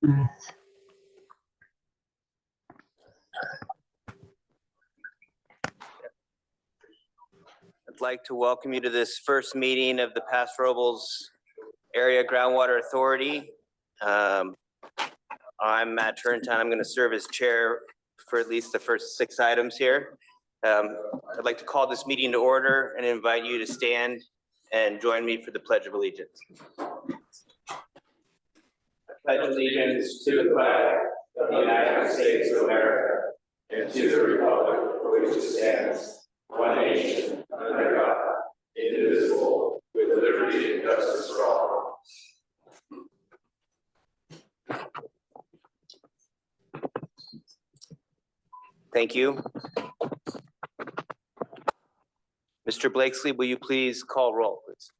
I'd like to welcome you to this first meeting of the Paso Robles Area Groundwater Authority. I'm Matt Turntine. I'm going to serve as chair for at least the first 6 items here. I'd like to call this meeting to order and invite you to stand and join me for the Pledge of Allegiance. I pledge allegiance to the flag of the United States of America and to the republic for which it stands, one nation, under God, indivisible, with liberty and justice for all. Thank you. Mr. Blakesley, will you please call roll, please?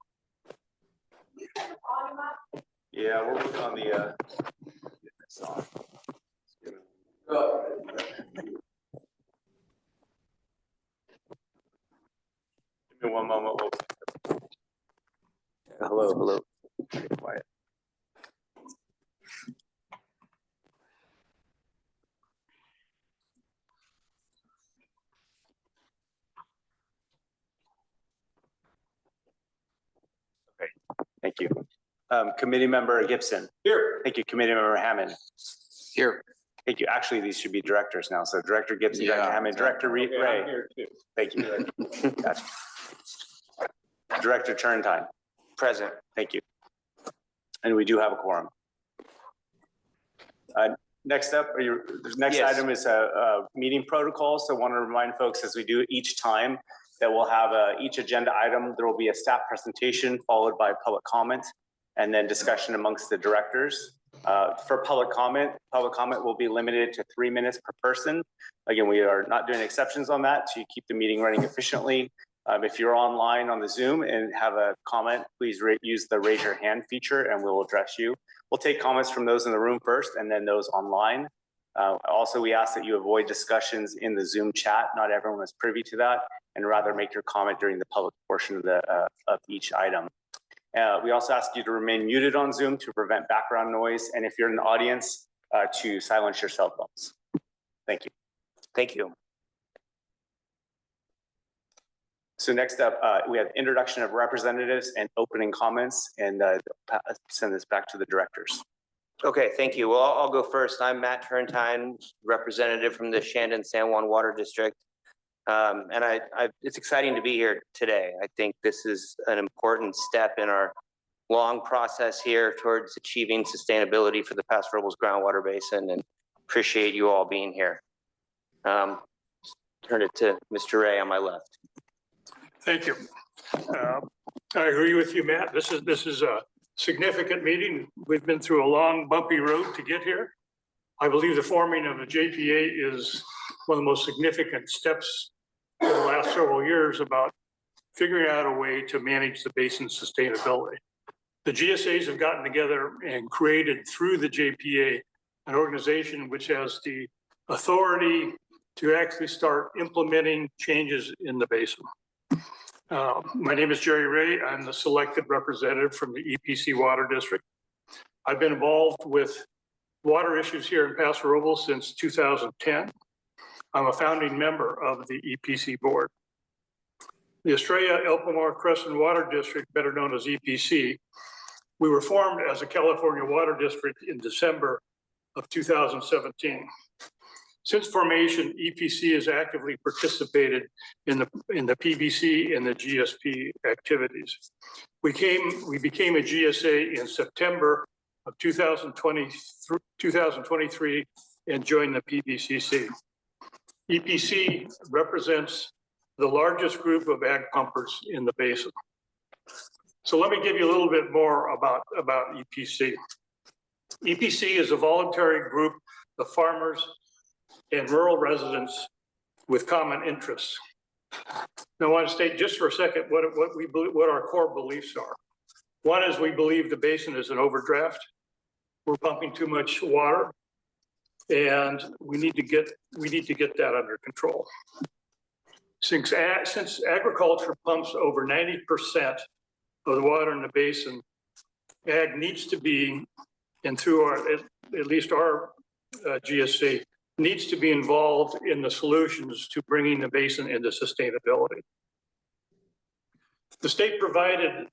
Yeah, we're working on the song. Give me one moment. Hello, hello. Quiet. Okay, thank you. Committee member Gibson. Here. Thank you. Committee member Hammond. Here. Thank you. Actually, these should be directors now. So Director Gibson, Director Hammond, Director Ray. Here too. Thank you. Gotcha. Director Turntine. Present. Thank you. And we do have a quorum. Next up, the next item is a meeting protocol. So I want to remind folks, as we do each time, that we'll have each agenda item. There will be a staff presentation followed by public comment and then discussion amongst the directors. For public comment will be limited to 3 minutes per person. Again, we are not doing exceptions on that to keep the meeting running efficiently. If you're online on the Zoom and have a comment, please use the raise your hand feature and we'll address you. We'll take comments from those in the room first and then those online. Also, we ask that you avoid discussions in the Zoom chat. Not everyone is privy to that, and rather make your comment during the public portion of each item. We also ask you to remain muted on Zoom to prevent background noise, and if you're in the audience, to silence your cell phones. Thank you. Thank you. So next up, we have introduction of representatives and opening comments, and send this back to the directors. Okay, thank you. Well, I'll go first. I'm Matt Turntine, representative from the Shandon-San Juan Water District. And it's exciting to be here today. I think this is an important step in our long process here towards achieving sustainability for the Paso Robles groundwater basin, and appreciate you all being here. Turn it to Mr. Ray on my left. Thank you. I agree with you, Matt. This is a significant meeting. We've been through a long, bumpy road to get here. I believe the forming of the JPA is one of the most significant steps in the last several years about figuring out a way to manage the basin's sustainability. The GSAs have gotten together and created through the JPA an organization which has the authority to actually start implementing changes in the basin. My name is Jerry Ray. I'm the selected representative from the EPC Water District. I've been involved with water issues here in Paso Robles since 2010. I'm a founding member of the EPC board. The Estrella El Pomar Crescent Water District, better known as EPC, we were formed as a California water district in December of 2017. Since formation, EPC has actively participated in the PBC and the GSP activities. We became a GSA in September of 2023 and joined the PBCC. EPC represents the largest group of ag pumpers in the basin. So let me give you a little bit more about EPC. EPC is a voluntary group of farmers and rural residents with common interests. Now, I want to state just for a second what our core beliefs are. One is we believe the basin is an overdraft. We're pumping too much water, and we need to get that under control. Since agriculture pumps over 90% of the water in the basin, ag needs to be and through at least our GSA, needs to be involved in the solutions to bringing the basin into sustainability. The state provided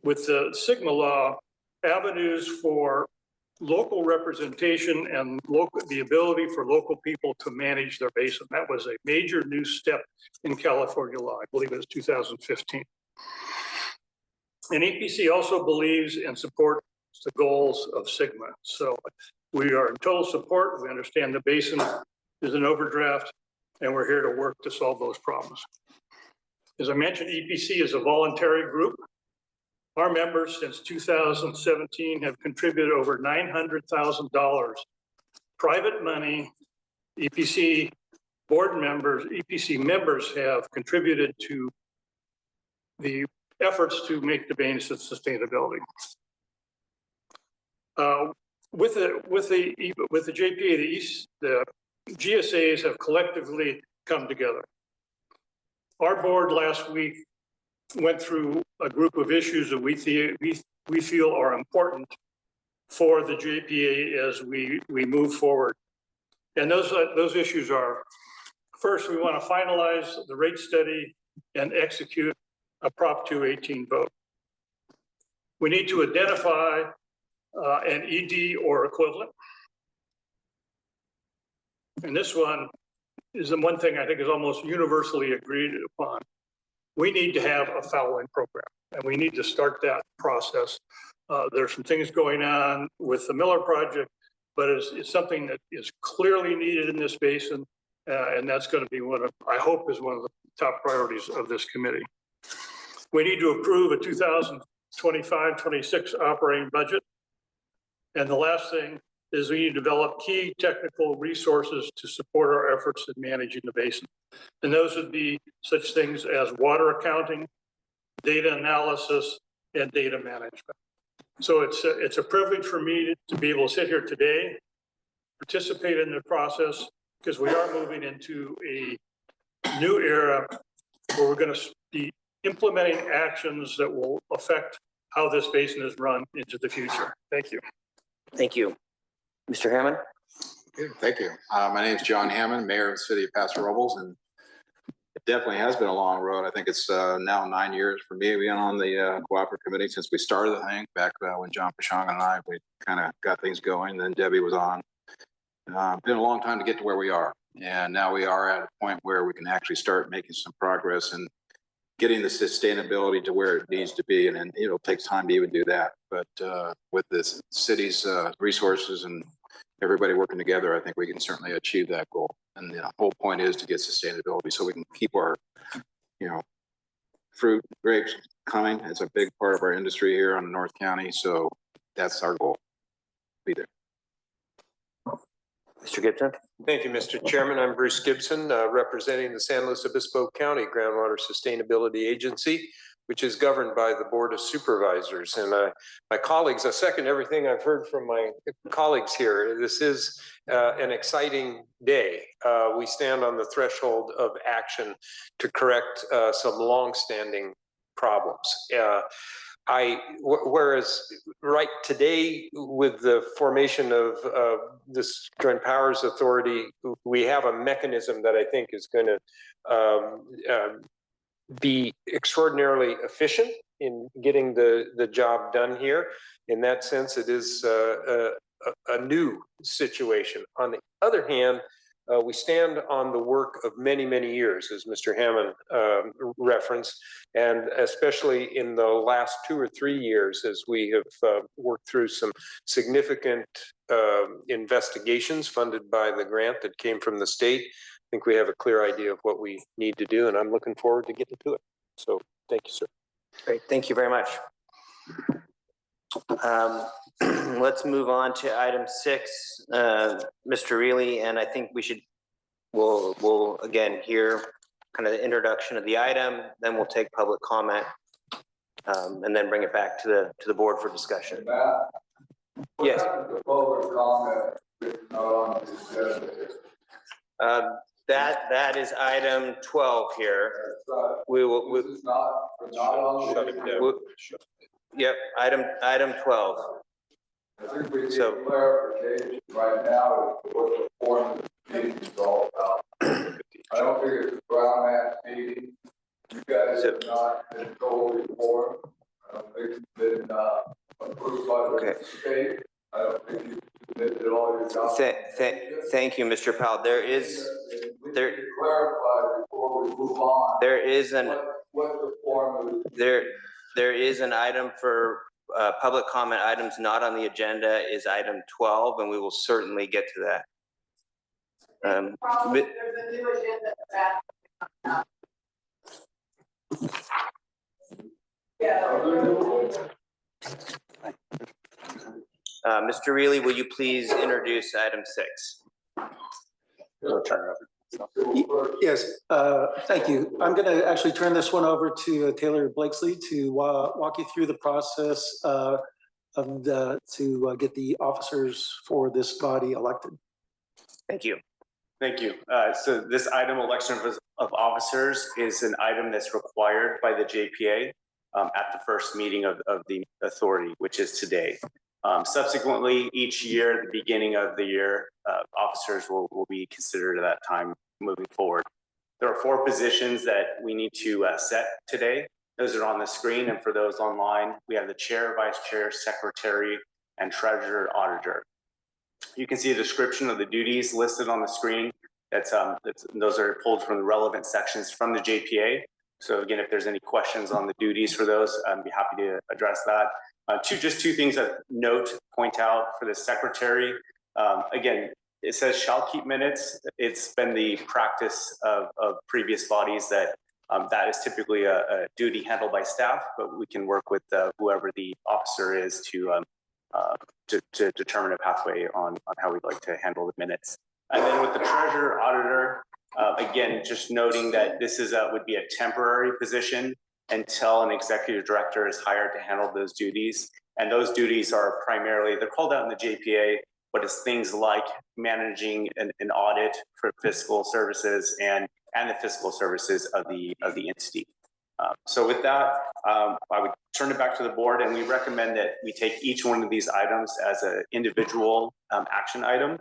with the Sigma law avenues for local representation and the ability for local people to manage their basin. That was a major new step in California law. I believe it was 2015. And EPC also believes and supports the goals of Sigma. So we are in total support. We understand the basin is an overdraft, and we're here to work to solve those problems. As I mentioned, EPC is a voluntary group. Our members since 2017 have contributed over $900,000 private money. EPC board members, EPC members have contributed to the efforts to make the basin sustainability. With the JPA, the GSAs have collectively come together. Our board last week went through a group of issues that we feel are important for the JPA as we move forward. And those issues are, first, we want to finalize the rate study and execute a Prop 218 vote. We need to identify an ED or equivalent. And this one is the one thing I think is almost universally agreed upon. We need to have a fallowing program, and we need to start that process. There's some things going on with the Miller project, but it's something that is clearly needed in this basin, and that's going to be I hope is one of the top priorities of this committee. We need to approve a 2025-26 operating budget. And the last thing is we need to develop key technical resources to support our efforts in managing the basin. And those would be such things as water accounting, data analysis, and data management. So it's a privilege for me to be able to sit here today, participate in the process, because we are moving into a new era where we're going to be implementing actions that will affect how this basin is run into the future. Thank you. Thank you. Mr. Hammond? Thank you. My name is John Hammond, Mayor of the City of Paso Robles, and it definitely has been a long road. I think it's now 9 years for me being on the cooperative committee since we started the thing back when John Pashong and I, we kind of got things going. Then Debbie was on. Been a long time to get to where we are. And now we are at a point where we can actually start making some progress and getting the sustainability to where it needs to be. And it'll take time to even do that. But with this city's resources and everybody working together, I think we can certainly achieve that goal. And the whole point is to get sustainability so we can keep our, fruit, grapes coming. It's a big part of our industry here on North County. So that's our goal. Be there. Mr. Gibson? Thank you, Mr. Chairman. I'm Bruce Gibson, representing the San Luis Obispo County Groundwater Sustainability Agency, which is governed by the Board of Supervisors. And my colleagues, I second everything I've heard from my colleagues here. This is an exciting day. We stand on the threshold of action to correct some longstanding problems. Whereas right today with the formation of this Joint Powers Authority, we have a mechanism that I think is going to be extraordinarily efficient in getting the job done here. In that sense, it is a new situation. On the other hand, we stand on the work of many, many years, as Mr. Hammond referenced, and especially in the last 2 or 3 years, as we have worked through some significant investigations funded by the grant that came from the state. I think we have a clear idea of what we need to do, and I'm looking forward to getting to it. So thank you, sir. Great, thank you very much. Let's move on to item 6, Mr. Reilly, and I think we'll again hear kind of the introduction of the item, then we'll take public comment, and then bring it back to the board for discussion. Yes. That is item 12 here. Yep, item 12. So- clarification right now is what the form of the meeting is all about. I don't think it's a ground mat meeting. You guys have not been totally informed. I don't think it's been approved by Okay. the state. I don't think you've submitted all your documents. Thank you, Mr. Powell. There is, We there- need to clarify before we move on. there is an, What the form of there is an item for public comment. Items not on the agenda is item 12, and we will certainly get to that. Probably there's a new agenda that. Yeah. Mr. Reilly, will you please introduce item 6? Yes, thank you. I'm going to actually turn this one over to Taylor Blakesley to walk you through the process to get the officers for this body elected. Thank you. Thank you. So this item, election of officers, is an item that's required by the JPA at the first meeting of the authority, which is today. Subsequently, each year, at the beginning of the year, officers will be considered at that time moving forward. There are 4 positions that we need to set today. Those are on the screen, and for those online, we have the chair, vice chair, secretary, and treasurer auditor. You can see a description of the duties listed on the screen. Those are pulled from the relevant sections from the JPA. So again, if there's any questions on the duties for those, I'd be happy to address that. Just two things that point out for the secretary. Again, it says shall keep minutes. It's been the practice of previous bodies that that is typically a duty handled by staff, but we can work with whoever the officer is to determine a pathway on how we'd like to handle the minutes. And then with the treasurer auditor, again, just noting that this would be a temporary position until an executive director is hired to handle those duties. And those duties are primarily, they're called out in the JPA, but it's things like managing an audit for fiscal services and the fiscal services of the entity. So with that, I would turn it back to the board, and we recommend that we take each one of these items as an individual action item.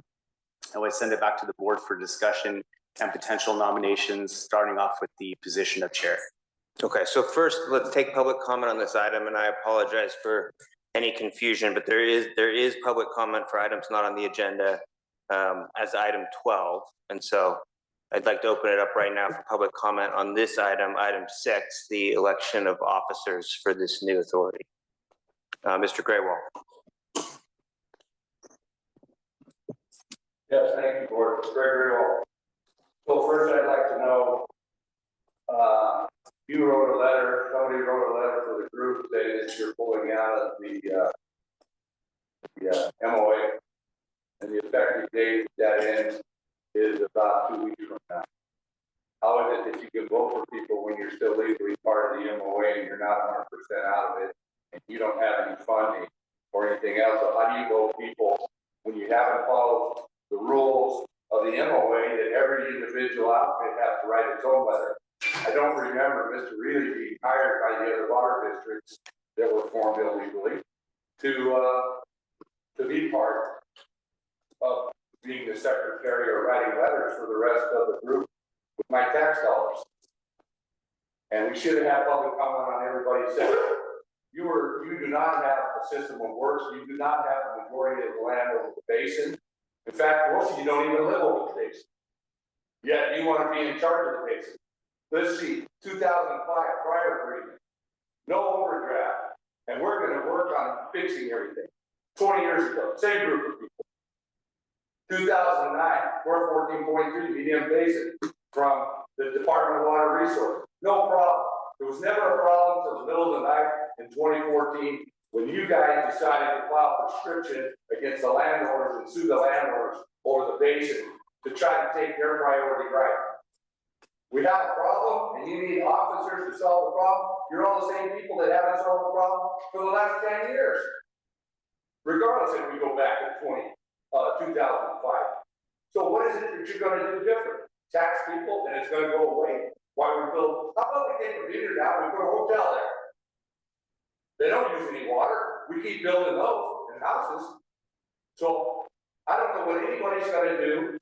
I would send it back to the board for discussion and potential nominations, starting off with the position of chair. Okay, so first, let's take public comment on this item, and I apologize for any confusion, but there is public comment for items not on the agenda as item 12, and so I'd like to open it up right now for public comment on this item, item 6, the election of officers for this new authority. Mr. Graywall. Yes, thank you, Board. Gregory Hall. So first, I'd like to know, you wrote a letter, somebody wrote a letter for the group saying that you're pulling out of the MOA, and the effective date that ends is about 2 weeks from now. How is it that you can vote for people when you're still legally part of the MOA and you're not 100% out of it, and you don't have any funding or anything else? So how do you vote people when you haven't followed the rules of the MOA that every individual outfit has to write its own letter? I don't remember Mr. Reilly being hired by the other water districts that were formed illegally to be part of being the secretary or writing letters for the rest of the group with my tax dollars. And we should have had public comment on everybody's sector. You do not have a system of works. You do not have the majority of the land over the basin. In fact, most of you don't even live over the basin. Yet you want to be in charge of the basin. Let's see, 2005 prior agreement, no overdraft, and we're going to work on fixing everything. 20 years ago, same group of people. 2009, we're 14.3 medium basin from the Department of Water Resources. No problem. There was never a problem until the middle of the night in 2014 when you guys decided to file prescription against the landowners and sue the landowners over the basin to try to take their priority right. We have a problem and you need officers to solve the problem. You're all the same people that haven't solved the problem for the last 10 years. Regardless if we go back to 2005. So what is it that you're going to do different? Tax people and it's going to go away? Why we build, how about we take a meter down, we put a hotel there? They don't use any water. We keep building those in houses. So I don't know what anybody's gonna do.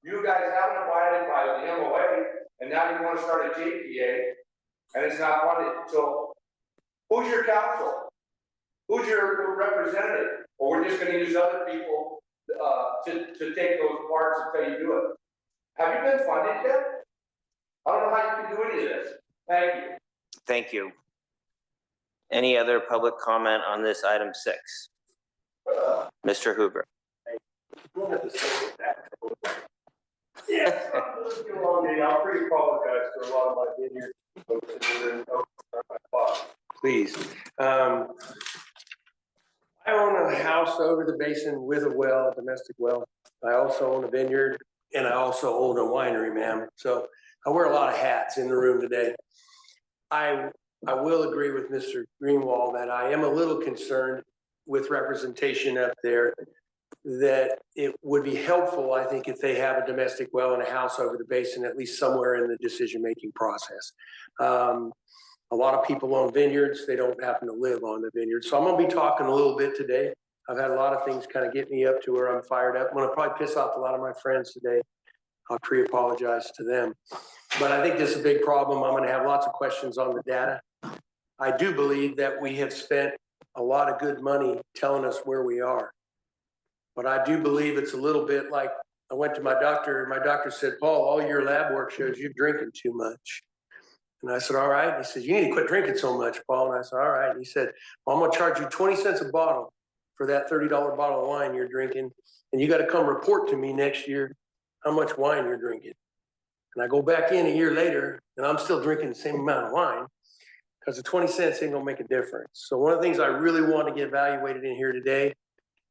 You guys haven't abided by the MOA, and now you wanna start a JPA, and it's not funded. So who's your counsel? Who's your representative? Or we're just gonna use other people, to take those parts until you do it? Have you been funded yet? I don't know how you can do any of this. Thank you. Thank you. Any other public comment on this item 6? Mr. Hoover. Yeah, I'll pre-apologize to a lot of my vineyard folks in the room. Please. I own a house over the basin with a well, a domestic well. I also own a vineyard, and I also own a winery, ma'am. So I wear a lot of hats in the room today. I will agree with Mr. Greenwald that I am a little concerned with representation up there, that it would be helpful, I think, if they have a domestic well and a house over the basin, at least somewhere in the decision-making process. A lot of people own vineyards. They don't happen to live on the vineyard. So I'm gonna be talking a little bit today. I've had a lot of things kind of get me up to where I'm fired up. I'm gonna probably piss off a lot of my friends today. I'll pre-apologize to them. But I think this is a big problem. I'm gonna have lots of questions on the data. I do believe that we have spent a lot of good money telling us where we are. But I do believe it's a little bit like, I went to my doctor, and my doctor said, Paul, all your lab work shows you're drinking too much. And I said, all right. He said, you need to quit drinking so much, Paul. And I said, all right. And he said, well, I'm going to charge you 20 cents a bottle for that $30 bottle of wine you're drinking. And you got to come report to me next year how much wine you're drinking. And I go back in a year later, and I'm still drinking the same amount of wine, because the 20 cents ain't going to make a difference. So one of the things I really want to get evaluated in here today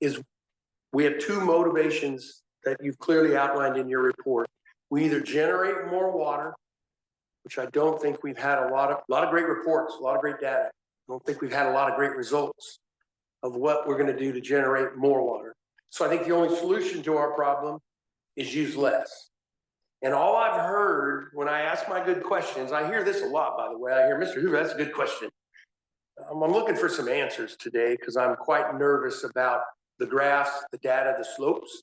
is we have two motivations that you've clearly outlined in your report. We either generate more water, which I don't think we've had a lot of great reports, a lot of great data. I don't think we've had a lot of great results of what we're going to do to generate more water. So I think the only solution to our problem is use less. And all I've heard when I ask my good questions, I hear this a lot, by the way. I hear, Mr. Hoover, that's a good question. I'm looking for some answers today, because I'm quite nervous about the graphs, the data, the slopes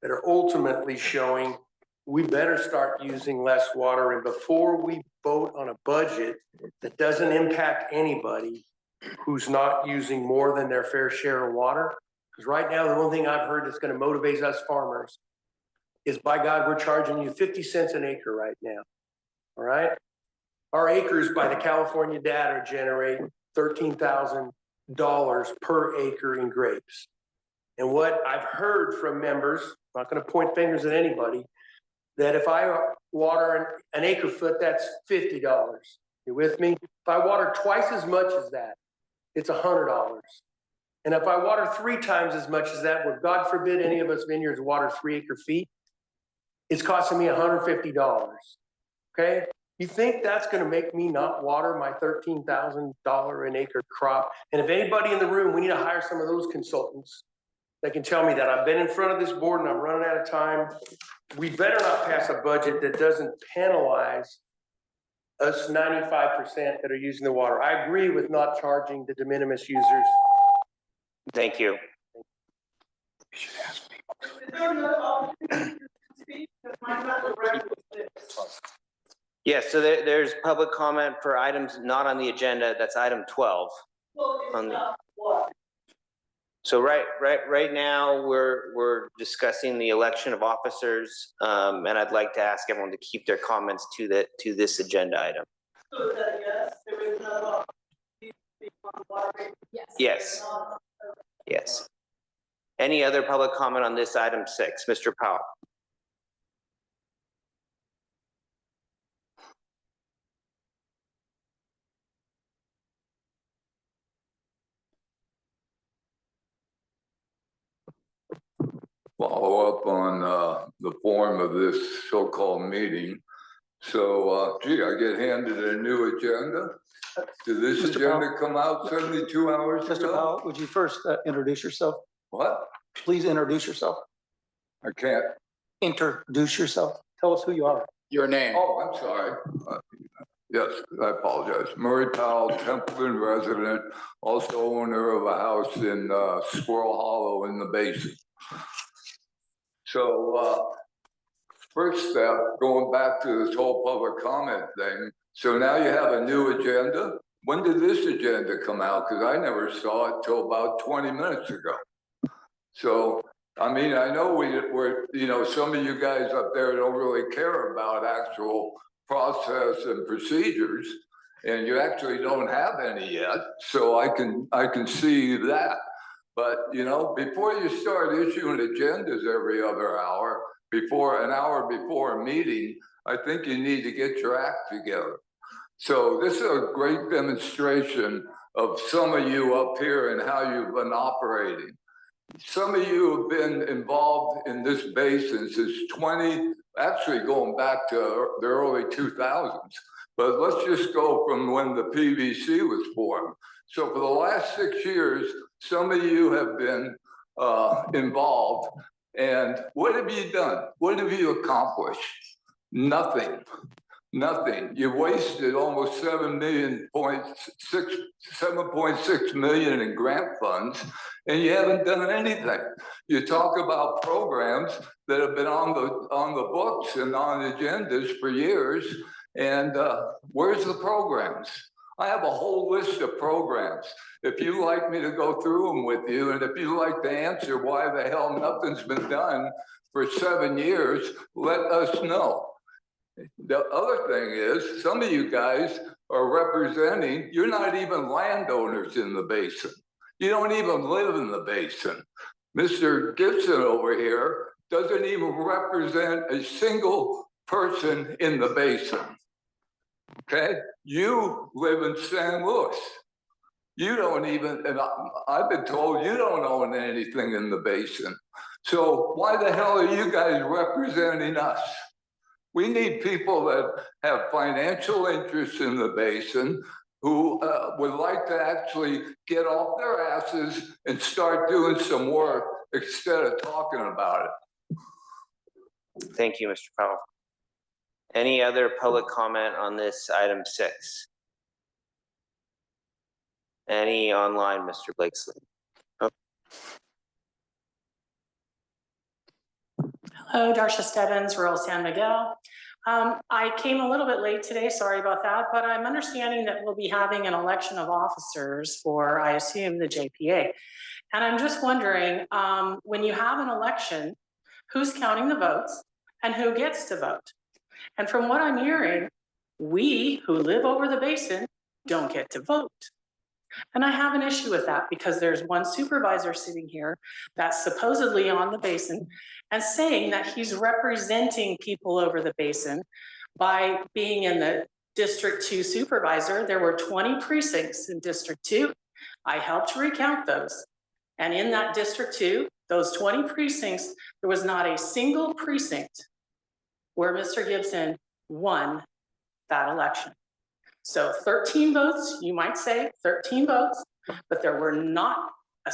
that are ultimately showing we better start using less water. And before we vote on a budget that doesn't impact anybody who's not using more than their fair share of water, because right now, the one thing I've heard that's going to motivate us farmers is, by God, we're charging you 50 cents an acre right now. All right. Our acres by the California data generate $13,000 per acre in grapes. And what I've heard from members, I'm not going to point fingers at anybody, that if I water an acre foot, that's $50. You with me? If I water twice as much as that, it's $100. And if I water 3 times as much as that, where God forbid any of us vineyards water 3 acre feet, it's costing me $150. Okay? You think that's going to make me not water my $13,000 an acre crop? And if anybody in the room, we need to hire some of those consultants that can tell me that. I've been in front of this board and I'm running out of time. We better not pass a budget that doesn't penalize us 95% that are using the water. I agree with not charging the de minimis users. Thank you. Is there another opportunity to speak? Because my record is this. Yes, so there's public comment for items not on the agenda. That's item 12. Well, it's not what? So right now, we're discussing the election of officers, and I'd like to ask everyone to keep their comments to this agenda item. So is that yes, there is another opportunity to speak on water rate? Yes. Yes. Any other public comment on this item 6? Mr. Powell? Follow up on the form of this so-called meeting. So, gee, I get handed a new agenda. Did this Mr. agenda Powell? come out 72 hours Mr. ago? Powell, would you first introduce yourself? What? Please introduce yourself. I can't. Introduce yourself. Tell us who you are. Your name. Oh, I'm sorry. Yes, I apologize. Murray Powell, Templeton resident, also owner of a house in Squirrel Hollow in the Basin. So first step, going back to this whole public comment thing. So now you have a new agenda. When did this agenda come out? Because I never saw it till about 20 minutes ago. So, I mean, I know we're, you know, some of you guys up there don't really care about actual process and procedures, and you actually don't have any yet. So I can see that. But, you know, before you start issuing agendas every other hour, an hour before a meeting, I think you need to get your act together. So this is a great demonstration of some of you up here and how you've been operating. Some of you have been involved in this basin since actually going back to the early 2000s. But let's just go from when the PVC was formed. So for the last 6 years, some of you have been involved. And what have you done? What have you accomplished? Nothing. Nothing. You wasted almost $7.6 million in grant funds, and you haven't done anything. You talk about programs that have been on the books and on agendas for years, and where's the programs? I have a whole list of programs. If you'd like me to go through them with you, and if you'd like to answer why the hell nothing's been done for 7 years, let us know. The other thing is, some of you guys are representing, you're not even landowners in the basin. You don't even live in the basin. Mr. Gibson over here doesn't even represent a single person in the basin. Okay? You live in San Luis. You don't even, and I've been told you don't own anything in the basin. So why the hell are you guys representing us? We need people that have financial interests in the basin who would like to actually get off their asses and start doing some work instead of talking about it. Thank you, Mr. Powell. Any other public comment on this item 6? Any online, Mr. Blakesley? Oh. Hello, Darcia Stebbins, rural San Miguel. I came a little bit late today, sorry about that, but I'm understanding that we'll be having an election of officers for, I assume, the JPA. And I'm just wondering, when you have an election, who's counting the votes and who gets to vote? And from what I'm hearing, we who live over the basin don't get to vote. And I have an issue with that because there's one supervisor sitting here that's supposedly on the basin and saying that he's representing people over the basin by being in the District 2 supervisor. There were 20 precincts in District 2. I helped recount those. And in that District 2, those 20 precincts, there was not a single precinct where Mr. Gibson won that election. So 13 votes, you might say 13 votes, but there was not a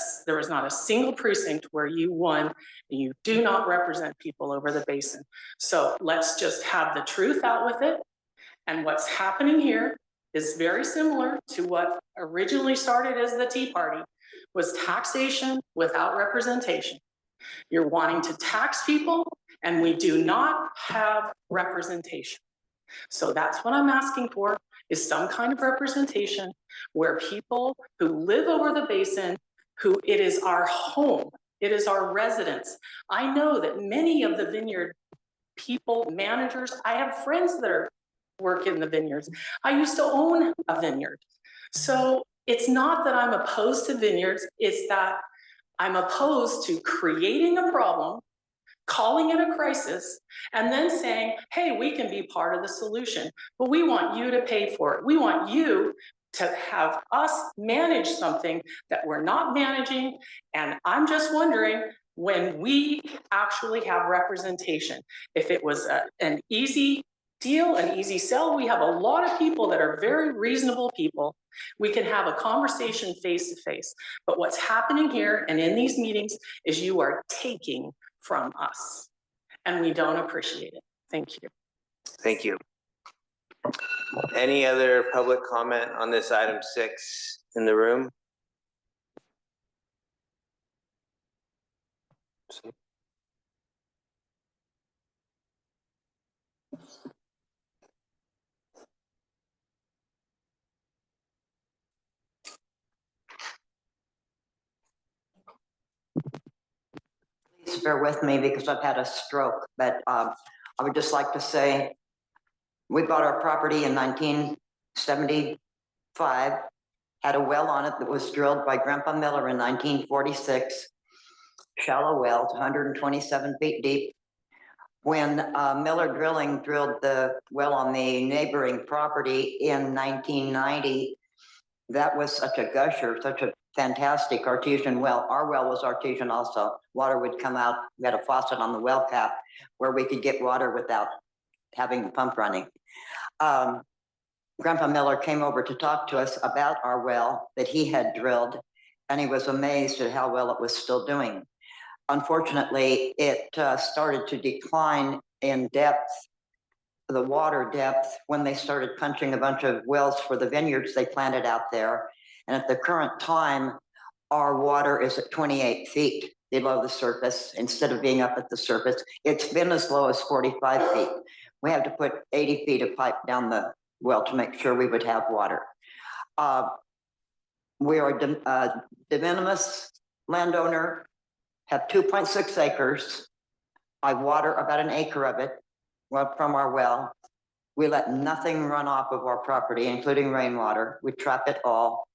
single precinct where you won and you do not represent people over the basin. So let's just have the truth out with it. And what's happening here is very similar to what originally started as the Tea Party, was taxation without representation. You're wanting to tax people and we do not have representation. So that's what I'm asking for, is some kind of representation where people who live over the basin, who it is our home, it is our residence. I know that many of the vineyard people, managers, I have friends that work in the vineyards. I used to own a vineyard. So it's not that I'm opposed to vineyards, it's that I'm opposed to creating a problem, calling it a crisis, and then saying, hey, we can be part of the solution, but we want you to pay for it. We want you to have us manage something that we're not managing. And I'm just wondering when we actually have representation. If it was an easy deal, an easy sell, we have a lot of people that are very reasonable people. We can have a conversation face to face. But what's happening here and in these meetings is you are taking from us, and we don't appreciate it. Thank you. Thank you. Any other public comment on this item 6 in the room? Please bear with me because I've had a stroke, but I would just like to say we bought our property in 1975, had a well on it that was drilled by Grandpa Miller in 1946, shallow well, 127 feet deep. When Miller Drilling drilled the well on the neighboring property in 1990, that was such a gusher, such a fantastic artesian well. Our well was artesian also. Water would come out. We had a faucet on the well cap where we could get water without having the pump running. Grandpa Miller came over to talk to us about our well that he had drilled, and he was amazed at how well it was still doing. Unfortunately, it started to decline in depth, the water depth, when they started punching a bunch of wells for the vineyards they planted out there. And at the current time, our water is at 28 feet below the surface instead of being up at the surface. It's been as low as 45 feet. We had to put 80 feet of pipe down the well to make sure we would have water. We are de minimis landowner, have 2.6 acres. I water about an acre of it from our well. We let nothing run off of our property, including rainwater. We trap it all.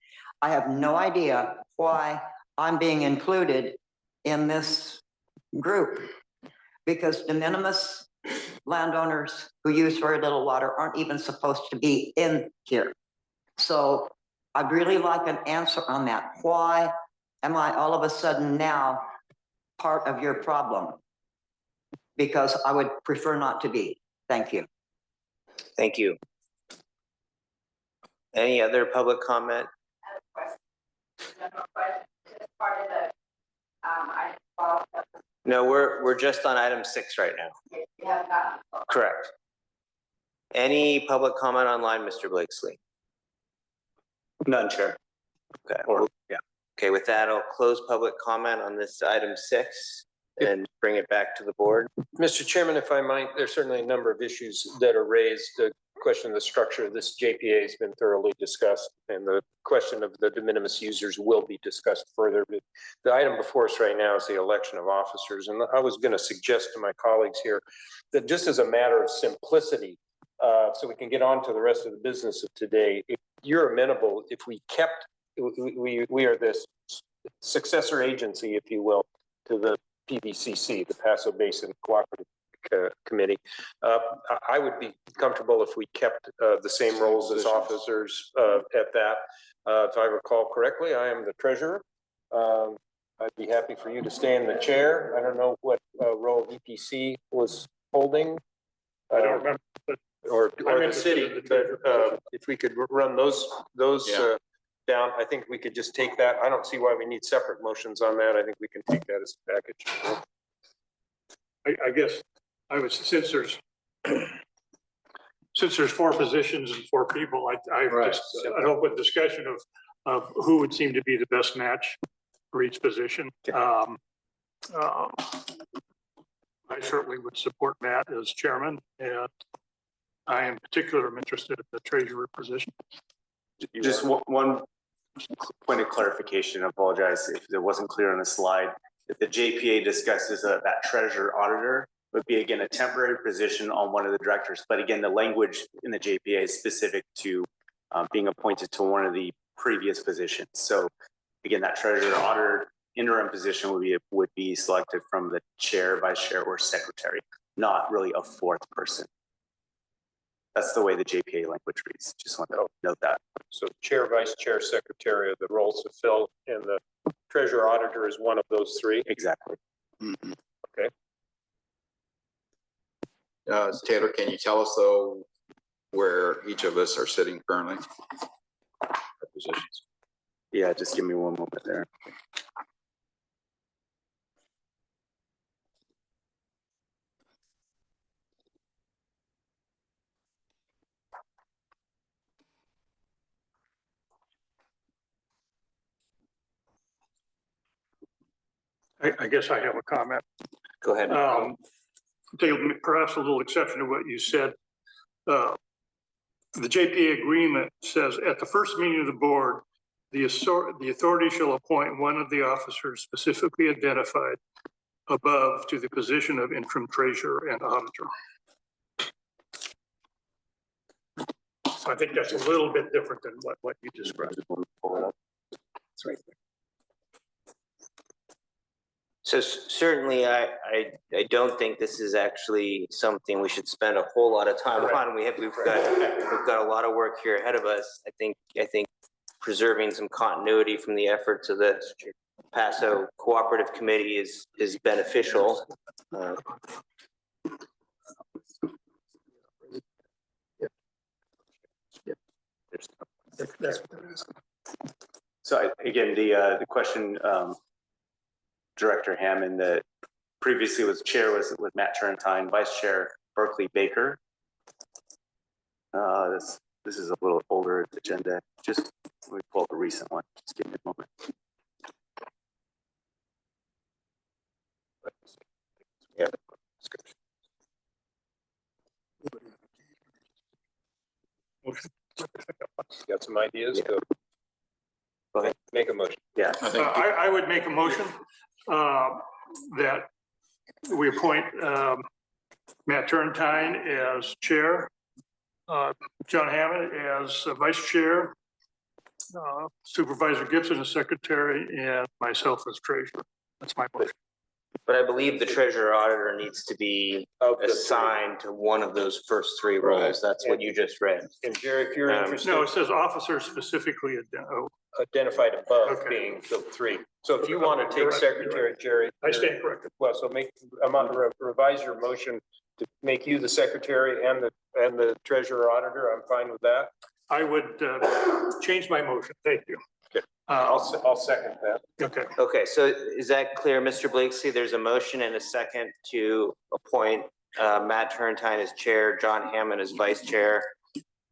I have no idea why I'm being included in this group, because de minimis landowners who use very little water aren't even supposed to be in here. So I'd really like an answer on that. Why am I all of a sudden now part of your problem? Because I would prefer not to be. Thank you. Thank you. Any other public comment? No, we're just on item 6 right now. Correct. Any public comment online, Mr. Blakesley? None, Chair. Okay. Okay, with that, I'll close public comment on this item 6 and bring it back to the board. Mr. Chairman, if I might, there's certainly a number of issues that are raised. The question of the structure of this JPA has been thoroughly discussed, and the question of the de minimis users will be discussed further. But the item before us right now is the election of officers. And I was going to suggest to my colleagues here that just as a matter of simplicity, so we can get on to the rest of the business of today, if you're amenable, if we kept, we are this successor agency, if you will, to the PBCC, the Paso Basin Cooperative Committee. I would be comfortable if we kept the same roles as officers at that. If I recall correctly, I am the treasurer. I'd be happy for you to stay in the chair. I don't know what role EPC was holding. I don't remember. Or the city, but if we could run those down, I think we could just take that. I don't see why we need separate motions on that. I think we can take that as a package. I guess I was, since there's 4 positions and 4 people, I just an open discussion of who would seem to be the best match for each position. I certainly would support Matt as chairman, and I in particular am interested in the treasurer position. Just one point of clarification. I apologize if it wasn't clear on the slide. If the JPA discusses that treasurer auditor would be, again, a temporary position on one of the directors. But again, the language in the JPA is specific to being appointed to one of the previous positions. So again, that treasurer auditor interim position would be selected from the chair, vice chair, or secretary, not really a 4th person. That's the way the JPA language reads. Just want to note that. So chair, vice chair, secretary are the roles to fill, and the treasurer auditor is one of those 3. Exactly. Mm-hmm. Okay. Taylor, can you tell us though where each of us are sitting currently? Our positions. Yeah, just give me one moment there. I guess I have a comment. Go ahead. Take perhaps a little exception to what you said. The JPA agreement says at the first meeting of the board, the authority shall appoint one of the officers specifically identified above to the position of interim treasurer and auditor. So I think that's a little bit different than what you described. That's right. So certainly, I don't think this is actually something we should spend a whole lot of time on. We've got a lot of work here ahead of us. I think preserving some continuity from the efforts of the Paso Cooperative Committee is beneficial. So again, the question, Director Hammond, that previously was chair was with Matt Turrentine, vice chair Berkeley Baker. This is a little older agenda. Just let me pull up a recent one. Just give me a moment. Yeah. Got some ideas? Yeah. Go ahead, make a motion. Yeah. I would make a motion that we appoint Matt Turrentine as chair, John Hammond as vice chair, Supervisor Gibson as secretary, and myself as treasurer. That's my motion. But I believe the treasurer auditor needs to be assigned to one of those first three roles. That's what you just read. And Jerry, if you're interested. No, it says officer specifically. Identified above Okay. being the three. So if you want to take secretary, Jerry. I stand corrected. Well, so I'm on to revise your motion to make you the secretary and the treasurer auditor. I'm fine with that. I would change my motion. Thank you. Okay. I'll second that. Okay. Okay, so is that clear, Mr. Blakeslee? There's a motion and a second to appoint Matt Turrentine as chair, John Hammond as vice chair,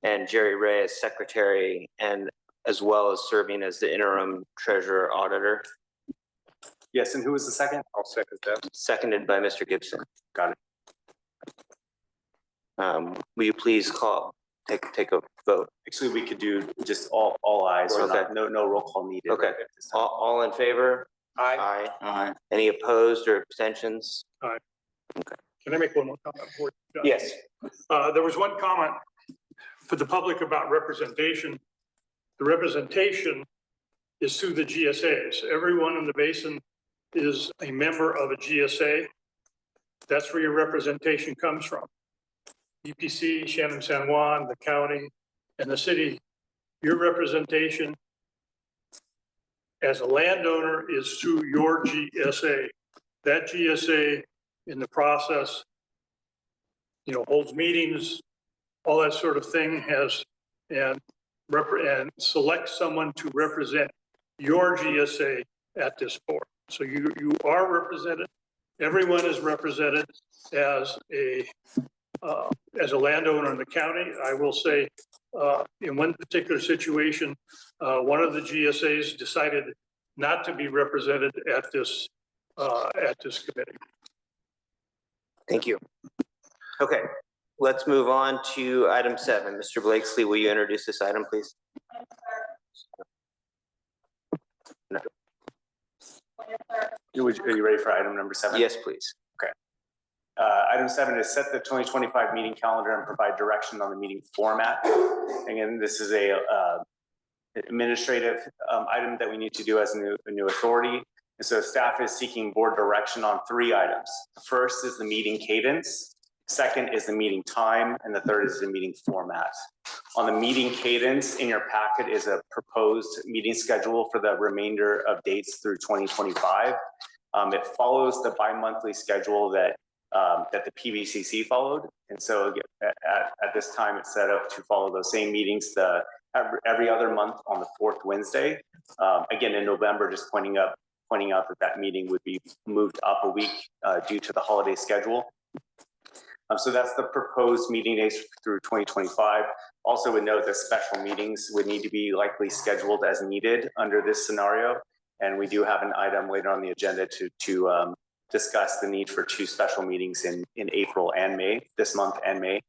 and Jerry Ray as secretary, and as well as serving as the interim treasurer auditor. Yes, and who was the second? I'll second that. Seconded by Mr. Gibson. Got it. Will you please take a vote? Actually, we could do just all ayes, so Okay. no roll call needed. Okay. at this time. All in favor? Aye. Aye. Any opposed or abstentions? Can I make one more comment before you go? Yes. There was one comment for the public about representation. The representation is through the GSAs. Everyone in the basin is a member of a GSA. That's where your representation comes from. EPC, Shannon San Juan, the county, and the city. Your representation as a landowner is through your GSA. That GSA in the process, holds meetings, all that sort of thing, and select someone to represent your GSA at this board. So you are represented. Everyone is represented as a landowner in the county. I will say, in one particular situation, one of the GSAs decided not to be represented at this committee. Thank you. Okay, let's move on to item 7. Mr. Blakeslee, will you introduce this item, please? No. Are you ready for item number 7? Yes, please. Item 7 is set the 2025 meeting calendar and provide direction on the meeting format. Again, this is a administrative item that we need to do as a new authority. And so staff is seeking board direction on 3 items. The first is the meeting cadence. Second is the meeting time, and the third is the meeting format. On the meeting cadence, in your packet is a proposed meeting schedule for the remainder of dates through 2025. It follows the bi-monthly schedule that the PVCC followed. And so at this time, it's set up to follow those same meetings every other month on the 4th Wednesday. Again, in November, just pointing out that meeting would be moved up a week due to the holiday schedule. So that's the proposed meeting days through 2025. Also would note that special meetings would need to be likely scheduled as needed under this scenario. And we do have an item later on the agenda to discuss the need for 2 special meetings in April and May, this month and May.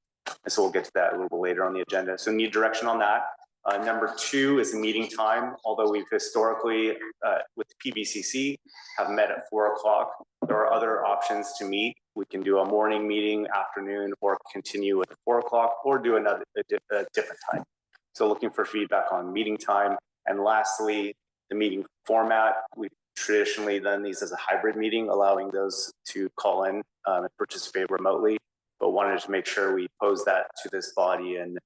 And so we'll get to that a little bit later on the agenda. So need direction on that. Number 2 is meeting time. Although we've historically, with PBCC, have met at 4 o'clock. There are other options to meet. We can do a morning meeting, afternoon, or continue at 4 o'clock, or do a different time. So looking for feedback on meeting time. And lastly, the meeting format. We've traditionally done these as a hybrid meeting, allowing those to call in and participate remotely, but wanted to make sure we pose that to this body and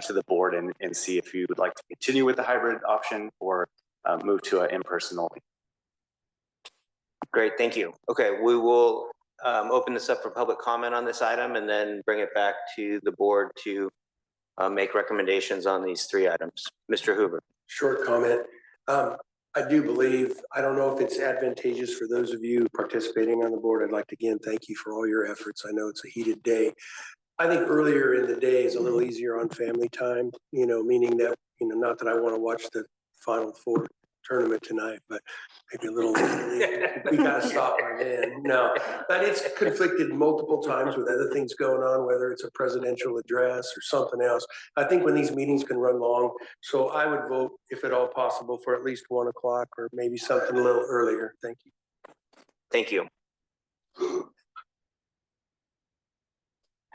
to the board and see if you would like to continue with the hybrid option or move to an in-person only. Great, thank you. Okay, we will open this up for public comment on this item and then bring it back to the board to make recommendations on these 3 items. Mr. Hoover. Short comment. I do believe, I don't know if it's advantageous for those of you participating on the board. I'd like to again thank you for all your efforts. I know it's a heated day. I think earlier in the day is a little easier on family time, meaning that, not that I want to watch the Final Four tournament tonight, but maybe a little, we got to stop by then. No, but it's conflicted multiple times with other things going on, whether it's a presidential address or something else. I think when these meetings can run long, so I would vote, if at all possible, for at least 1 o'clock or maybe something a little earlier. Thank you. Thank you.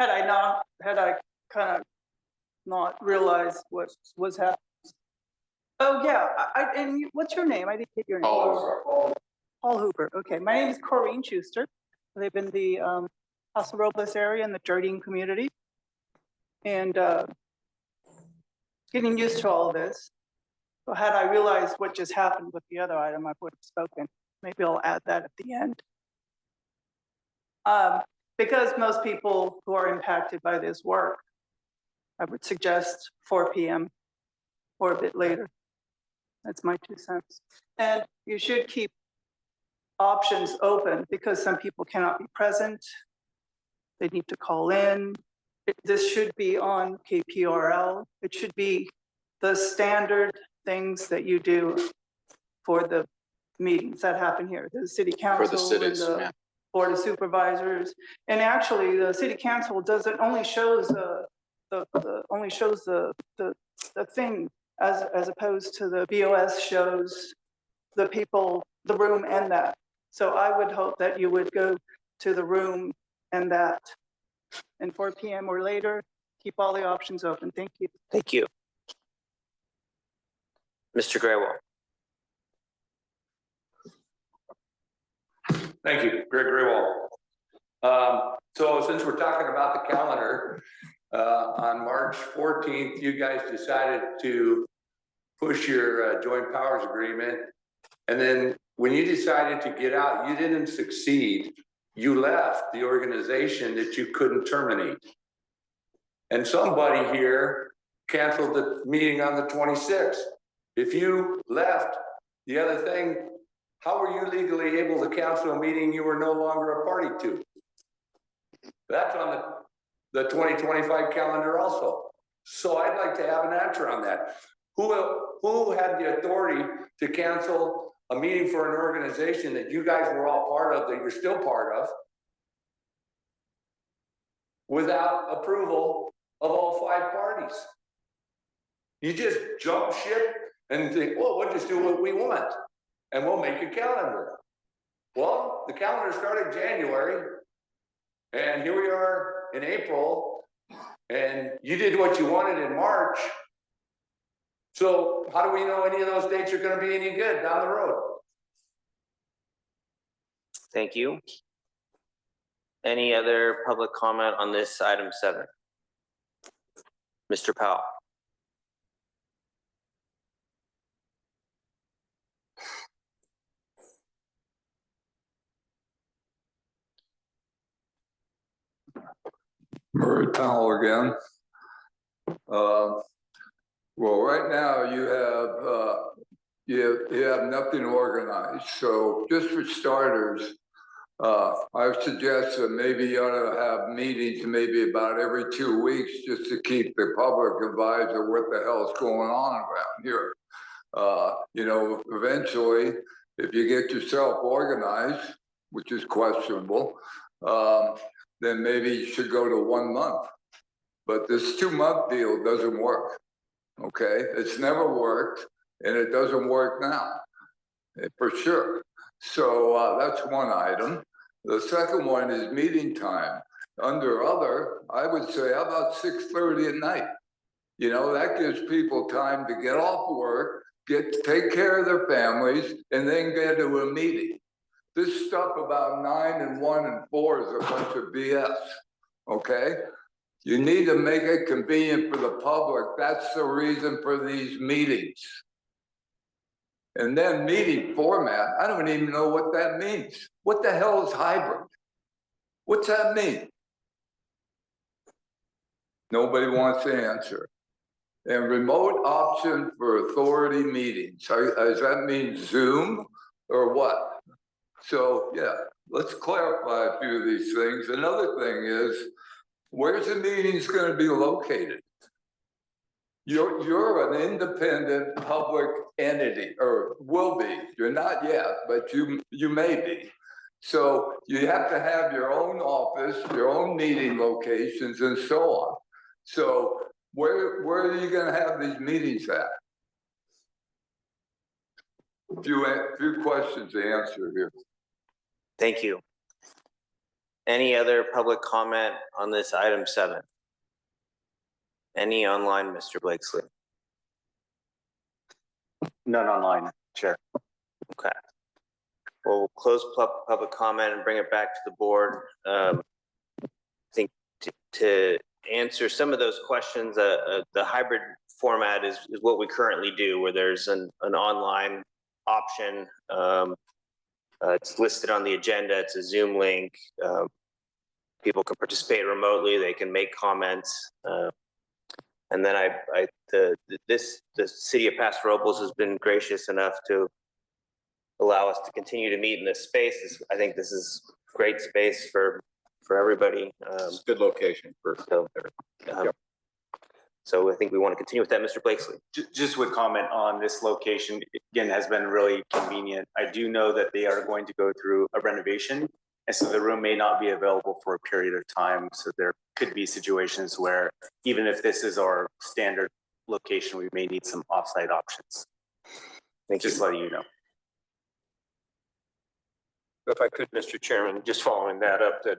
Had I kind of not realized what was happening. Oh, yeah, and what's your name? I didn't get your name. Paul Hooper. Okay, my name is Corrine Schuster. I live in the Paso Robles area in the Jardine community. And getting used to all of this. So had I realized what just happened with the other item, I would have spoken. Maybe I'll add that at the end. Because most people who are impacted by this work, I would suggest 4 p.m. or a bit later. That's my 2 cents. And you should keep options open because some people cannot be present. They need to call in. This should be on KPRL. It should be the standard things that you do for the meetings that happen here. The city council For the cities, and the Board of Supervisors. And actually the city council only shows the thing as opposed to the BOS shows the people, the room and that. So I would hope that you would go to the room and that. And 4 p.m. or later, keep all the options open. Thank you. Thank you. Mr. Graywall. Thank you, Greg Graywall. So since we're talking about the calendar, on March 14th, you guys decided to push your joint powers agreement. And then when you decided to get out, you didn't succeed. You left the organization that you couldn't terminate. And somebody here canceled the meeting on the 26th. If you left, the other thing, how were you legally able to cancel a meeting you were no longer a party to? That's on the 2025 calendar also. So I'd like to have an answer on that. Who had the authority to cancel a meeting for an organization that you guys were all part of, that you're still part of, without approval of all 5 parties? You just jump ship and think, well, we'll just do what we want and we'll make a calendar. Well, the calendar started January and here we are in April and you did what you wanted in March. So how do we know any of those dates are going to be any good down the road? Thank you. Any other public comment on this item 7? Mr. Powell. Murray Powell again. Well, right now you have nothing organized. So just for starters, I would suggest that maybe you ought to have meetings maybe about every 2 weeks just to keep the public advised of what the hell's going on around here. Eventually, If you get yourself organized, which is questionable, then maybe you should go to 1 month. But this 2-month deal doesn't work, okay? It's never worked, and it doesn't work now, for sure. So that's one item. The second one is meeting time. Under other, I would say, how about 6:30 at night? You know, that gives people time to get off work, take care of their families, and then get to a meeting. This stuff about 9 and 1 and 4 is a bunch of BS, okay? You need to make it convenient for the public. That's the reason for these meetings. And then meeting format, I don't even know what that means. What the hell is hybrid? What's that mean? Nobody wants to answer. And remote option for authority meetings. Does that mean Zoom or what? So yeah, let's clarify a few of these things. Another thing is, where's the meetings going to be located? You're an independent public entity, or will be. You're not yet, but you may be. So you have to have your own office, your own meeting locations, and so on. So where are you going to have these meetings at? A few questions to answer here. Thank you. Any other public comment on this item 7? Any online, Mr. Blakesley? None online, Chair. Okay. Well, we'll close public comment and bring it back to the board. I think to answer some of those questions, the hybrid format is what we currently do, where there's an online option. It's listed on the agenda. It's a Zoom link. People can participate remotely. They can make comments. And then the city of Paso Robles has been gracious enough to allow us to continue to meet in this space. I think this is great space for everybody. It's a good location for. So I think we want to continue with that, Mr. Blakesley. Just would comment on this location, again, has been really convenient. I do know that they are going to go through a renovation, and so the room may not be available for a period of time. So there could be situations where even if this is our standard location, we may need some offsite options. Just letting you know. If I could, Mr. Chairman, just following that up, that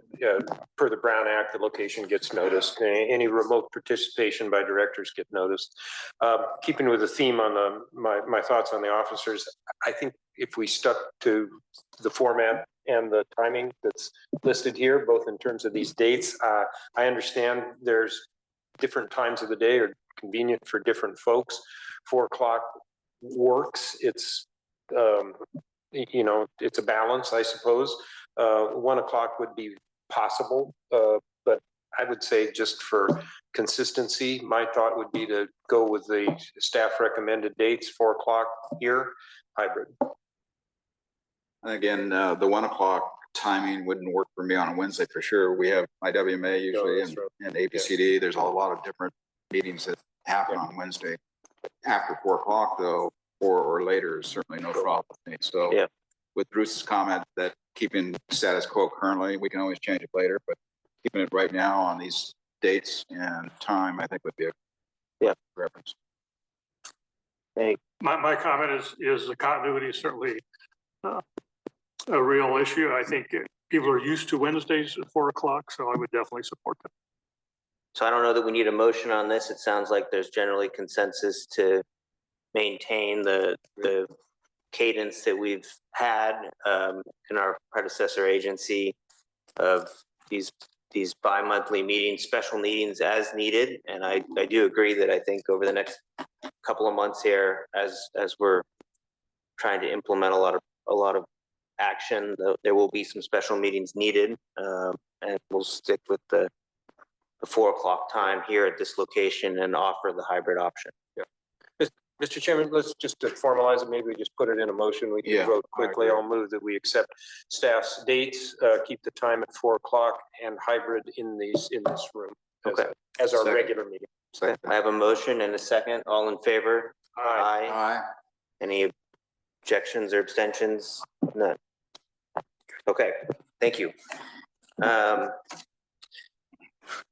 per the Brown Act, the location gets noticed. Any remote participation by directors get noticed. Keeping with the theme on my thoughts on the officers, I think if we stuck to the format and the timing that's listed here, both in terms of these dates, I understand there's different times of the day are convenient for different folks. 4 o'clock works. It's you know, it's a balance, I suppose. 1 o'clock would be possible, but I would say just for consistency, my thought would be to go with the staff recommended dates, 4 o'clock here, hybrid. And again, the 1 o'clock timing wouldn't work for me on a Wednesday for sure. We have IWMA usually and APCD. There's a lot of different meetings that happen on Wednesday. After 4 o'clock though, or later is certainly no problem with me. So with Bruce's comment that keeping status quo currently, we can always change it later, but keeping it right now on these dates and time, I think would be a preference. Hey. My comment is the continuity is certainly a real issue. I think people are used to Wednesdays at 4 o'clock, so I would definitely support that. So I don't know that we need a motion on this. It sounds like there's generally consensus to maintain the cadence that we've had in our predecessor agency of these bi-monthly meetings, special meetings as needed. And I do agree that I think over the next couple of months here, as we're trying to implement a lot of action, there will be some special meetings needed, and we'll stick with the 4 o'clock time here at this location and offer the hybrid option. Mr. Chairman, let's just to formalize it, maybe we just put it in a motion. We can vote quickly. I'll move that we accept staff's dates, keep the time at 4 o'clock and hybrid in this room. As our regular meeting. I have a motion and a second. All in favor? Aye. Any Objections or abstentions? None. Okay, thank you.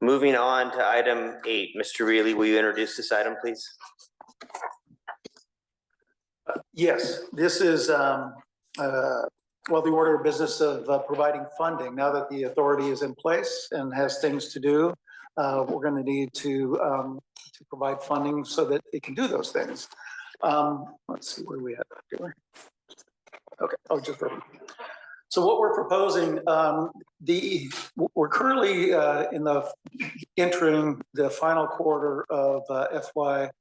Moving on to item 8, Mr. Reilly, will you introduce this item, please? Yes, this is, the order of business of providing funding. Now that the authority is in place and has things to do, we're going to need to provide funding so that it can do those things. Let's see, where we at here. Okay, so what we're proposing, we're currently entering the final quarter of FY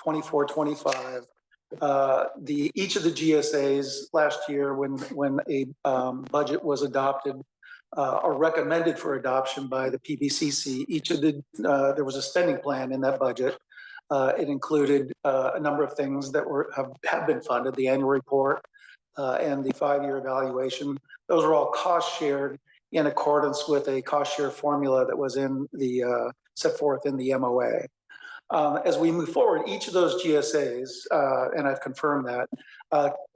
24-25. Each of the GSAs last year, when a budget was adopted or recommended for adoption by the PBCC, there was a spending plan in that budget. It included a number of things that have been funded, the annual report and the 5-year evaluation. Those are all cost shared in accordance with a cost share formula that was in the set forth in the MOA. As we move forward, each of those GSAs, and I've confirmed that,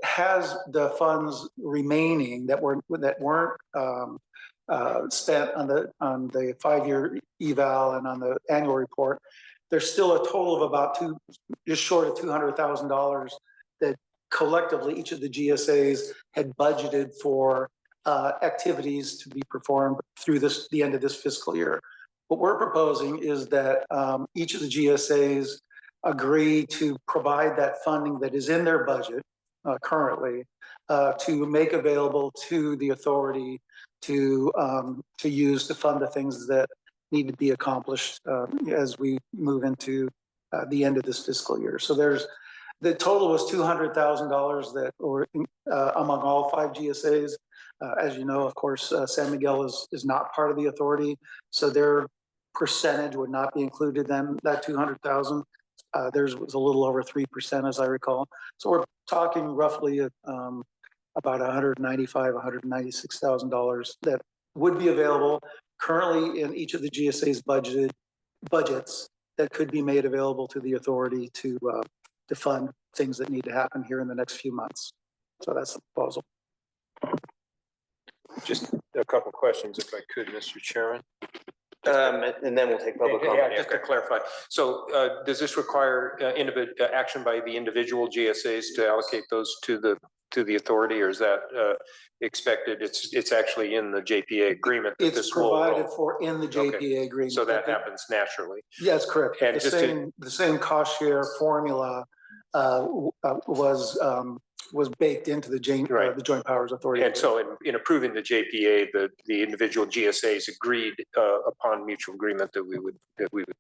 has the funds remaining that weren't spent on the 5-year eval and on the annual report. There's still a total of about just short of $200,000 that collectively each of the GSAs had budgeted for activities to be performed through the end of this fiscal year. What we're proposing is that each of the GSAs agree to provide that funding that is in their budget currently to make available to the authority to use to fund the things that need to be accomplished as we move into the end of this fiscal year. So the total was $200,000 that were among all 5 GSAs. As you know, of course, San Miguel is not part of the authority, so their percentage would not be included in that $200,000. Theirs was a little over 3%, as I recall. So we're talking roughly about $196,000 that would be available currently in each of the GSA's budgets that could be made available to the authority to fund things that need to happen here in the next few months. So that's the proposal. Just a couple of questions, if I could, Mr. Chairman. And then we'll take public comment. Yeah, just to clarify. So does this require action by the individual GSAs to allocate those to the authority, or is that expected? It's actually in the JPA agreement. It's provided for in the JPA agreement. So that happens naturally. Yes, correct. And the same cost share formula was baked into the Joint Powers Authority. And so in approving the JPA, the individual GSAs agreed upon mutual agreement that we would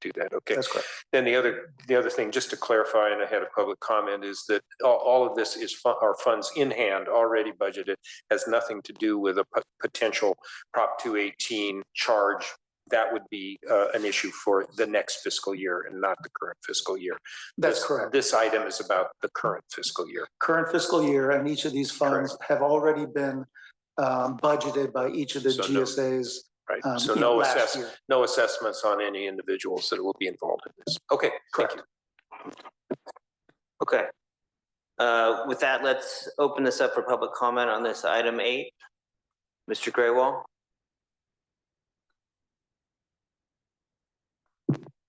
do that. Okay. That's correct. Then the other thing, just to clarify, and I had a public comment, is that all of this is our funds in hand, already budgeted, has nothing to do with a potential Prop 218 charge. That would be an issue for the next fiscal year and not the current fiscal year. That's correct. This item is about the current fiscal year. Current fiscal year, and each of these funds have already been budgeted by each of the GSAs. Right. So no assessments on any individuals that will be involved in this. Okay. Correct. Thank you. Okay. With that, let's open this up for public comment on this item 8. Mr. Graywall.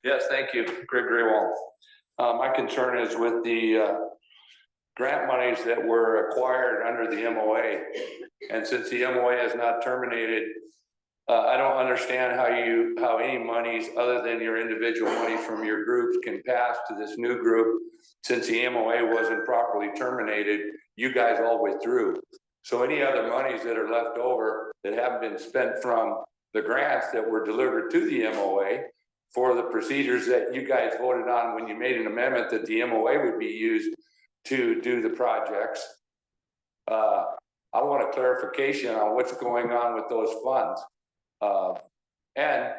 Yes, thank you, Greg Graywall. My concern is with the grant monies that were acquired under the MOA. And since the MOA is not terminated, I don't understand how any monies other than your individual money from your groups can pass to this new group. Since the MOA wasn't properly terminated, you guys all withdrew. So any other monies that are left over that haven't been spent from the grants that were delivered to the MOA for the procedures that you guys voted on when you made an amendment that the MOA would be used to do the projects. I want a clarification on what's going on with those funds. And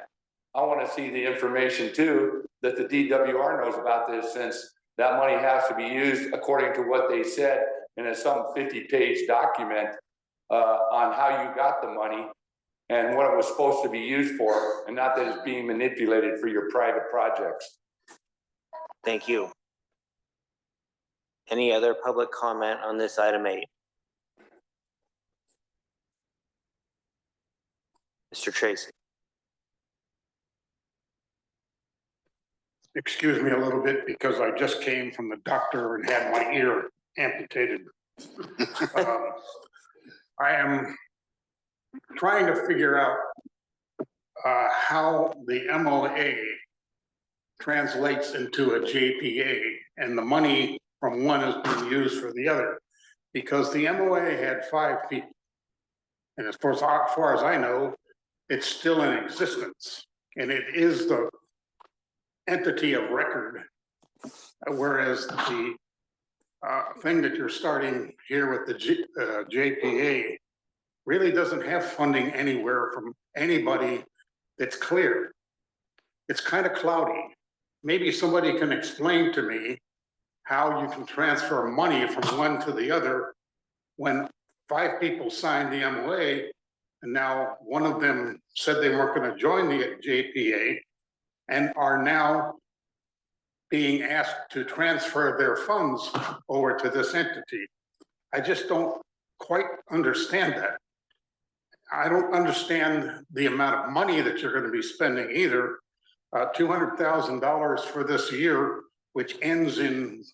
I want to see the information too, that the DWR knows about this, since that money has to be used according to what they said in some 50-page document on how you got the money and what it was supposed to be used for, and not that it's being manipulated for your private projects. Thank you. Any other public comment on this item 8? Mr. Tracy. Excuse me a little bit because I just came from the doctor and had my ear amputated. I am trying to figure out how the MOA translates into a JPA and the money from one is being used for the other. Because the MOA had 5 people. And as far as I know, it's still in existence. And it is the entity of record. Whereas the thing that you're starting here with the JPA really doesn't have funding anywhere from anybody that's clear. It's kind of cloudy. Maybe somebody can explain to me how you can transfer money from one to the other when 5 people signed the MOA and now one of them said they weren't going to join the JPA and are now being asked to transfer their funds over to this entity. I just don't quite understand that. I don't understand the amount of money that you're going to be spending either. $200,000 for this year, which ends in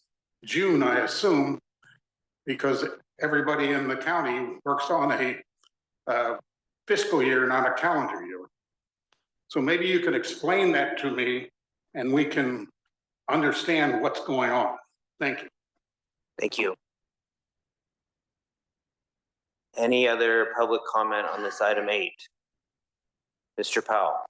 June, I assume, because everybody in the county works on a fiscal year, not a calendar year. So maybe you can explain that to me and we can understand what's going on. Thank you. Thank you. Any other public comment on this item 8? Mr. Powell.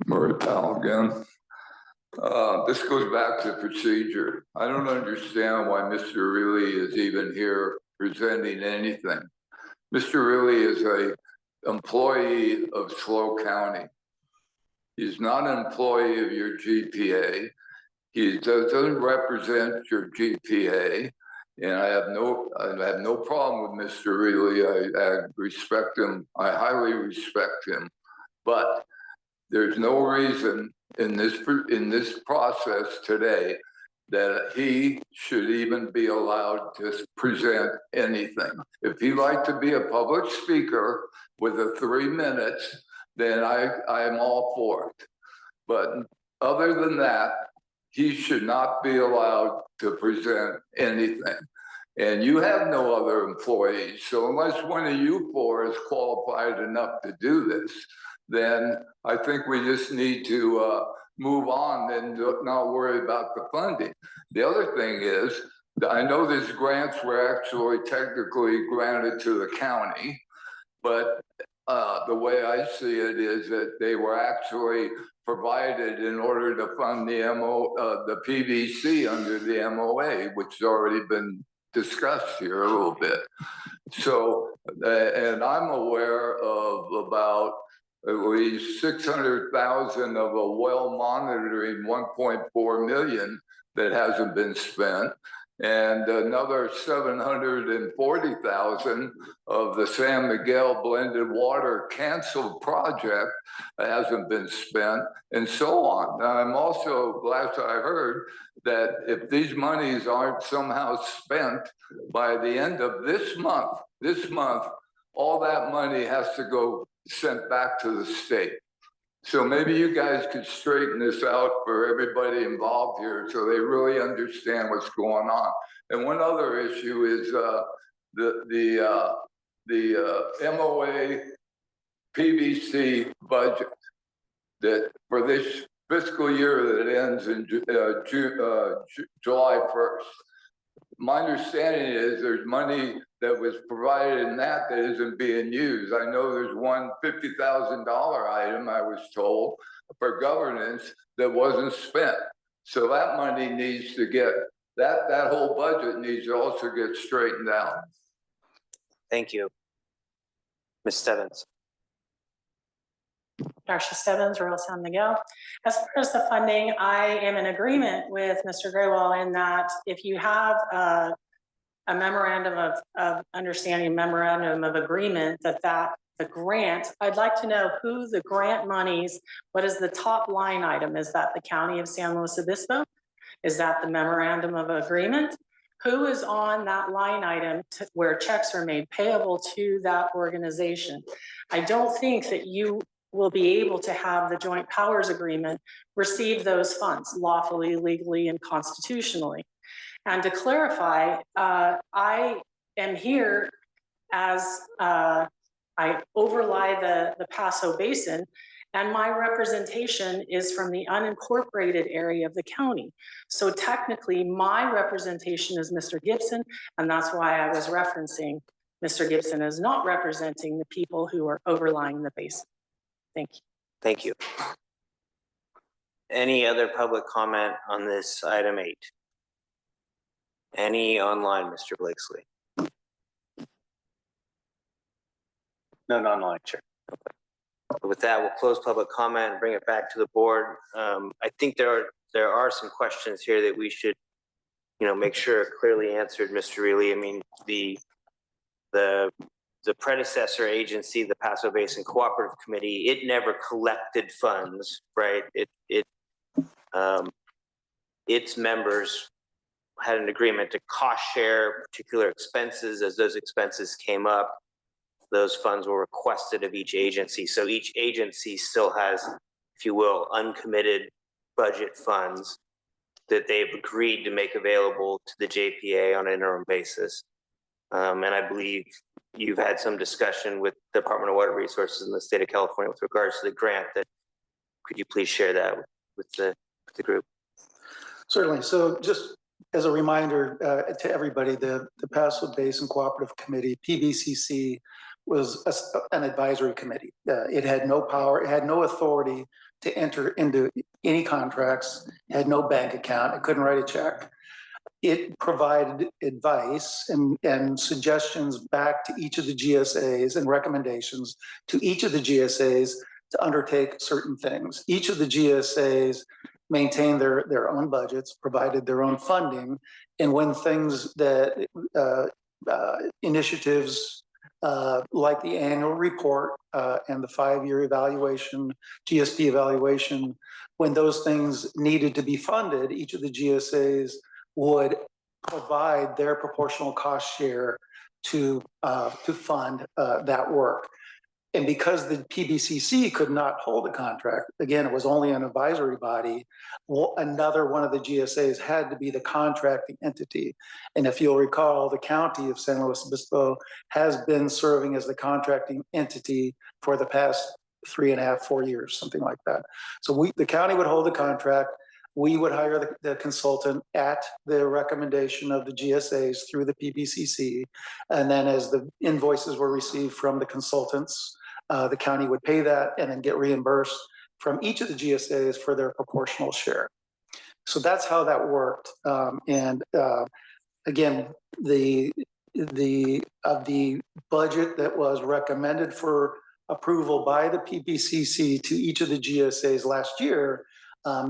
Murray Powell again. This goes back to procedure. I don't understand why Mr. Reilly is even here presenting anything. Mr. Reilly is an employee of SLO County. He's not an employee of your GPA. He doesn't represent your GPA. And I have no problem with Mr. Reilly. I respect him. I highly respect him. But there's no reason in this process today that he should even be allowed to present anything. If he'd like to be a public speaker with a 3 minutes, then I am all for it. But other than that, he should not be allowed to present anything. And you have no other employees. So unless one of you 4 is qualified enough to do this, then I think we just need to move on and not worry about the funding. The other thing is, I know these grants were actually technically granted to the county, but the way I see it is that they were actually provided in order to fund the PVC under the MOA, which has already been discussed here a little bit. So, and I'm aware of about at least 600,000 of a well monitoring 1.4 million that hasn't been spent, and another 740,000 of the San Miguel blended water canceled project that hasn't been spent, and so on. Now, I'm also glad I heard that if these monies aren't somehow spent by the end of this month, all that money has to go sent back to the state. So maybe you guys could straighten this out for everybody involved here so they really understand what's going on. And one other issue is the MOA PVC budget that for this fiscal year that ends in July 1st. My understanding is there's money that was provided in that isn't being used. I know there's one $50,000 item, I was told, for governance that wasn't spent. So that money needs to get, that whole budget needs to also get straightened out. Thank you. Ms. Stebbins. Darcy Stebbins, Rural San Miguel. As far as the funding, I am in agreement with Mr. Graywall in that if you have a memorandum of understanding, memorandum of agreement the grant, I'd like to know who the grant monies, what is the top line item? Is that the County of San Luis Obispo? Is that the memorandum of agreement? Who is on that line item where checks are made payable to that organization? I don't think that you will be able to have the joint powers agreement receive those funds lawfully, legally, and constitutionally. And to clarify, I am here as I overlie the Paso Basin, and my representation is from the unincorporated area of the county. So technically, my representation is Mr. Gibson, and that's why I was referencing Mr. Gibson as not representing the people who are overlying the basin. Thank you. Thank you. Any other public comment on this item 8? Any online, Mr. Blakesley? None online, Chair. With that, we'll close public comment and bring it back to the board. I think there are some questions here that we should, make sure are clearly answered, Mr. Reilly. I mean, the predecessor agency, the Paso Basin Cooperative Committee, it never collected funds, right? Its members had an agreement to cost share particular expenses. As those expenses came up, those funds were requested of each agency. So each agency still has, if you will, uncommitted budget funds that they've agreed to make available to the JPA on an interim basis. And I believe you've had some discussion with the Department of Water Resources in the state of California with regards to the grant. That could you please share that with the group? Certainly. So just as a reminder to everybody, the Paso Basin Cooperative Committee, PBCC, was an advisory committee. It had no power, it had no authority to enter into any contracts, it had no bank account, it couldn't write a check. It provided advice and suggestions back to each of the GSAs and recommendations to each of the GSAs to undertake certain things. Each of the GSAs maintained their own budgets, provided their own funding, and when things that initiatives like the annual report and the 5-year evaluation, GSP evaluation, when those things needed to be funded, each of the GSAs would provide their proportional cost share to fund that work. And because the PBCC could not hold a contract, again, it was only an advisory body, another one of the GSAs had to be the contracting entity. And if you'll recall, the County of San Luis Obispo has been serving as the contracting entity for the past 3.5, 4 years, something like that. So the county would hold the contract. We would hire the consultant at the recommendation of the GSAs through the PBCC. And then as the invoices were received from the consultants, the county would pay that and then get reimbursed from each of the GSAs for their proportional share. So that's how that worked. Again, the budget that was recommended for approval by the PBCC to each of the GSAs last year,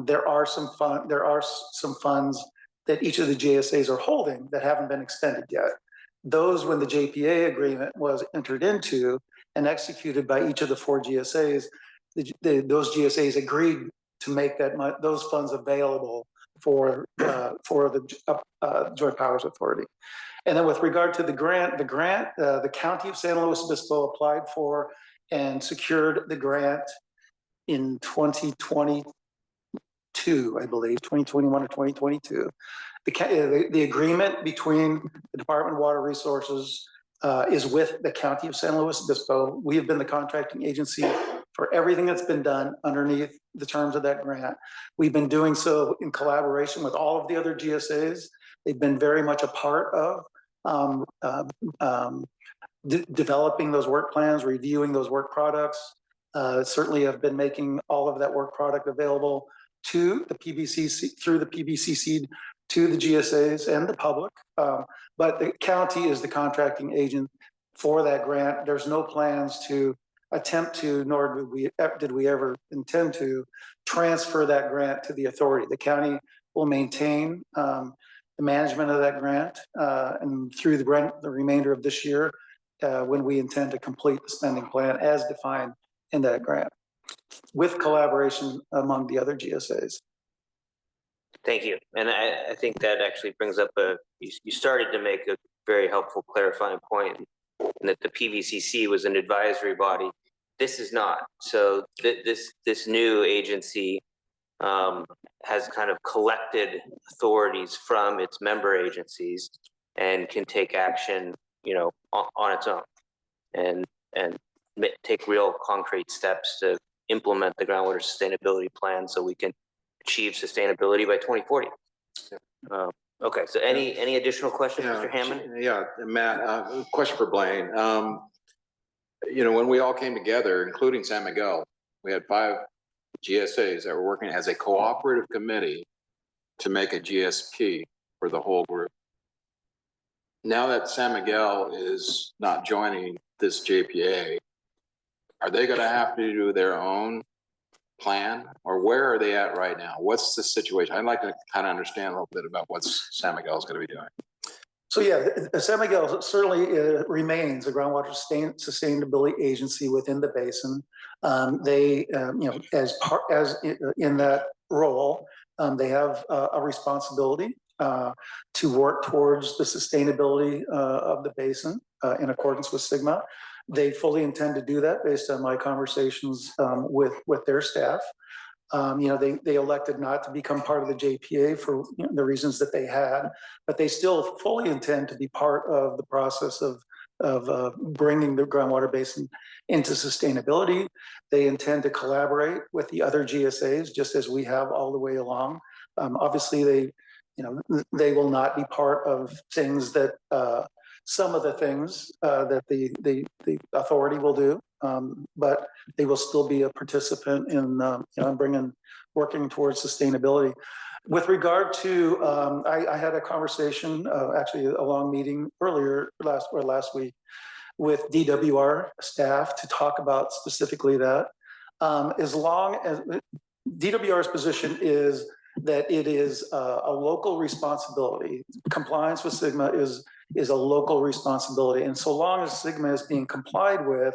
there are some funds that each of the GSAs are holding that haven't been extended yet. Those, when the JPA agreement was entered into and executed by each of the 4 GSAs, those GSAs agreed to make those funds available for the Joint Powers Authority. And then with regard to the grant, the County of San Luis Obispo applied for and secured the grant in 2022, I believe, 2021 or 2022. The agreement between the Department of Water Resources is with the County of San Luis Obispo. We have been the contracting agency for everything that's been done underneath the terms of that grant. We've been doing so in collaboration with all of the other GSAs. They've been very much a part of developing those work plans, reviewing those work products. Certainly have been making all of that work product available to the PBCC, through the PBCC, to the GSAs and the public. But the county is the contracting agent for that grant. There's no plans to attempt to, nor did we ever intend to transfer that grant to the authority. The county will maintain the management of that grant, and through the remainder of this year, when we intend to complete the spending plan as defined in that grant, with collaboration among the other GSAs. Thank you. And I think that actually brings up you started to make a very helpful clarifying point, and that the PVCC was an advisory body. This is not. So this new agency has kind of collected authorities from its member agencies and can take action, on its own, and take real concrete steps to implement the groundwater sustainability plan so we can achieve sustainability by 2040. Okay, so any additional questions, Mr. Hammond? Yeah, Matt, question for Blaine. When we all came together, including San Miguel, we had 5 GSAs that were working as a cooperative committee to make a GSP for the whole group. Now that San Miguel is not joining this JPA, are they going to have to do their own plan, or where are they at right now? What's the situation? I'd like to kind of understand a little bit about what San Miguel is going to be doing. So yeah, San Miguel certainly remains a groundwater sustainability agency within the basin. They, as in that role, they have a responsibility to work towards the sustainability of the basin in accordance with SGMA. They fully intend to do that based on my conversations with their staff. They elected not to become part of the JPA for the reasons that they had, but they still fully intend to be part of the process of bringing the groundwater basin into sustainability. They intend to collaborate with the other GSAs, just as we have all the way along. Obviously, they will not be part of things that some of the things that the authority will do, but they will still be a participant in working towards sustainability. With regard to, I had a conversation, actually a long meeting last week with DWR staff to talk about specifically that. As long as DWR's position is that it is a local responsibility, compliance with SGMA is a local responsibility. And so long as SGMA is being complied with,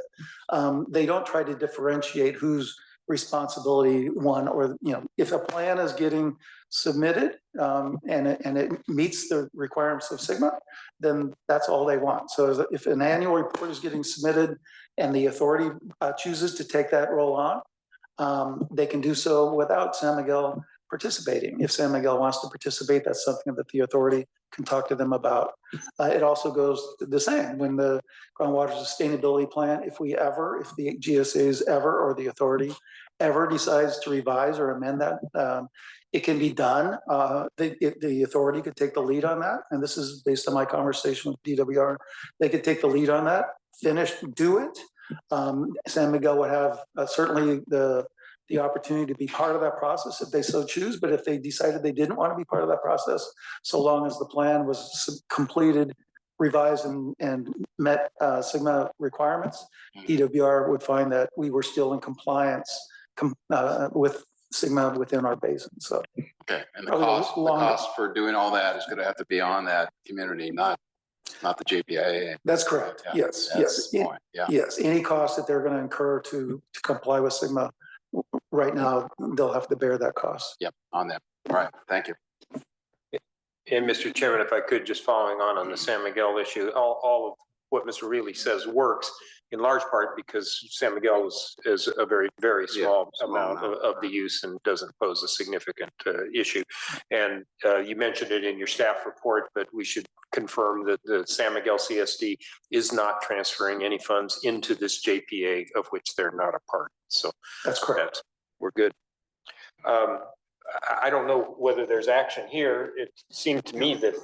they don't try to differentiate whose responsibility one or, if a plan is getting submitted and it meets the requirements of SGMA, then that's all they want. So if an annual report is getting submitted and the authority chooses to take that role on, they can do so without San Miguel participating. If San Miguel wants to participate, that's something that the authority can talk to them about. It also goes the same when the groundwater sustainability plan, if the GSAs ever, or the authority ever decides to revise or amend that, it can be done. The authority could take the lead on that. And this is based on my conversation with DWR. They could take the lead on that, do it. San Miguel would have certainly the opportunity to be part of that process if they so choose. But if they decided they didn't want to be part of that process, so long as the plan was completed, revised, and met SGMA requirements, DWR would find that we were still in compliance with SGMA within our basin. So okay, and the cost for doing all that is going to have to be on that community, not the JPA. That's correct. Yeah, yes. Yeah. Yes. Any cost that they're going to incur to comply with SGMA right now, they'll have to bear that cost. Yep, on them. All right. Thank you. And Mr. Chairman, if I could, just following on the San Miguel issue, all of what Mr. Reilly says works in large part because San Miguel is a very, very small amount of the use and doesn't pose a significant issue. And you mentioned it in your staff report, but we should confirm that the San Miguel CSD is not transferring any funds into this JPA of which they're not a part. So that's correct. We're good. I don't know whether there's action here. It seemed to me that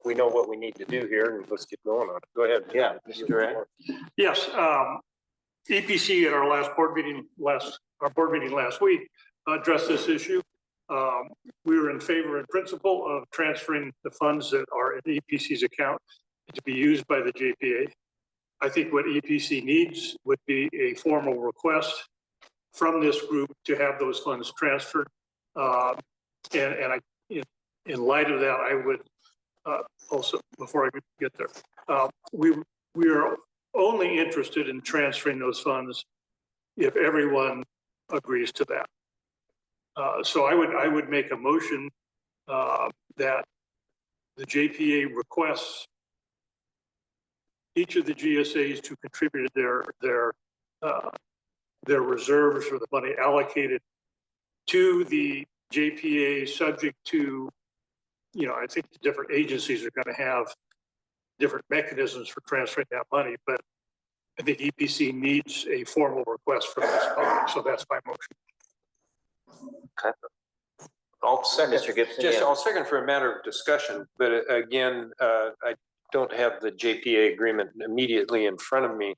we know what we need to do here, and let's get going on it. Go ahead. Yeah, Mr. Ray. Yes, EPC at our board meeting last week addressed this issue. We were in favor in principle of transferring the funds that are in EPC's account to be used by the JPA. I think what EPC needs would be a formal request from this group to have those funds transferred. And in light of that, I would also, before I get there, we are only interested in transferring those funds if everyone agrees to that. So I would make a motion that the JPA requests each of the GSAs to contribute their reserves or the money allocated to the JPA, subject to, I think the different agencies are going to have different mechanisms for transferring that money, but I think EPC needs a formal request from this public, so that's my motion. Okay. I'll second. Mr. Gibson, Just, yeah. I'll second for a matter of discussion, but again, I don't have the JPA agreement immediately in front of me.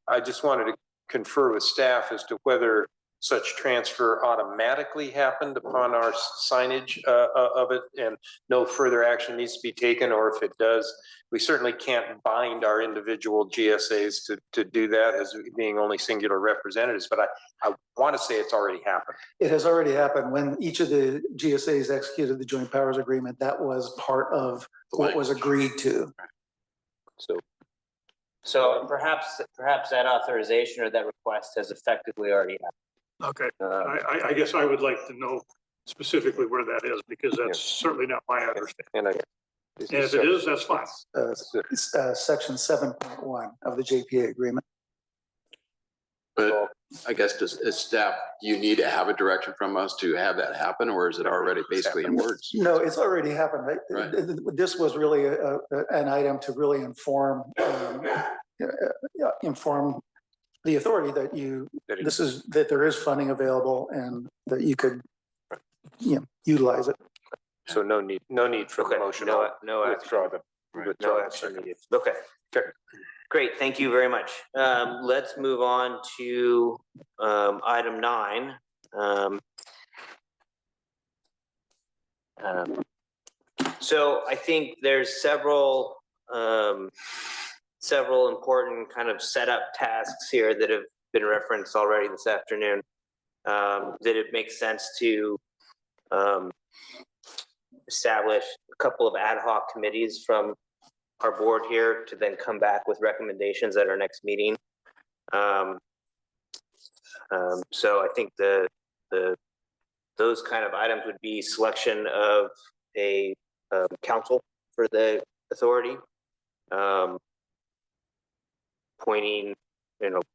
I just wanted to confer with staff as to whether such transfer automatically happened upon our signage of it and no further action needs to be taken, or if it does, we certainly can't bind our individual GSAs to do that as being only singular representatives, but I want to say it's already happened. It has already happened. When each of the GSAs executed the joint powers agreement, that was part of what was agreed to. So perhaps that authorization or that request has effectively already happened. Okay, I guess I would like to know specifically where that is, because that's certainly not my understanding. And if it is, that's fine. Section 7.1 of the JPA agreement. But I guess as staff, do you need to have a direction from us to have that happen, or is it already basically in words? No, it's already happened. Right? This was really an item to really inform the authority that there is funding available and that you could utilize it. So no need for the motion. No withdraw action. the No action needed. Okay. Great, thank you very much. Let's move on to item 9. So I think there's several important kind of setup tasks here that have been referenced already this afternoon, that it makes sense to establish a couple of ad hoc committees from our board here to then come back with recommendations at our next meeting. So I think those kind of items would be selection of a council for the authority, appointing,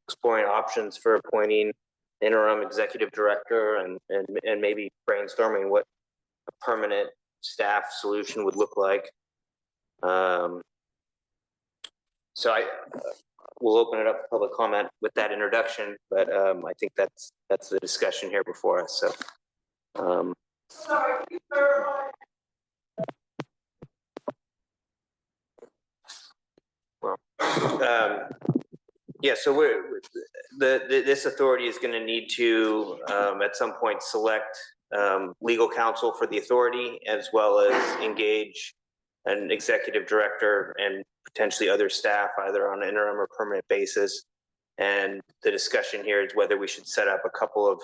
exploring options for appointing interim executive director, and maybe brainstorming what a permanent staff solution would look like. So we'll open it up for public comment with that introduction, but I think that's the discussion here before us. So, yeah. So this authority is going to need to at some point select legal counsel for the authority, as well as engage an executive director and potentially other staff, either on an interim or permanent basis. And the discussion here is whether we should set up a couple of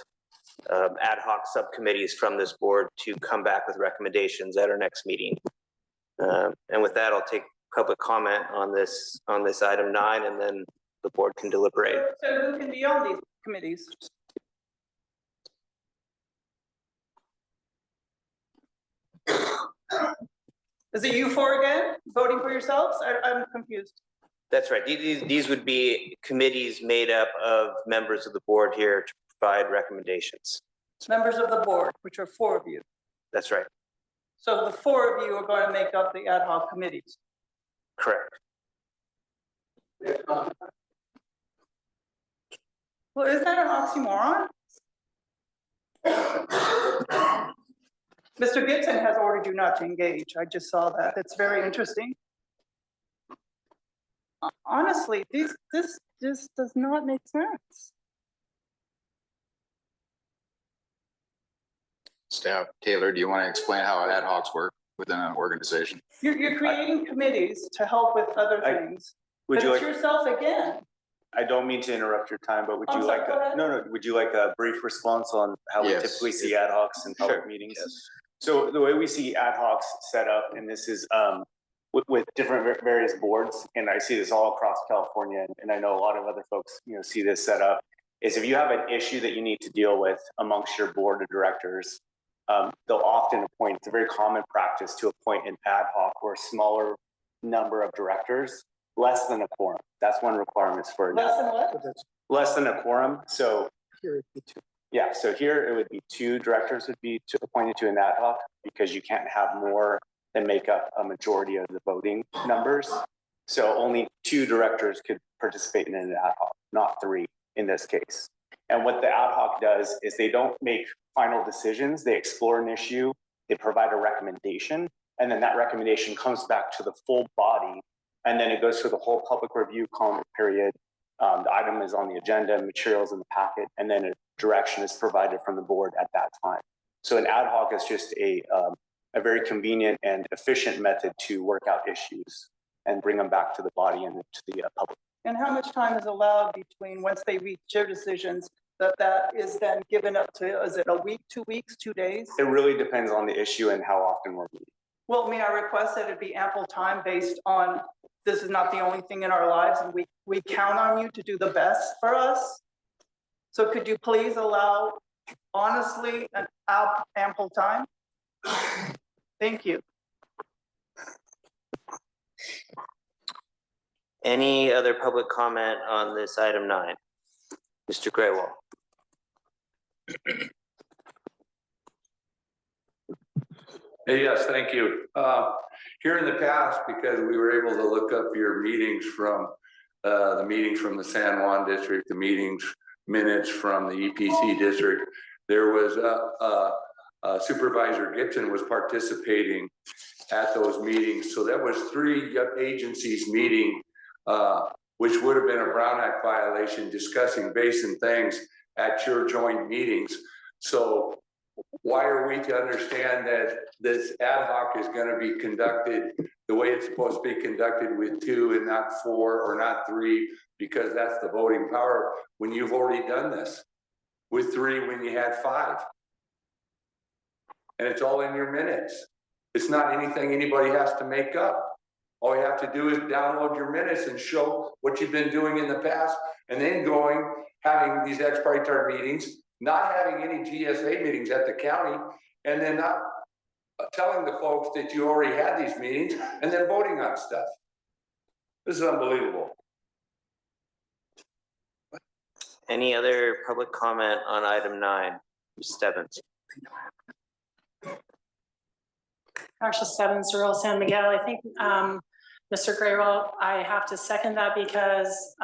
ad hoc subcommittees from this board to come back with recommendations at our next meeting. And with that, I'll take public comment on this item 9, and then the board can deliberate. So who can be on these committees? Is it you four again, voting for yourselves? I'm confused. That's right. These would be committees made up of members of the board here to provide recommendations. Members of the board, which are 4 of you. That's right. So the 4 of you are going to make up the ad hoc committees. Correct. Well, isn't that an oxymoron? Mr. Gibson has ordered you not to engage. I just saw that. It's very interesting. Honestly, this just does not make sense. Staff, Taylor, do you want to explain how ad hocs work within an organization? You're creating committees to help with other things. But it's yourself again. I don't mean to interrupt your time, but would you I'm like sorry, go ahead. would you like a brief response on how we typically see ad hocs in public meetings? Yes. So the way we see ad hocs set up, and this is with different various boards, and I see this all across California, and I know a lot of other folks, see this set up, is if you have an issue that you need to deal with amongst your board of directors, they'll often appoint, it's a very common practice to appoint an ad hoc or a smaller number of directors, less than a quorum. That's one requirement for Less than what? less than a quorum. So Here it'd be two. yeah, so here it would be 2 directors would be appointed to an ad hoc because you can't have more than make up a majority of the voting numbers. So only 2 directors could participate in an ad hoc, not 3 in this case. And what the ad hoc does is they don't make final decisions. They explore an issue, they provide a recommendation, and then that recommendation comes back to the full body. And then it goes through the whole public review comment period. The item is on the agenda, materials in the packet, and then a direction is provided from the board at that time. So an ad hoc is just a very convenient and efficient method to work out issues and bring them back to the body and to the public. And how much time is allowed between once they reach their decisions that is then given up to, is it a week, 2 weeks, 2 days? It really depends on the issue and how often we're meeting. Well, may I request that it be ample time based on this is not the only thing in our lives and we count on you to do the best for us? So could you please allow, honestly, an ample time? Thank you. Any other public comment on this item 9? Mr. Graywall. Hey, yes, thank you. Here in the past, because we were able to look up your meetings from the meetings from the San Juan district, the meetings minutes from the EPC district, there was Supervisor Gibson was participating at those meetings. So that was 3 agencies meeting, which would have been a Brown Act violation, discussing basin things at your joint meetings. So why are we to understand that this ad hoc is going to be conducted the way it's supposed to be conducted with 2 and not 4 or not 3, because that's the voting power, when you've already done this with 3 when you had 5? And it's all in your minutes. It's not anything anybody has to make up. All you have to do is download your minutes and show what you've been doing in the past, and then having these ex parte meetings, not having any GSA meetings at the county, and then not telling the folks that you already had these meetings, and then voting on stuff. This is unbelievable. Any other public comment on item 9? Ms. Stebbins. Actually, 7 Rural San Miguel. I think, Mr. Graywall, I have to second that because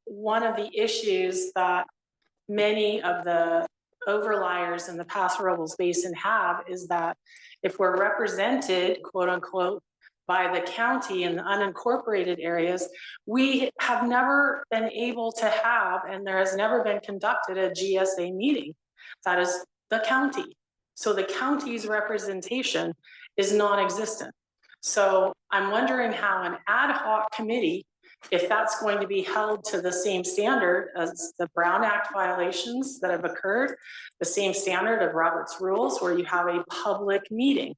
one of the issues that many of the overliers in the Paso Robles Basin have is that if we're represented, quote unquote, by the county in the unincorporated areas, we have never been able to have, and there has never been conducted a GSA meeting. That is the county. So the county's representation is non-existent. So I'm wondering how an ad hoc committee, if that's going to be held to the same standard as the Brown Act violations that have occurred, the same standard of Robert's rules where you have a public meeting.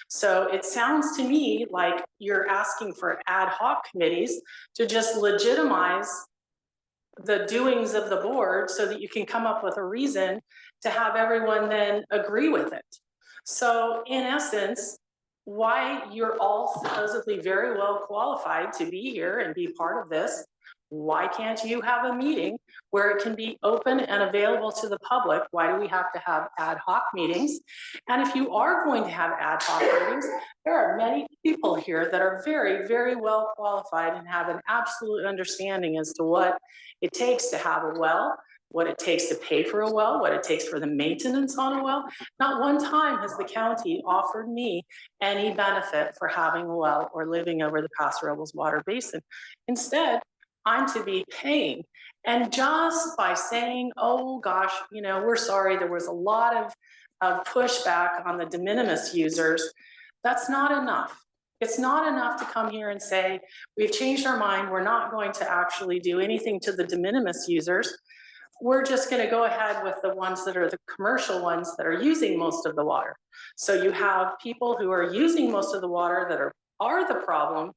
So it sounds to me like you're asking for ad hoc committees to just legitimize the doings of the board so that you can come up with a reason to have everyone then agree with it. So in essence, why you're all supposedly very well qualified to be here and be part of this, why can't you have a meeting where it can be open and available to the public? Why do we have to have ad hoc meetings? And if you are going to have ad hoc meetings, there are many people here that are very, very well qualified and have an absolute understanding as to what it takes to have a well, what it takes to pay for a well, what it takes for the maintenance on a well. Not one time has the county offered me any benefit for having a well or living over the Paso Robles water basin. Instead, I'm to be paying. And just by saying, oh gosh, you know, we're sorry, there was a lot of pushback on the de minimis users, that's not enough. It's not enough to come here and say, we've changed our mind, we're not going to actually do anything to the de minimis users. we're just gonna go ahead with the ones that are the commercial ones that are using most of the water. So you have people who are using most of the water that are the problem,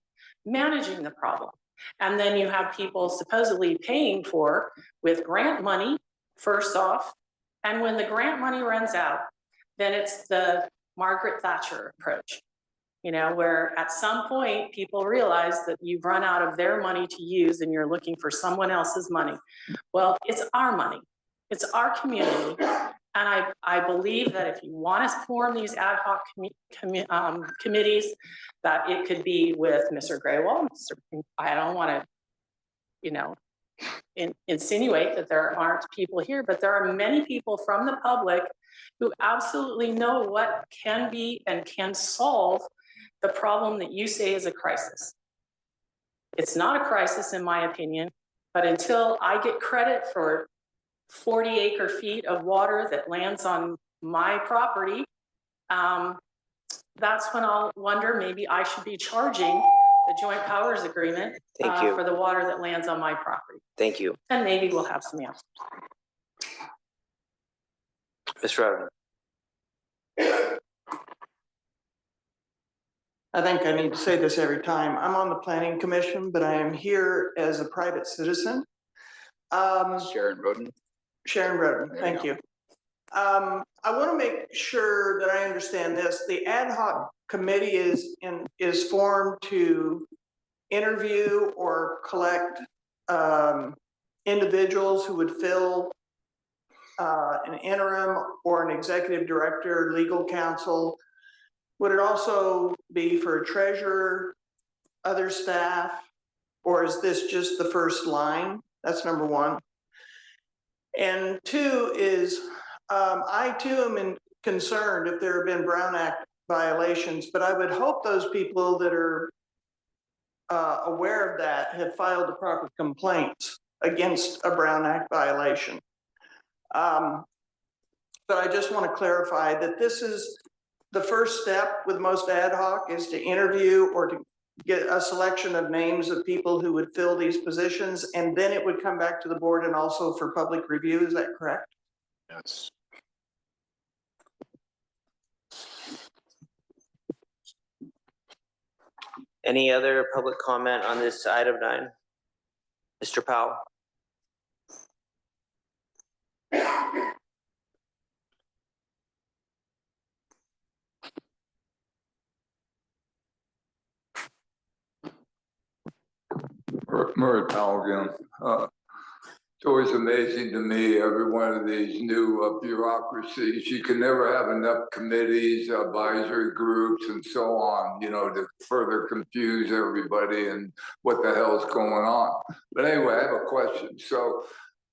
managing the problem. And then you have people supposedly paying for with grant money, first off. And when the grant money runs out, then it's the Margaret Thatcher approach, you know, where at some point people realize that you've run out of their money to use and you're looking for someone else's money. Well, it's our money, it's our community. And I believe that if you want to form these ad hoc committees, that it could be with Mr. Graywall. I don't want to, you know, insinuate that there aren't people here, but there are many people from the public who absolutely know what can be and can solve the problem that you say is a crisis. It's not a crisis in my opinion, but until I get credit for 40 acre feet of water that lands on my property, that's when I'll wonder, maybe I should be charging the joint powers agreement for the water that lands on my property. Thank you. And maybe we'll have some answers. Ms. Roden. I think I need to say this every time. I'm on the planning commission, but I am here as a private citizen. Sharon Roden. Sharon Roden, thank you. I want to make sure that I understand this. The ad hoc committee is formed to interview or collect individuals who would fill an interim or an executive director, legal counsel. Would it also be for a treasurer, other staff, or is this just the first line? That's number one. And two is, I too am concerned if there have been Brown Act violations, but I would hope those people that are aware of that have filed the proper complaints against a Brown Act violation. But I just want to clarify that this is the first step with most ad hoc is to interview or to get a selection of names of people who would fill these positions, and then it would come back to the board and also for public review. Is that correct? Yes. Any other public comment on this item 9? Mr. Powell? Murray Powell again. It's always amazing to me, every one of these new bureaucracies. You can never have enough committees, advisory groups, and so on, you know, to further confuse everybody and what the hell's going on. But anyway, I have a question. So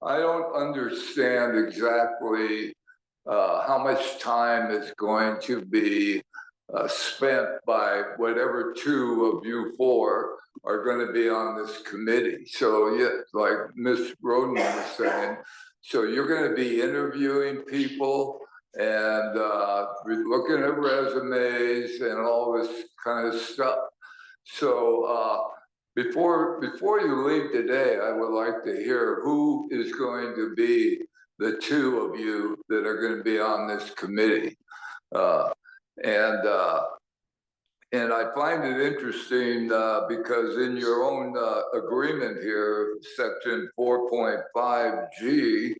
I don't understand exactly how much time is going to be spent by whatever two of you four are going to be on this committee. So yeah, like Ms. Roden was saying, so you're going to be interviewing people and looking at resumes and all this kind of stuff. So before you leave today, I would like to hear who is going to be the two of you that are going to be on this committee. And I find it interesting because in your own agreement here, section 4.5G,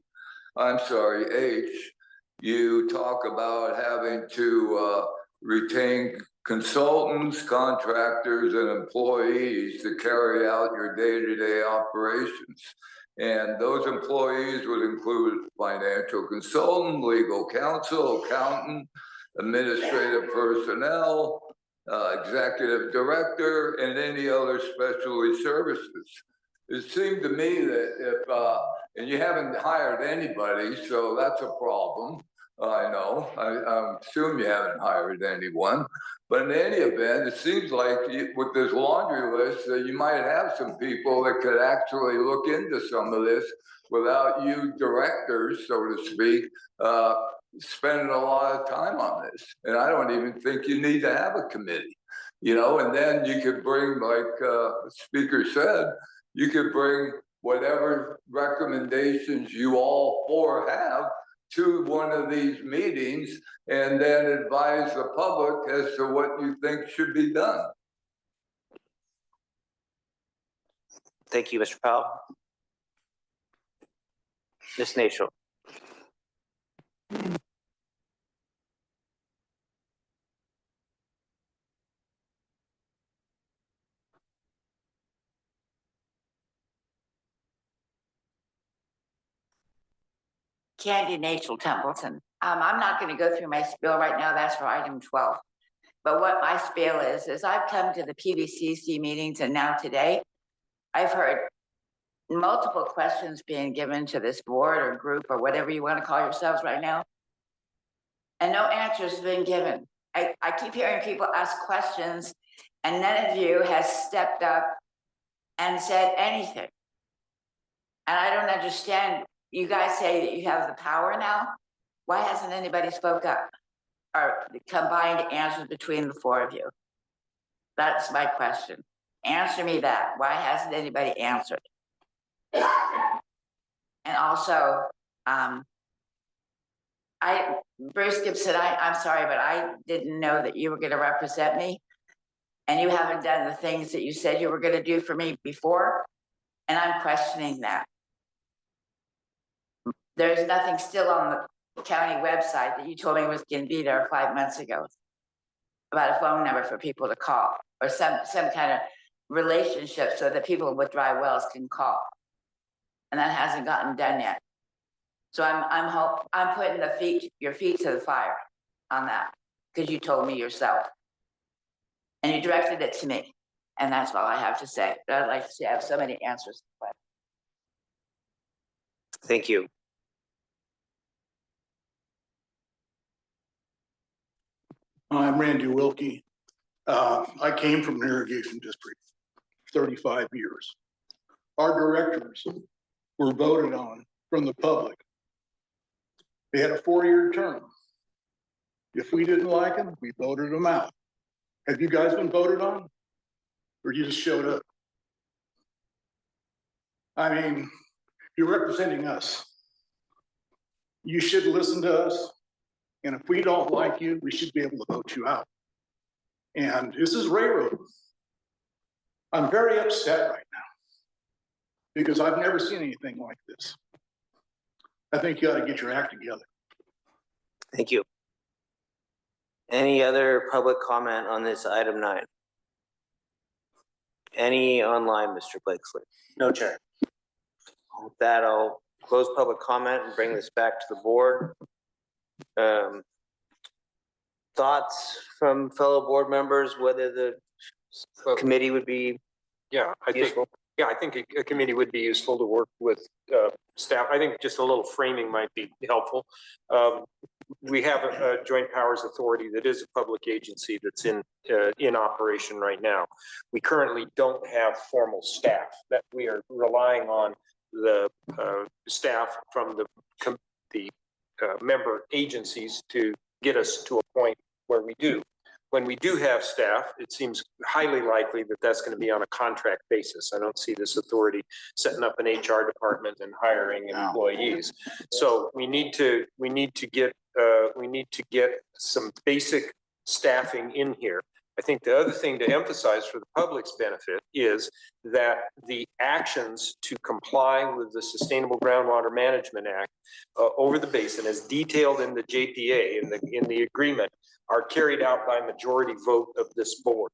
H, you talk about having to retain consultants, contractors, and employees to carry out your day-to-day operations. And those employees would include financial consultant, legal counsel, accountant, administrative personnel, executive director, and any other specialty services. It seemed to me that if, and you haven't hired anybody, so that's a problem. I know, I assume you haven't hired anyone, but in any event, it seems like with this laundry list, you might have some people that could actually look into some of this without you directors, so to speak, spending a lot of time on this. And I don't even think you need to have a committee, you know, and then you could bring, like the speaker said, you could bring whatever recommendations you all four have to one of these meetings and then advise the public as to what you think should be done. Thank you, Mr. Powell. Ms. Nashel. Candy Nachel Templeton. I'm not going to go through my spiel right now. That's for item 12. But what my spiel is I've come to the PVCC meetings, and now today, I've heard multiple questions being given to this board or group or whatever you want to call yourselves right now, and no answers have been given. I keep hearing people ask questions, and none of you has stepped up and said anything. And I don't understand. You guys say that you have the power now. Why hasn't anybody spoke up or combined answers between the four of you? That's my question. Answer me that. Why hasn't anybody answered? And also, Bruce Gibson, I'm sorry, but I didn't know that you were going to represent me, and you haven't done the things that you said you were going to do for me before, and I'm questioning that. There's nothing still on the county website that you told me was going to be there 5 months ago about a phone number for people to call or some kind of relationship so that people with dry wells can call. And that hasn't gotten done yet. So I'm putting your feet to the fire on that because you told me yourself. And you directed it to me. And that's all I have to say. But I'd like to say I have so many answers. Thank you. I'm Randy Wilkie. I came from an irrigation district, 35 years. Our directors were voted on from the public. They had a 4-year term. If we didn't like them, we voted them out. Have you guys been voted on? Or you just showed up? I mean, you're representing us. You should listen to us. And if we don't like you, we should be able to vote you out. And this is railroad. I'm very upset right now because I've never seen anything like this. I think you ought to get your act together. Thank you. Any other public comment on this item 9? Any online, Mr. Blakesley? No, Chair. With that, I'll close public comment and bring this back to the board. Thoughts from fellow board members, whether the committee would be useful? I think a committee would be useful to work with staff. I think just a little framing might be helpful. We have a joint powers authority that is a public agency that's in operation right now. We currently don't have formal staff. That we are relying on the staff from the member agencies to get us to a point where we do. When we do have staff, it seems highly likely that that's going to be on a contract basis. I don't see this authority setting up an HR department and hiring employees. So we need to get some basic staffing in here. I think the other thing to emphasize for the public's benefit is that the actions to comply with the Sustainable Groundwater Management Act over the basin, as detailed in the JPA in the agreement, are carried out by majority vote of this board.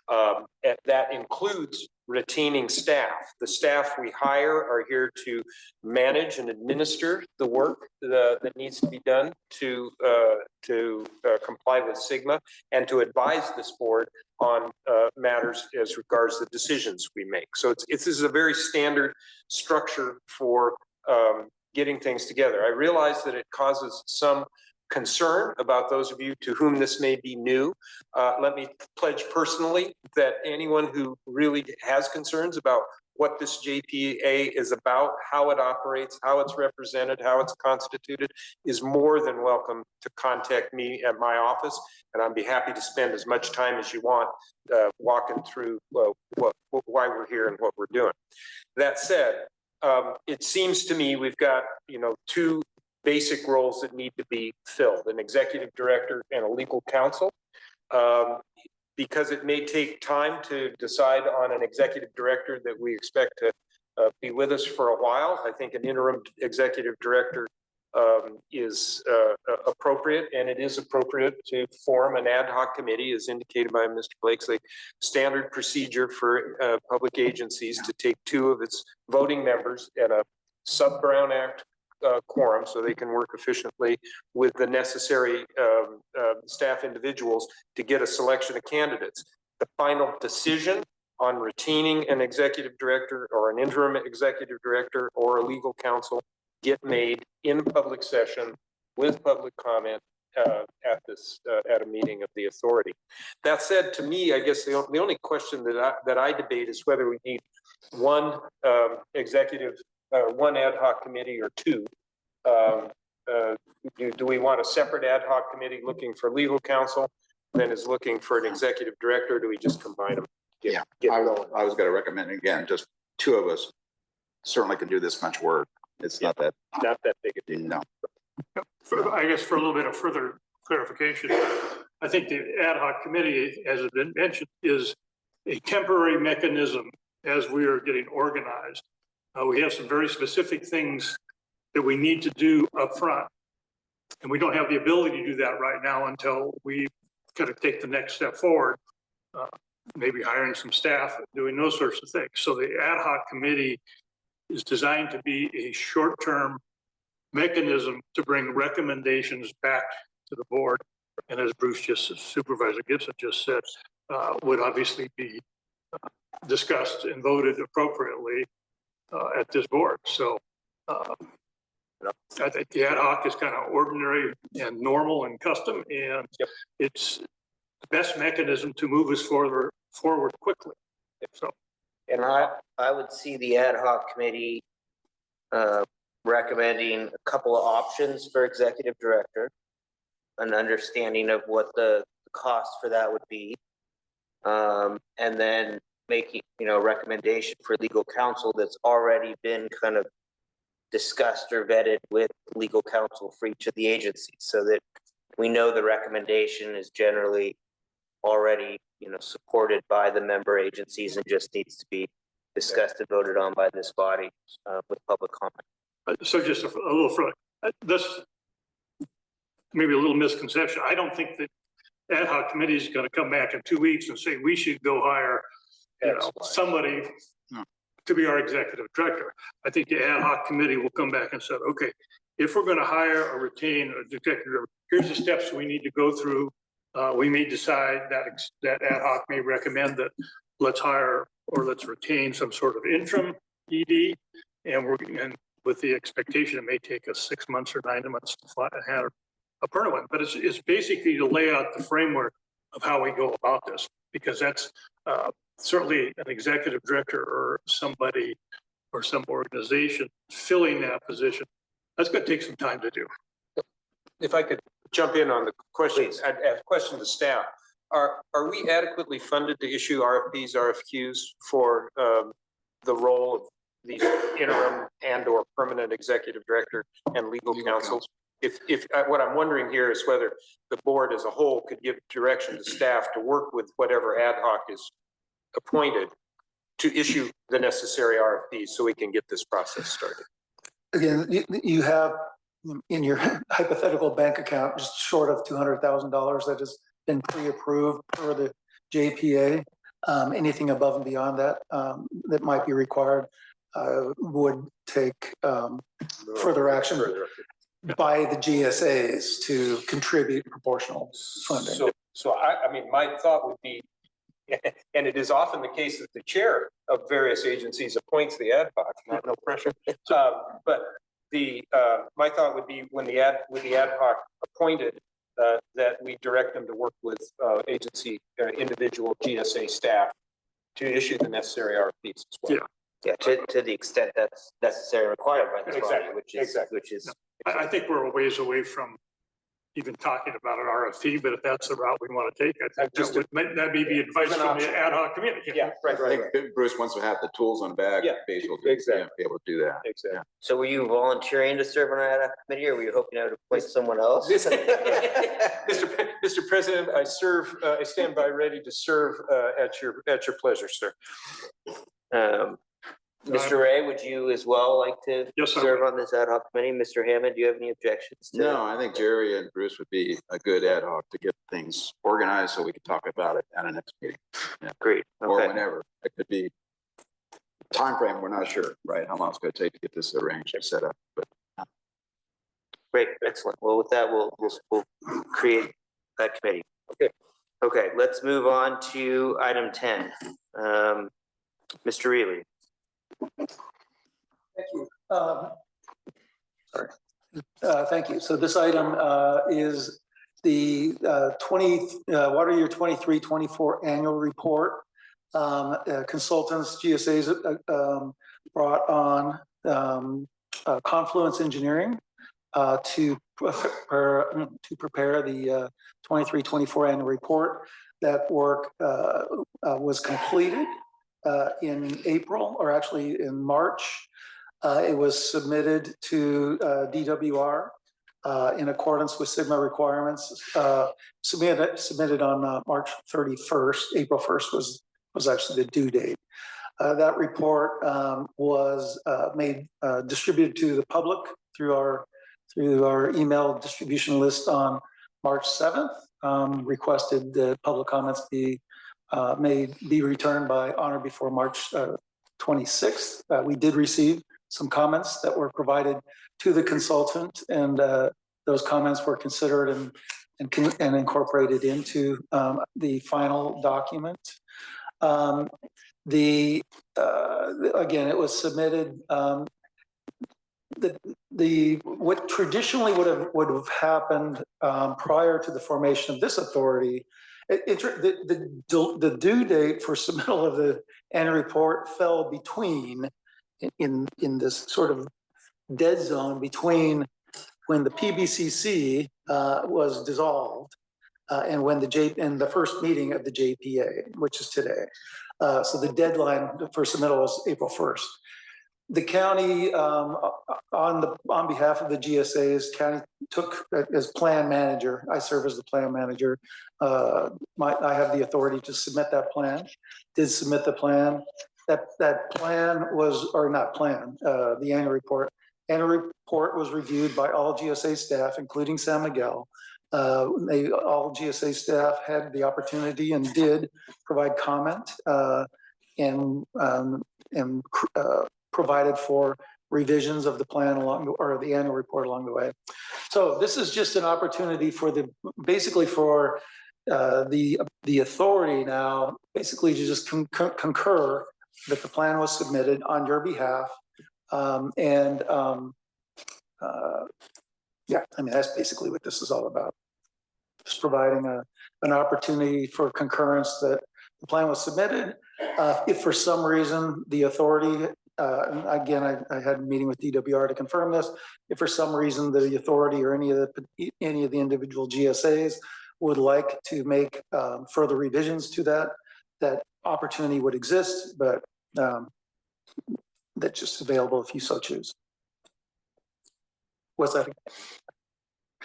And that includes retaining staff. The staff we hire are here to manage and administer the work that needs to be done to comply with SGMA and to advise this board on matters as regards the decisions we make. So this is a very standard structure for getting things together. I realize that it causes some concern about those of you to whom this may be new. Let me pledge personally that anyone who really has concerns about what this JPA is about, how it operates, how it's represented, how it's constituted, is more than welcome to contact me at my office, and I'd be happy to spend as much time as you want walking through why we're here and what we're doing. That said, it seems to me we've got, two basic roles that need to be filled, an executive director and a legal counsel. Because it may take time to decide on an executive director that we expect to be with us for a while. I think an interim executive director is appropriate, and it is appropriate to form an ad hoc committee as indicated by Mr. Blakesley. Standard procedure for public agencies to take 2 of its voting members at a sub-Brown Act quorum so they can work efficiently with the necessary staff individuals to get a selection of candidates. The final decision on retaining an executive director or an interim executive director or a legal counsel get made in public session with public comment at a meeting of the authority. That said, to me, I guess the only question that I debate is whether we need one one ad hoc committee or 2. Do we want a separate ad hoc committee looking for legal counsel, then is looking for an executive director? Or do we just combine them? I was going to recommend, again, just 2 of us certainly can do this much work. It's not that big a deal. No. I guess for a little bit of further clarification, I think the ad hoc committee, as has been mentioned, is a temporary mechanism as we are getting organized. We have some very specific things that we need to do up front, and we don't have the ability to do that right now until we kind of take the next step forward, maybe hiring some staff, doing those sorts of things. So the ad hoc committee is designed to be a short-term mechanism to bring recommendations back to the board. And as Supervisor Gibson just said, would obviously be discussed and voted appropriately at this board. So I think the ad hoc is kind of ordinary and normal and custom, and it's the best mechanism to move us forward quickly. So, and I would see the ad hoc committee recommending a couple of options for executive director, an understanding of what the cost for that would be, and then making recommendation for legal counsel that's already been kind of discussed or vetted with legal counsel for each of the agencies, so that we know the recommendation is generally already supported by the member agencies and just needs to be discussed and voted on by this body with public comment. So just a little further, this maybe a little misconception. I don't think that ad hoc committee is going to come back in 2 weeks and say we should go hire somebody to be our executive director. I think the ad hoc committee will come back and say, okay, if we're going to hire or retain an executive director, here's the steps we need to go through. We may decide that ad hoc may recommend that let's hire or let's retain some sort of interim ED, and with the expectation it may take us 6 months or 9 months to hire a permanent one. But it's basically to lay out the framework of how we go about this, because that's certainly an executive director or somebody or some organization filling that position. That's going to take some time to do. If I could jump in on the questions, I'd ask a question to staff. Are we adequately funded to issue RFPs, RFQs for the role of these interim and or permanent executive director and legal counsels? If what I'm wondering here is whether the board as a whole could give direction to staff to work with whatever ad hoc is appointed to issue the necessary RFPs so we can get this process started. Again, you have in your hypothetical bank account just short of $200,000 that has been pre-approved per the JPA. Anything above and beyond that that might be required would take further action by the GSAs to contribute proportional funding. So I mean, my thought would be, and it is often the case that the chair of various agencies appoints the ad hoc, no pressure. But my thought would be with the ad hoc appointed, that we direct them to work with agency individual GSA staff to issue the necessary RFPs as well. Yeah, to the extent that's necessary and required by this body, which is. I think we're a ways away from even talking about an RFP, but if that's the route we want to take, I think Just that may be advice an from option. the ad hoc committee. Yeah, right, I right, think Bruce wants to have the tools on the bag. Yeah, Basil, exactly. Be able to do that. Exactly. So were you volunteering to serve on an ad hoc committee, or were you hoping I would appoint someone else? Mr. President, I stand by ready to serve at your pleasure, sir. Mr. Ray, would you as well like to Yes, sir. serve on this ad hoc committee? Mr. Hammond, do you have any objections to? No, I think Jerry and Bruce would be a good ad hoc to get things organized so we can talk about it at a next meeting. Yeah. Great. Or Okay. whenever. It could be timeframe, we're not sure, right? How long it's going to take to get this arranged and set up, but Great. Excellent. Well, with that, we'll create that committee. Okay. Okay, let's move on to item 10. Mr. Reilly. Thank you. Thank you. So this item is the water year 23-24 annual report. Consultants, GSAs brought on Confluence Engineering to prepare the 23-24 annual report. That work was completed in April, or actually in March. It was submitted to DWR in accordance with Sigma requirements. Submitted on March 31st. April 1st was actually the due date. That report was distributed to the public through our email distribution list on March 7th. Requested that public comments be returned by honor before March 26th. We did receive some comments that were provided to the consultant, and those comments were considered and incorporated into the final document. Again, it was submitted. What traditionally would have happened prior to the formation of this authority, the due date for submittal of the annual report fell between in this sort of dead zone between when the PBCC was dissolved and when the first meeting of the JPA, which is today. So the deadline for submittal was April 1st. The county, on behalf of the GSAs, county took as plan manager. I serve as the plan manager. I have the authority to submit that plan. Did submit the plan. That plan was, or not plan, the annual report. Annual report was reviewed by all GSA staff, including San Miguel. All GSA staff had the opportunity and did provide comment and provided for revisions of the plan or the annual report along the way. So this is just an opportunity for the authority now basically to just concur that the plan was submitted on your behalf. Yeah, I mean, that's basically what this is all about. Just providing an opportunity for concurrence that the plan was submitted. If for some reason the authority, again, I had a meeting with DWR to confirm this. If for some reason the authority or any of the individual GSAs would like to make further revisions to that opportunity would exist, but that's just available if you so choose. What's that?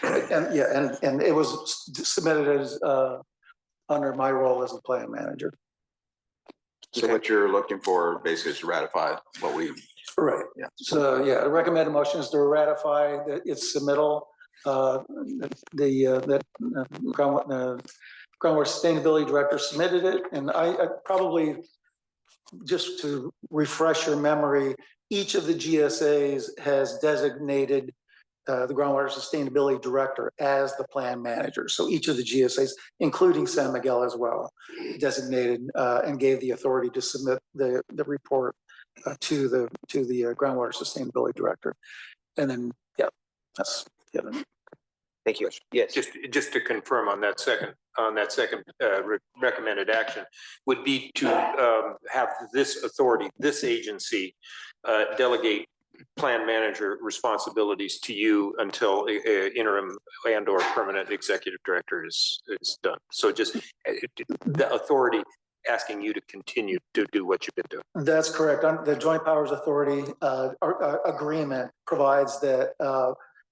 And yeah, and it was submitted as under my role as the plan manager. so what you're looking for basically is to ratify what we. Right. Yeah. So yeah, the recommended motion is to ratify its submittal. The Groundwater Sustainability Director submitted it, and I probably, just to refresh your memory, each of the GSAs has designated the Groundwater Sustainability Director as the plan manager. So each of the GSAs, including San Miguel as well, designated and gave the authority to submit the report to the Groundwater Sustainability Director. And then, yeah, that's yeah. Thank you. Yes. Just to confirm on that second recommended action would be to have this authority, this agency, delegate plan manager responsibilities to you until interim and or permanent executive director is done. So just the authority asking you to continue to do what you've been doing. That's correct. The Joint Powers Authority agreement provides that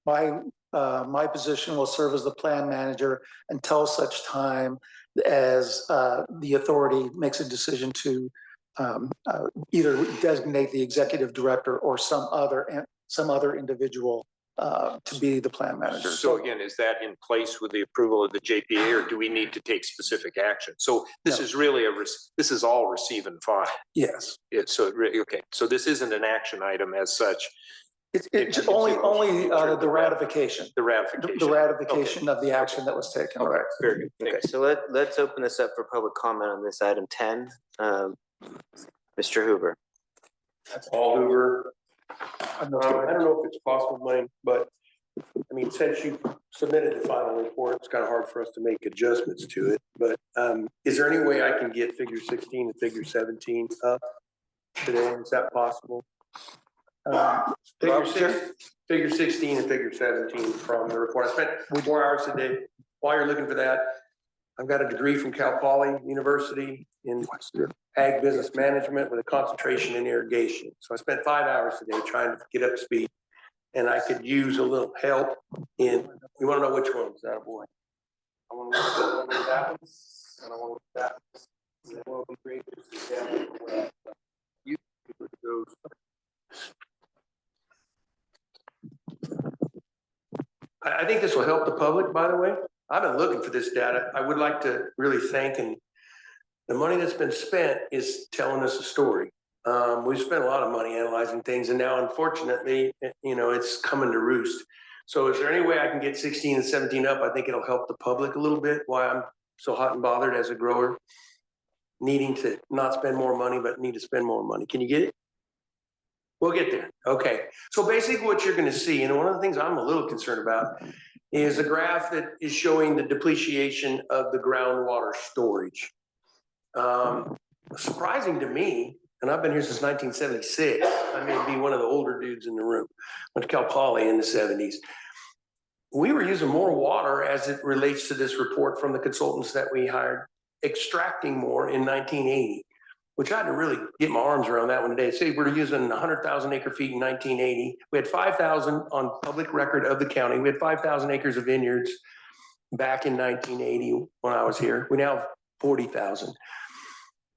my position will serve as the plan manager until such time as the authority makes a decision to either designate the executive director or some other individual to be the plan manager. So again, is that in place with the approval of the JPA, or do we need to take specific action? So this is really this is all receive and file. Yes. Okay. So this isn't an action item as such. It's only the ratification. The ratification. The ratification of the action that was taken. Okay. Very good. Okay, so let's open this up for public comment on this item 10. Mr. Hoover. That's Paul Hoover. I don't know if it's possible, Blaine, but I mean, since you submitted the final report, it's kind of hard for us to make adjustments to it. But is there any way I can get figure 16 and figure 17 up today? Is that possible? Figure 16 and figure 17 from the report. I spent 4 hours a day. While you're looking for that, I've got a degree from Cal Poly University in ag business management with a concentration in irrigation. So I spent 5 hours a day trying to get up to speed, and I could use a little help in, you want to know which one? Is that a boy? I want to look at that one, and I want to look at that one. And what would be great is to examine what you would go. I think this will help the public, by the way. I've been looking for this data. I would like to really thank, and the money that's been spent is telling us a story. We've spent a lot of money analyzing things, and now unfortunately, it's coming to roost. So is there any way I can get 16 and 17 up? I think it'll help the public a little bit, why I'm so hot and bothered as a grower, needing to not spend more money, but need to spend more money. Can you get it? We'll get there. Okay. So basically what you're going to see, and one of the things I'm a little concerned about, is a graph that is showing the depreciation of the groundwater storage. Surprising to me, and I've been here since 1976. I may be one of the older dudes in the room. Went to Cal Poly in the 70s. We were using more water as it relates to this report from the consultants that we hired, extracting more in 1980. Which I had to really get my arms around that one today. Say we're using 100,000 acre feet in 1980. We had 5,000 on public record of the county. We had 5,000 acres of vineyards back in 1980 when I was here. We now have 40,000.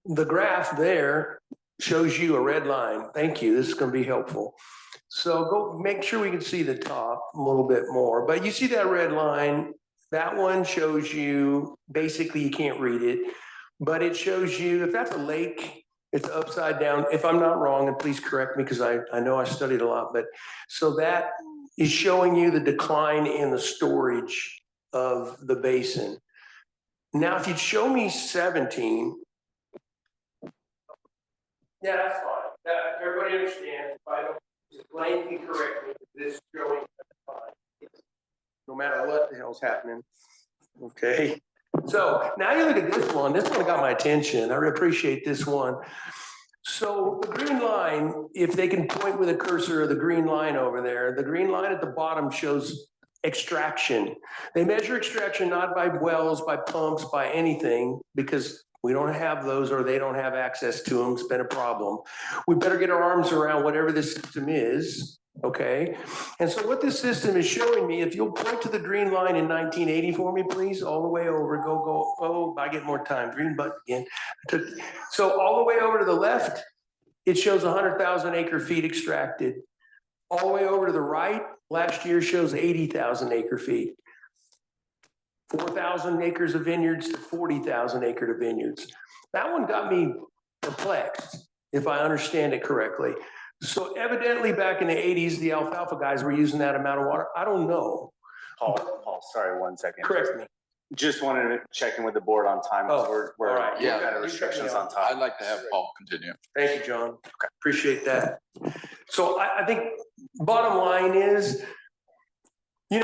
The graph there shows you a red line. Thank you. This is going to be helpful. So go make sure we can see the top a little bit more. But you see that red line. That one shows you, basically you can't read it. But it shows you, if that's a lake, it's upside down. If I'm not wrong, and please correct me because I know I studied a lot, but so that is showing you the decline in the storage of the basin. Now, if you'd show me 17, yeah, that's fine. Everybody understands. If I don't explain me correctly, this is showing no matter what the hell's happening. Okay. So now you look at this one. This one got my attention. I really appreciate this one. So the green line, if they can point with a cursor of the green line over there, the green line at the bottom shows extraction. They measure extraction not by wells, by pumps, by anything, because we don't have those or they don't have access to them. It's been a problem. We better get our arms around whatever this system is. Okay. And so what this system is showing me, if you'll point to the green line in 1980 for me, please, all the way over, go. Oh, I get more time. Green button again. So all the way over to the left, it shows 100,000 acre feet extracted. All the way over to the right, last year shows 80,000 acre feet. 4,000 acres of vineyards to 40,000 acre of vineyards. That one got me perplexed, if I understand it correctly. So evidently back in the 80s, the alfalfa guys were using that amount of water. I don't know. Paul, sorry, 1 second. Correct me. Just wanted to check in with the board on time. Oh, We're all right. we've got restrictions on time. I'd like to have Paul continue. Thank you, John. Okay. Appreciate that. So I think bottom line is, I'm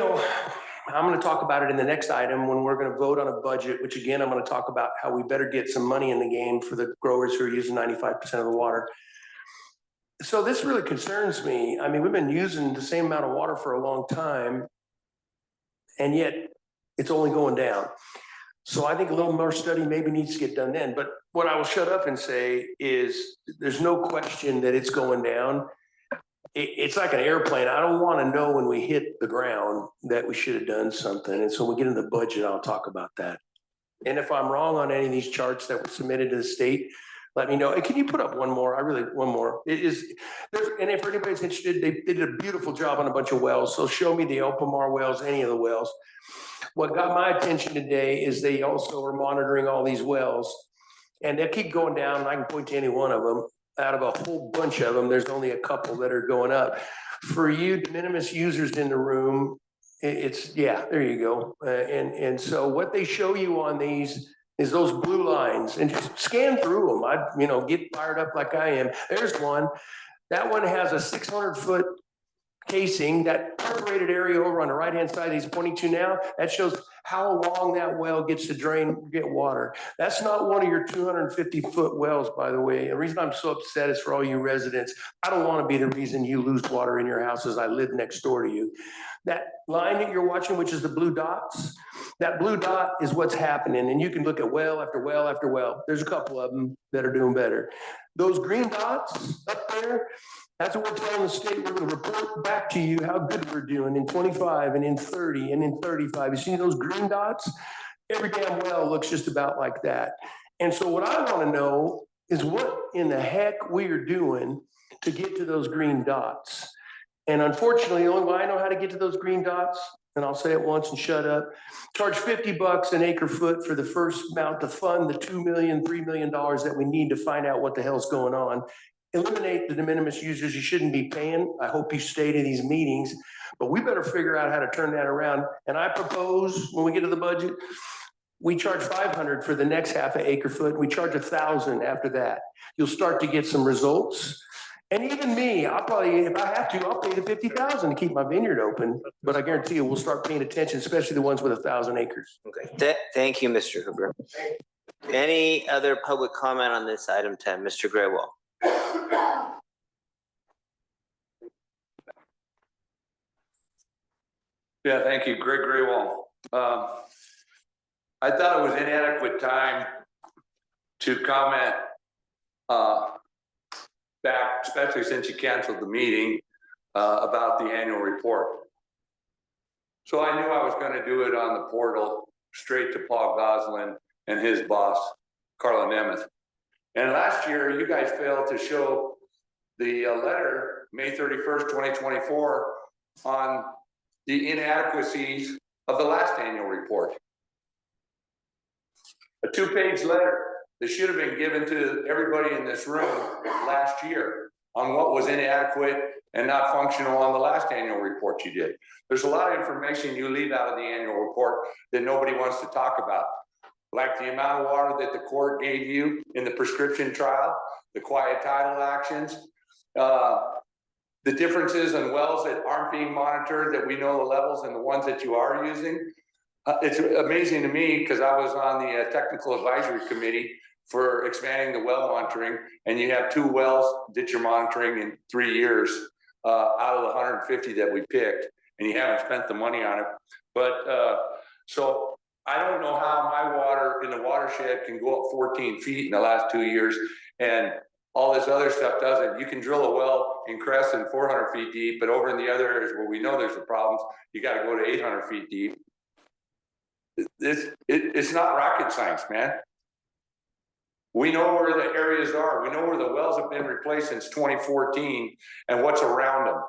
going to talk about it in the next item when we're going to vote on a budget, which again, I'm going to talk about how we better get some money in the game for the growers who are using 95% of the water. So this really concerns me. I mean, we've been using the same amount of water for a long time, and yet it's only going down. So I think a little more study maybe needs to get done then. But what I will shut up and say is there's no question that it's going down. It's like an airplane. I don't want to know when we hit the ground that we should have done something. And so when we get into the budget, I'll talk about that. And if I'm wrong on any of these charts that were submitted to the state, let me know. And can you put up one more? One more. It is, and if anybody's interested, they did a beautiful job on a bunch of wells. So show me the Opamar wells, any of the wells. What got my attention today is they also are monitoring all these wells, and they keep going down. And I can point to any one of them. Out of a whole bunch of them, there's only a couple that are going up. For you de minimis users in the room, it's, yeah, there you go. And so what they show you on these is those blue lines, and just scan through them. I, get fired up like I am. There's one. That one has a 600-foot casing. That perforated area over on the right-hand side he's pointing to now, that shows how long that well gets to get water. That's not one of your 250-foot wells, by the way. The reason I'm so upset is for all you residents. I don't want to be the reason you lose water in your house as I live next door to you. That line that you're watching, which is the blue dots, that blue dot is what's happening. And you can look at well after well after well. There's a couple of them that are doing better. Those green dots up there, that's what we're telling the state. We're going to report back to you how good we're doing in 25 and in 30 and in 35. You see those green dots? Every damn well looks just about like that. And so what I want to know is what in the heck we are doing to get to those green dots. And unfortunately, the only way I know how to get to those green dots, and I'll say it once and shut up, charge $50 an acre foot for the first amount to fund the $2 million, $3 million that we need to find out what the hell's going on. Eliminate the de minimis users you shouldn't be paying. I hope you stay to these meetings, but we better figure out how to turn that around. And I propose when we get to the budget, we charge $500 for the next half an acre foot. We charge $1,000 after that. You'll start to get some results. And even me, I'll probably, if I have to, I'll pay the $50,000 to keep my vineyard open. But I guarantee you, we'll start paying attention, especially the ones with 1,000 acres. Okay, thank you, Mr. Hoover. Any other public comment on this item 10? Mr. Graywall. Yeah, thank you, Greg Graywall. I thought it was inadequate time to comment back, especially since you canceled the meeting about the annual report. So I knew I was going to do it on the portal straight to Paul Goslin and his boss, Carla Nemeth. And last year, you guys failed to show the letter, May 31st, 2024, on the inadequacies of the last annual report. A 2-page letter that should have been given to everybody in this room last year on what was inadequate and not functional on the last annual report you did. There's a lot of information you leave out of the annual report that nobody wants to talk about. Like the amount of water that the court gave you in the prescription trial, the quiet title actions, the differences in wells that aren't being monitored, that we know the levels, and the ones that you are using. It's amazing to me because I was on the technical advisory committee for expanding the well monitoring, and you have 2 wells that you're monitoring in 3 years out of the 150 that we picked, and you haven't spent the money on it. But so I don't know how my water in the watershed can go up 14 feet in the last 2 years, and all this other stuff doesn't. You can drill a well in Crescent 400 feet deep, but over in the other areas where we know there's the problems, you got to go to 800 feet deep. It's not rocket science, man. We know where the areas are. We know where the wells have been replaced since 2014 and what's around them.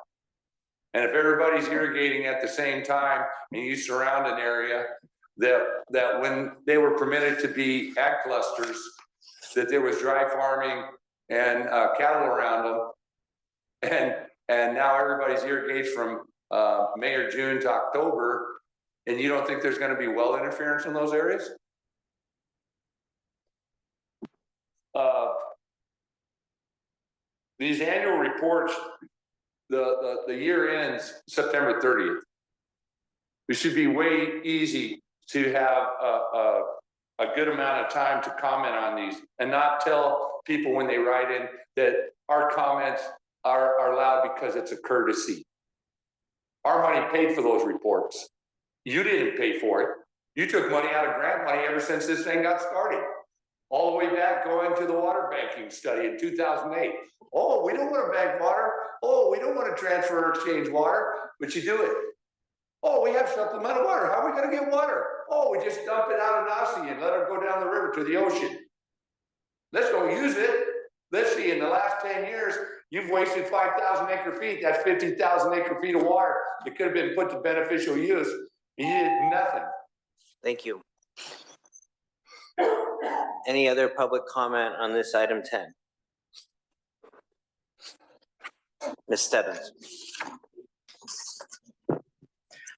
And if everybody's irrigating at the same time and you surround an area that when they were permitted to be ag clusters, that there was dry farming and cattle around them, and now everybody's irrigated from May or June to October, and you don't think there's going to be well interference in those areas? These annual reports, the year ends September 30th. We should be way easy to have a good amount of time to comment on these and not tell people when they write in that our comments are allowed because it's a courtesy. Our money paid for those reports. You didn't pay for it. You took money out of grant money ever since this thing got started. All the way back going to the water banking study in 2008. Oh, we don't want to bank water. Oh, we don't want to transfer or exchange water, but you do it. Oh, we have supplemental water. How are we going to get water? Oh, we just dump it out of Nazi and let it go down the river to the ocean. Let's go use it. Let's see, in the last 10 years, you've wasted 5,000 acre feet. That's 50,000 acre feet of water that could have been put to beneficial use. You did nothing. Thank you. Any other public comment on this item 10? Ms. Stebbins.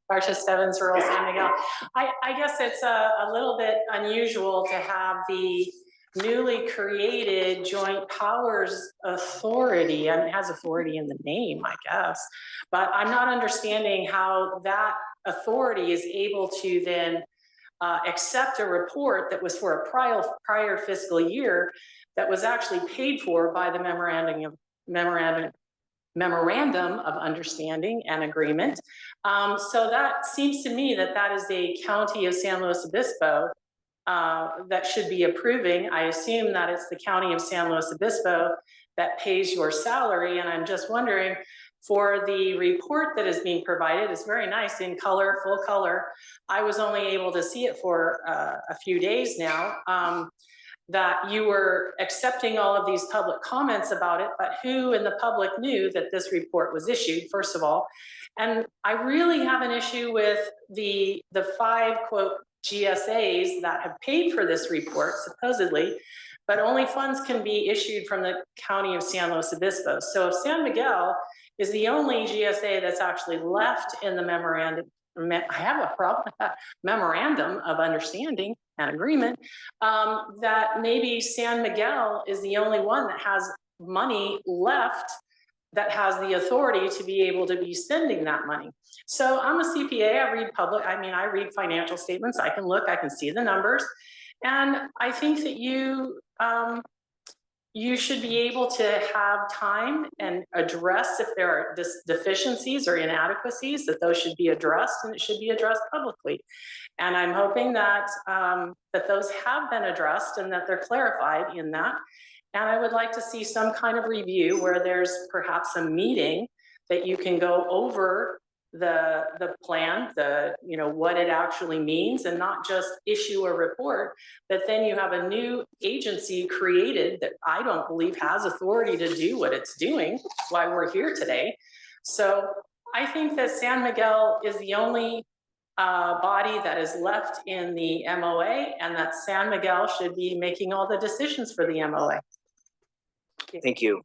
Marcia Stebbins, rural San Miguel. I guess it's a little bit unusual to have the newly created Joint Powers Authority. I mean, it has authority in the name, I guess, but I'm not understanding how that authority is able to then accept a report that was for a prior fiscal year that was actually paid for by the memorandum of understanding and agreement. So that seems to me that that is a county of San Luis Obispo that should be approving. I assume that it's the county of San Luis Obispo that pays your salary. And I'm just wondering, for the report that is being provided, it's very nice in color, full color. I was only able to see it for a few days now. That you were accepting all of these public comments about it, but who in the public knew that this report was issued, first of all? And I really have an issue with the 5, quote, GSAs that have paid for this report, supposedly, but only funds can be issued from the county of San Luis Obispo. So if San Miguel is the only GSA that's actually left in the memorandum, I have a problem with that memorandum of understanding and agreement, that maybe San Miguel is the only one that has money left that has the authority to be able to be spending that money. So I'm a CPA, I read financial statements, I can look, I can see the numbers. And I think that you should be able to have time and address if there are deficiencies or inadequacies, that those should be addressed, and it should be addressed publicly. And I'm hoping that, that those have been addressed and that they're clarified in that. And I would like to see some kind of review where there's perhaps a meeting that you can go over the plan, what it actually means, and not just issue a report that then you have a new agency created that I don't believe has authority to do what it's doing, why we're here today. So I think that San Miguel is the only body that is left in the MOA, and that San Miguel should be making all the decisions for the MOA. Thank you.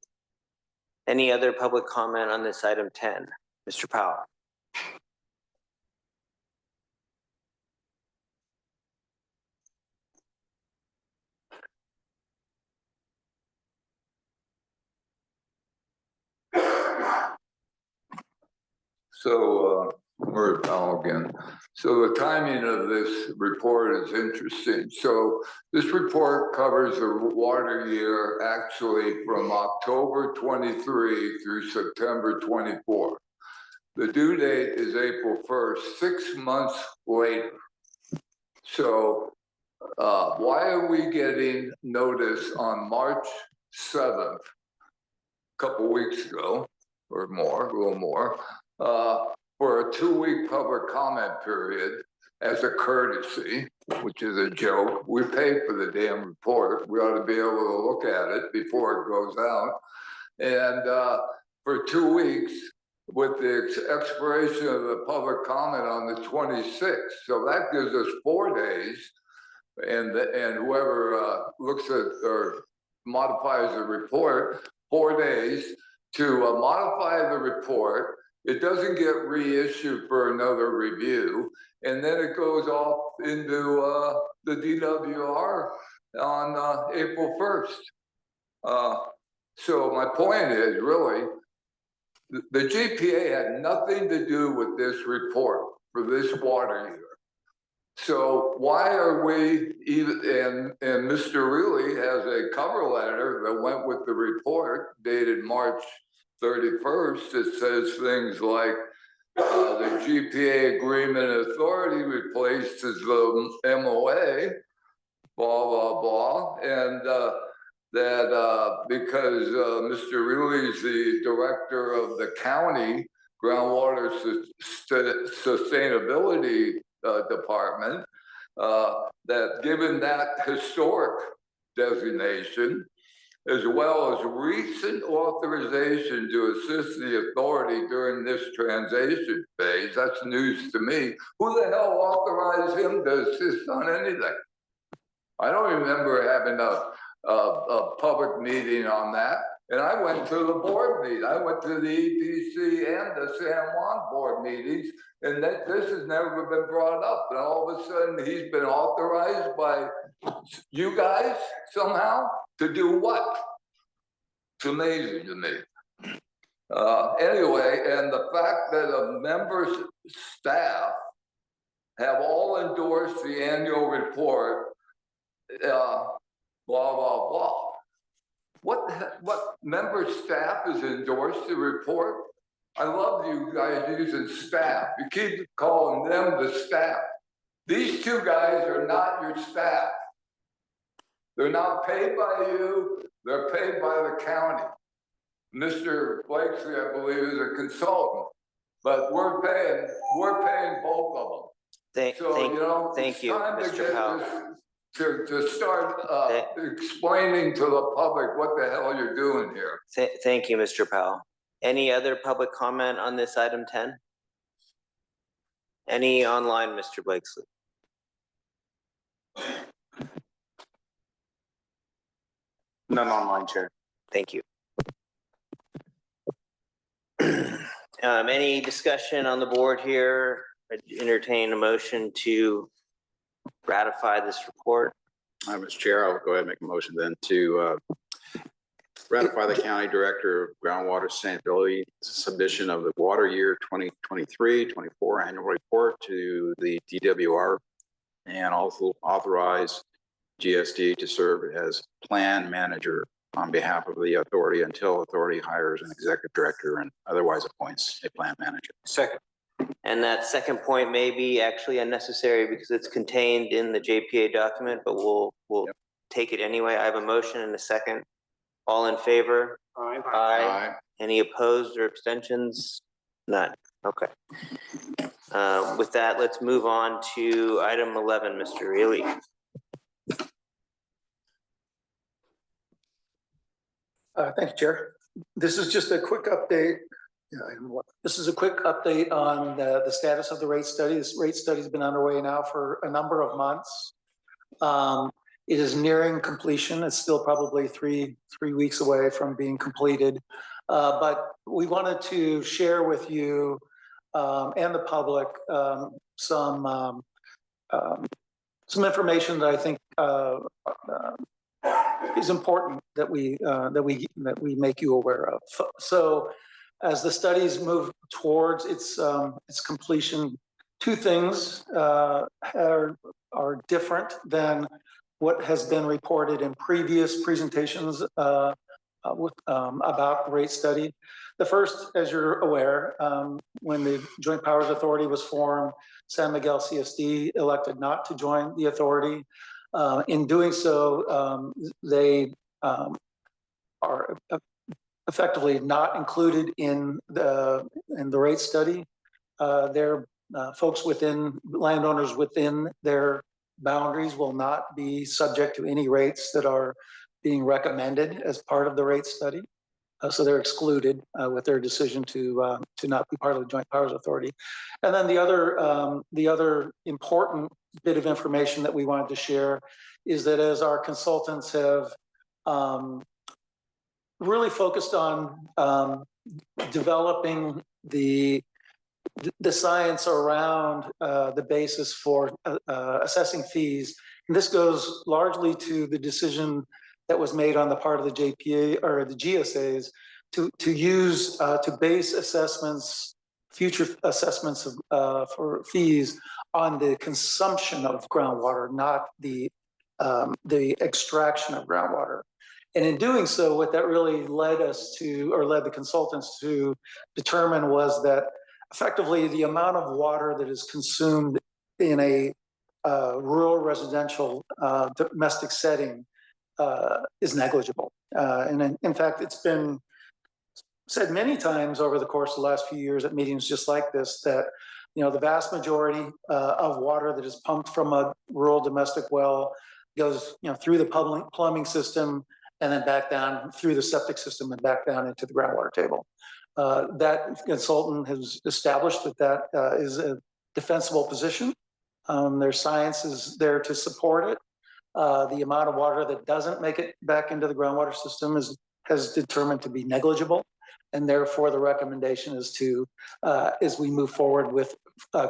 Any other public comment on this item 10? Mr. Powell. So, Murray Powell again. So the timing of this report is interesting. So this report covers the water year actually from October 23 through September 24. The due date is April 1st, 6 months later. So why are we getting notice on March 7th, a couple weeks ago or more, a little more, for a 2-week public comment period as a courtesy, which is a joke. We pay for the damn report. We ought to be able to look at it before it goes out. And for 2 weeks, with the expiration of the public comment on the 26th. So that gives us 4 days. And whoever looks at or modifies the report, 4 days to modify the report. It doesn't get reissued for another review, and then it goes off into the DWR on April 1st. So my point is really, the GPA had nothing to do with this report for this water year. So why are we even, and Mr. Reilly has a cover letter that went with the report dated March 31st, it says things like the GPA agreement authority replaces the MOA, blah, blah, blah. And that because Mr. Rulli is the director of the county groundwater sustainability department, that given that historic designation, as well as recent authorization to assist the authority during this transition phase, that's news to me. Who the hell authorized him to assist on anything? I don't remember having a public meeting on that. And I went to the board meeting. I went to the EPC and the San Juan board meetings, and this has never been brought up. And all of a sudden, he's been authorized by you guys somehow to do what? It's amazing to me. Anyway, and the fact that a member's staff have all endorsed the annual report, blah, blah, blah. What member staff has endorsed the report? I love you guys using staff. You keep calling them the staff. These two guys are not your staff. They're not paid by you, they're paid by the county. Mr. Blakesley, I believe, is a consultant, but we're paying both of them. Thank you, Mr. Powell. To start explaining to the public what the hell you're doing here. Thank you, Mr. Powell. Any other public comment on this item 10? Any online, Mr. Blakesley? None online, Chair. Thank you. Any discussion on the board here? I'd entertain a motion to ratify this report. Mr. Chair, I'll go ahead and make a motion then to ratify the county director of groundwater sustainability submission of the water year 2023-24 annual report to the DWR, and also authorize GSD to serve as plan manager on behalf of the authority until authority hires an executive director and otherwise appoints a plan manager. Second. And that second point may be actually unnecessary because it's contained in the JPA document, but we'll take it anyway. I have a motion and a second. All in favor? Aye. Aye. Any opposed or abstentions? None. Okay. With that, let's move on to item 11, Mr. Reilly. Thank you, Chair. This is just a quick update. This is a quick update on the status of the rate study. This rate study has been underway now for a number of months. It is nearing completion. It's still probably three weeks away from being completed. But we wanted to share with you and the public some information that I think is important that we make you aware of. So, as the studies move towards its completion, two things are different than what has been reported in previous presentations about the rate study. The first, as you're aware, when the Joint Powers Authority was formed, San Miguel CSD elected not to join the authority. In doing so, they are effectively not included in the rate study. Their folks landowners within their boundaries will not be subject to any rates that are being recommended as part of the rate study. So they're excluded with their decision to not be part of the Joint Powers Authority. And then the other important bit of information that we wanted to share is that as our consultants have really focused on developing the science around the basis for assessing fees. And this goes largely to the decision that was made on the part of the JPA or the GSAs to base assessments, future assessments for fees on the consumption of groundwater, not the extraction of groundwater. And in doing so, what that really led us to, or led the consultants to determine, was that effectively the amount of water that is consumed in a rural residential domestic setting is negligible. And in fact, it's been said many times over the course of the last few years at meetings just like this, that the vast majority of water that is pumped from a rural domestic well goes through the plumbing system and then back down through the septic system and back down into the groundwater table. That consultant has established that is a defensible position. Their science is there to support it. The amount of water that doesn't make it back into the groundwater system has determined to be negligible. And therefore, the recommendation is to, as we move forward with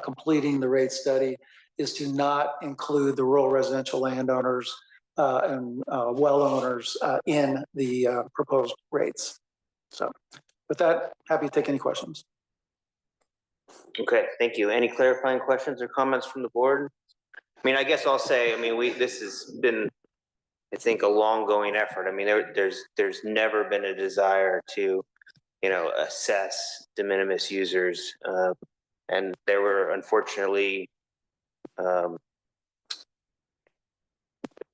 completing the rate study, is to not include the rural residential landowners and well owners in the proposed rates. So with that, happy to take any questions. Okay, thank you. Any clarifying questions or comments from the board? I mean, I guess I'll say, this has been, I think, a long going effort. I mean, there's never been a desire to, assess de minimis users. And there were unfortunately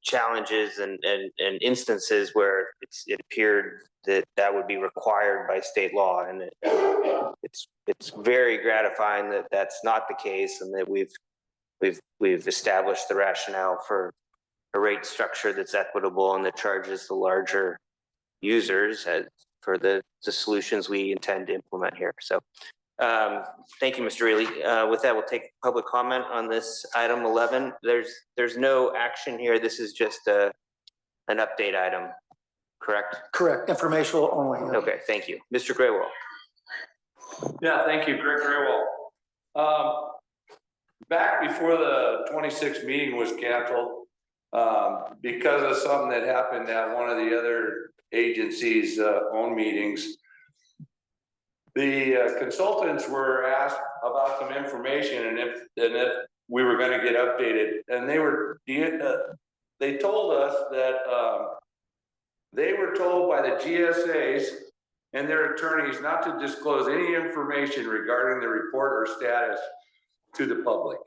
challenges and instances where it appeared that would be required by state law. And it's very gratifying that that's not the case, and that we've established the rationale for a rate structure that's equitable and that charges the larger users for the solutions we intend to implement here. So thank you, Mr. Reilly. With that, we'll take public comment on this item 11. There's no action here. This is just an update item, correct? Correct, informational only. Yeah. Okay, thank you. Mr. Graywell. Yeah, thank you, Greg Graywell. Back before the 26th meeting was canceled, because of something that happened at one of the other agencies' own meetings, the consultants were asked about some information and if we were going to get updated, and they told us that they were told by the GSAs and their attorneys not to disclose any information regarding the report or status to the public.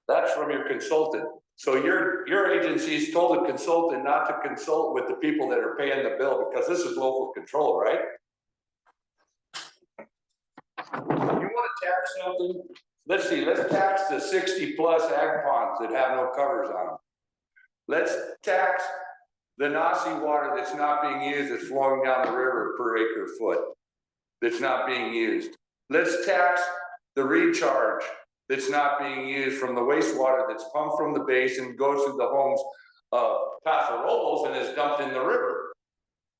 That's from your consultant. So your agency's told the consultant not to consult with the people that are paying the bill, because this is local control, right? You want to tax something? Let's see, let's tax the 60+ ag ponds that have no covers on them. Let's tax the Nazi water that's not being used, that's flowing down the river per acre foot, that's not being used. Let's tax the recharge that's not being used from the wastewater that's pumped from the basin, goes to the homes of Paso, Robles, and is dumped in the river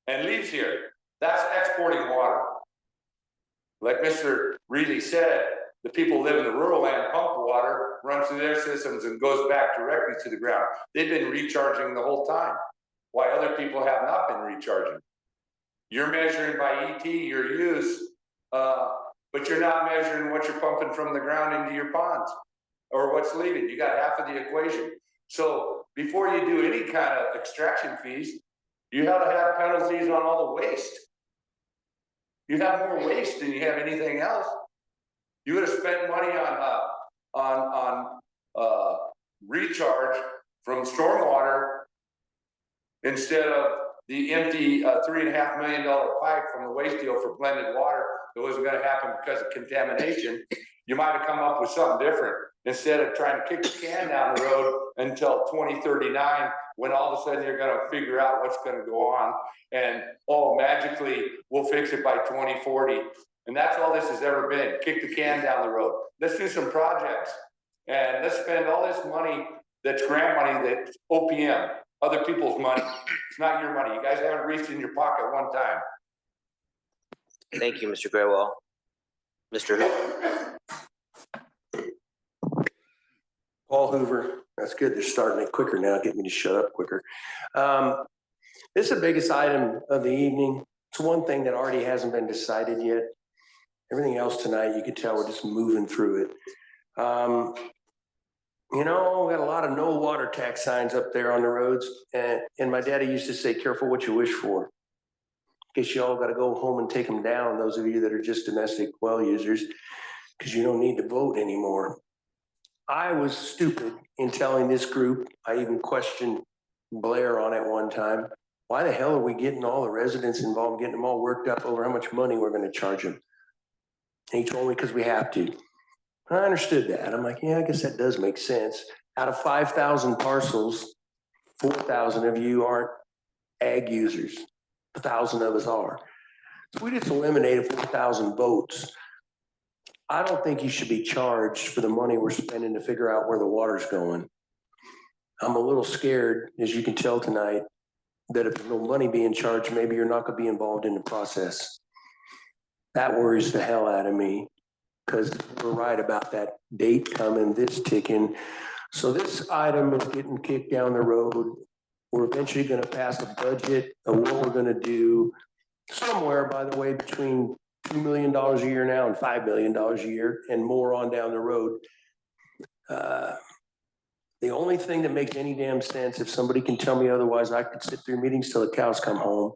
and leaves here. That's exporting water. Like Mr. Reilly said, the people who live in the rural land pump water, runs through their systems and goes back directly to the ground. They've been recharging the whole time, while other people have not been recharging. You're measuring by ET your use, but you're not measuring what you're pumping from the ground into your ponds or what's leaving. You got half of the equation. So before you do any kind of extraction fees, you have to have penalties on all the waste. You have more waste than you have anything else. You would have spent money on recharge from stormwater instead of the empty $3.5 million pipe from the waste deal for blended water that wasn't going to happen because of contamination. You might have come up with something different instead of trying to kick the can down the road until 2039, when all of a sudden you're going to figure out what's going to go on, and magically we'll fix it by 2040. And that's all this has ever been: kick the can down the road. Let's do some projects, and let's spend all this money that's grant money, that's OPM, other people's money. It's not your money. You guys haven't reached in your pocket one time. Thank you, Mr. Graywell. Mr. Paul Hoover, that's good. They're starting it quicker now, get me to shut up quicker. This is the biggest item of the evening. It's one thing that already hasn't been decided yet. Everything else tonight, you can tell we're just moving through it. You know, we got a lot of no water tax signs up there on the roads, and my daddy used to say, careful what you wish for. Guess you all got to go home and take them down, those of you that are just domestic well users, because you don't need to vote anymore. I was stupid in telling this group, I even questioned Blair on it one time, why the hell are we getting all the residents involved, getting them all worked up over how much money we're going to charge them? And he told me because we have to. I understood that. I'm like, yeah, I guess that does make sense. Out of 5,000 parcels, 4,000 of you aren't ag users. 1,000 of us are. So we just eliminated 4,000 votes. I don't think you should be charged for the money we're spending to figure out where the water's going. I'm a little scared, as you can tell tonight, that if there's no money being charged, maybe you're not going to be involved in the process. That worries the hell out of me, because we're right about that date coming, this ticking. So this item is getting kicked down the road. We're eventually going to pass a budget of what we're going to do somewhere, by the way, between $2 million a year now and $5 million a year and more on down the road. The only thing that makes any damn sense, if somebody can tell me otherwise, I could sit through meetings till the cows come home.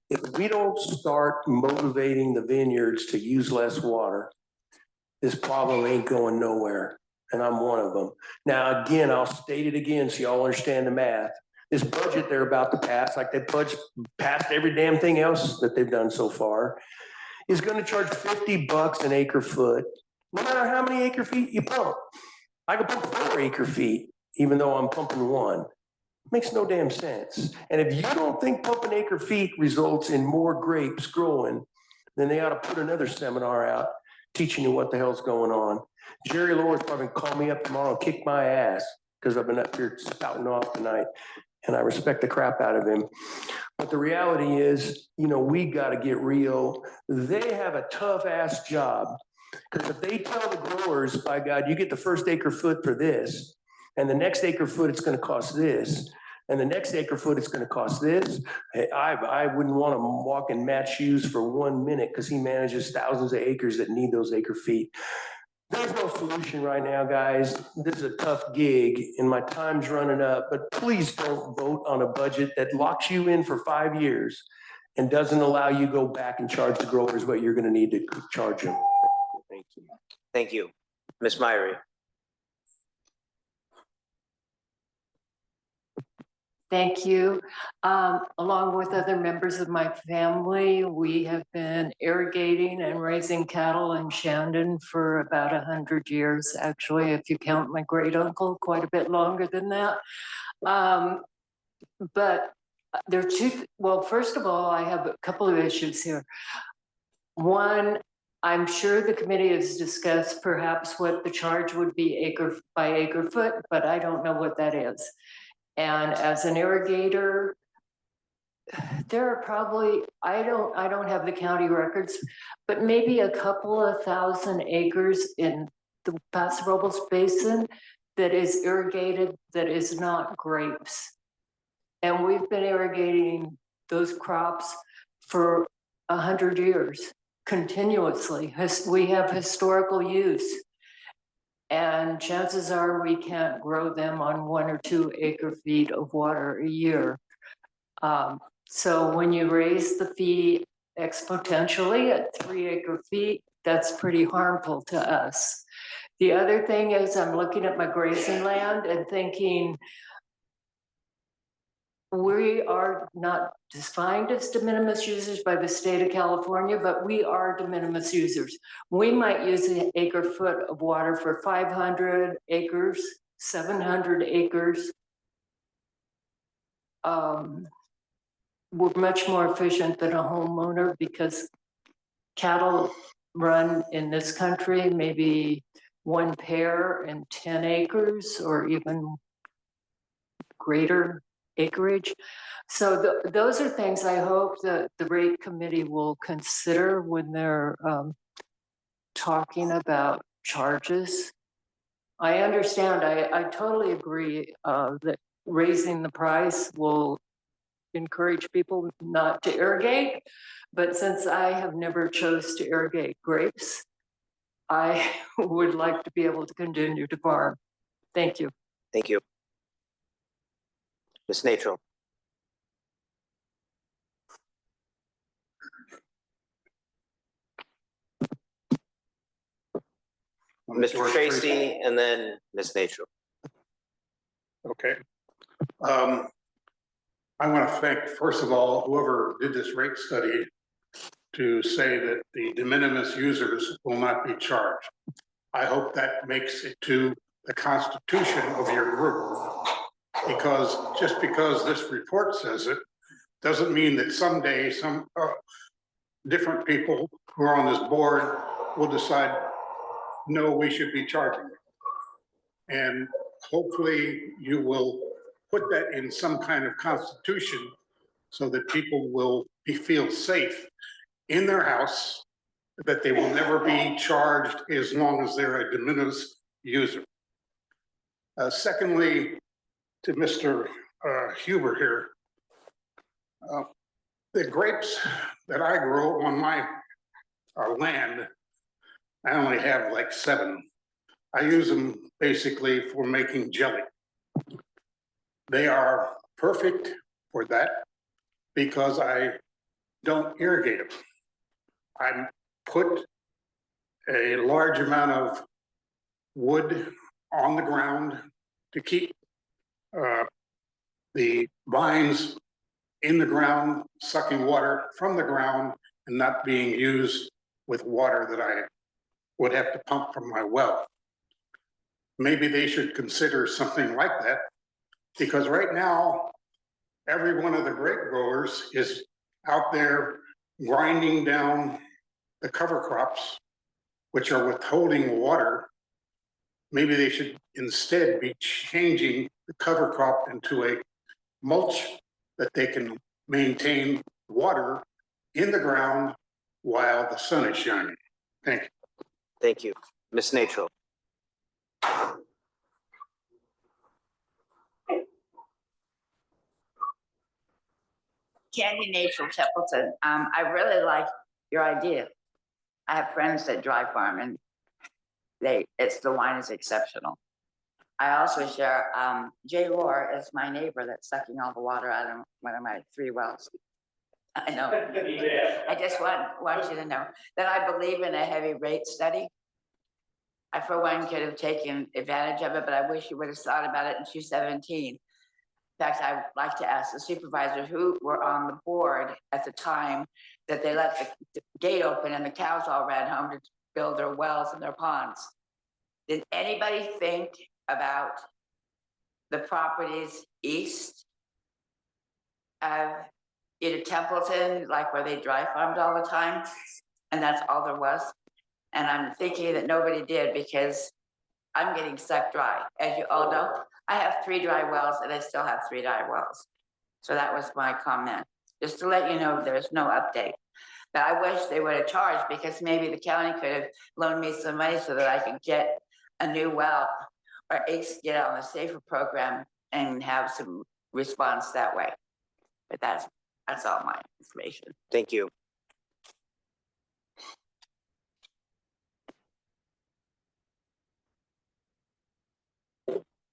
If we don't start motivating the vineyards to use less water, this problem ain't going nowhere. And I'm one of them. Now, again, I'll state it again so y'all understand the math. This budget they're about to pass, like they passed every damn thing else that they've done so far, is going to charge $50 an acre foot, no matter how many acre feet you pump. I can pump 4 acre feet, even though I'm pumping 1. Makes no damn sense. And if you don't think pumping acre feet results in more grapes growing, then they ought to put another seminar out teaching you what the hell's going on. Jerry Lower's probably gonna call me up tomorrow and kick my ass because I've been up here spouting off tonight, and I respect the crap out of him. But the reality is, you know, we got to get real. They have a tough ass job, because if they tell the growers, by God, you get the first acre foot for this, and the next acre foot it's going to cost this, and the next acre foot it's going to cost this, I wouldn't want to walk in Matt's shoes for 1 minute, because he manages thousands of acres that need those acre feet. There's no solution right now, guys. This is a tough gig and my time's running up, but please don't vote on a budget that locks you in for 5 years and doesn't allow you to go back and charge the growers what you're going to need to charge them. Thank you. Thank you. Ms. Myrie. Thank you. Along with other members of my family, we have been irrigating and raising cattle in Shandon for about 100 years. Actually, if you count my great uncle, quite a bit longer than that. But there are two, well, first of all, I have a couple of issues here. One, I'm sure the committee has discussed perhaps what the charge would be acre by acre foot, but I don't know what that is. And as an irrigator, there are probably, I don't have the county records, but maybe a couple of thousand acres in the Paso Robles Basin that is irrigated that is not grapes. And we've been irrigating those crops for 100 years continuously. We have historical use. And chances are we can't grow them on 1 or 2 acre feet of water a year. So when you raise the fee exponentially at 3 acre feet, that's pretty harmful to us. The other thing is I'm looking at my grazing land and thinking, we are not defined as de minimis users by the state of California, but we are de minimis users. We might use an acre foot of water for 500 acres, 700 acres. We're much more efficient than a homeowner because cattle run in this country, maybe 1 pair in 10 acres or even greater acreage. So those are things I hope that the rate committee will consider when they're talking about charges. I understand, I totally agree that raising the price will encourage people not to irrigate, but since I have never chose to irrigate grapes, I would like to be able to continue to farm. Thank you. Thank you. Ms. Natro. Mr. George Tracy, and then Ms. Natro. Okay. I want to thank, first of all, whoever did this rate study to say that the de minimis users will not be charged. I hope that makes it to the constitution of your group. Because just because this report says it, doesn't mean that someday some different people who are on this board will decide, no, we should be charging them. And hopefully you will put that in some kind of constitution so that people will feel safe in their house, that they will never be charged as long as they're a de minimis user. Secondly, to Mr. Huber here, the grapes that I grow on my land, I only have like 7. I use them basically for making jelly. They are perfect for that because I don't irrigate them. I put a large amount of wood on the ground to keep the vines in the ground, sucking water from the ground and not being used with water that I would have to pump from my well. Maybe they should consider something like that, because right now, every one of the grape growers is out there grinding down the cover crops, which are withholding water. Maybe they should instead be changing the cover crop into a mulch that they can maintain water in the ground while the sun is shining. Thank you. Thank you. Ms. Natro. Candy Natural Templeton, I really like your idea. I have friends that dry farm and the wine is exceptional. I also share, Jay Rohr is my neighbor that's sucking all the water out of one of my 3 wells. I know. I just want you to know that I believe in a heavy rate study. I, for one, could have taken advantage of it, but I wish you would have thought about it in 2017. In fact, I'd like to ask the supervisors who were on the board at the time that they let the gate open and the cows all ran home to build their wells and their ponds. Did anybody think about the properties east of either Templeton, like where they dry farmed all the time? And that's all there was. And I'm thinking that nobody did because I'm getting sucked dry. As you all know, I have 3 dry wells and I still have 3 dry wells. So that was my comment, just to let you know there's no update. But I wish they would have charged, because maybe the county could have loaned me some money so that I could get a new well, or at least get on the safer program and have some response that way. But that's all my information. Thank you.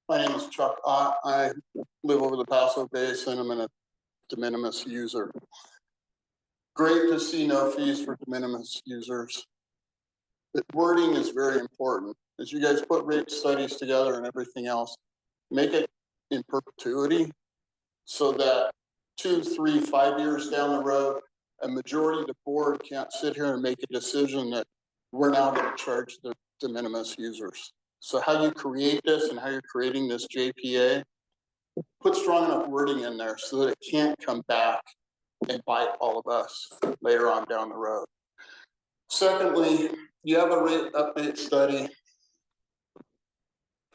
My name is Chuck Ott. I live over the Paso Basin. I'm a de minimis user. Great to see no fees for de minimis users. The wording is very important. As you guys put rate studies together and everything else, make it in perpetuity so that 2, 3, 5 years down the road, a majority of the board can't sit here and make a decision that we're now going to charge the de minimis users. So how you create this and how you're creating this JPA, put strong enough wording in there so that it can't come back and bite all of us later on down the road. Secondly, you have a rate update study.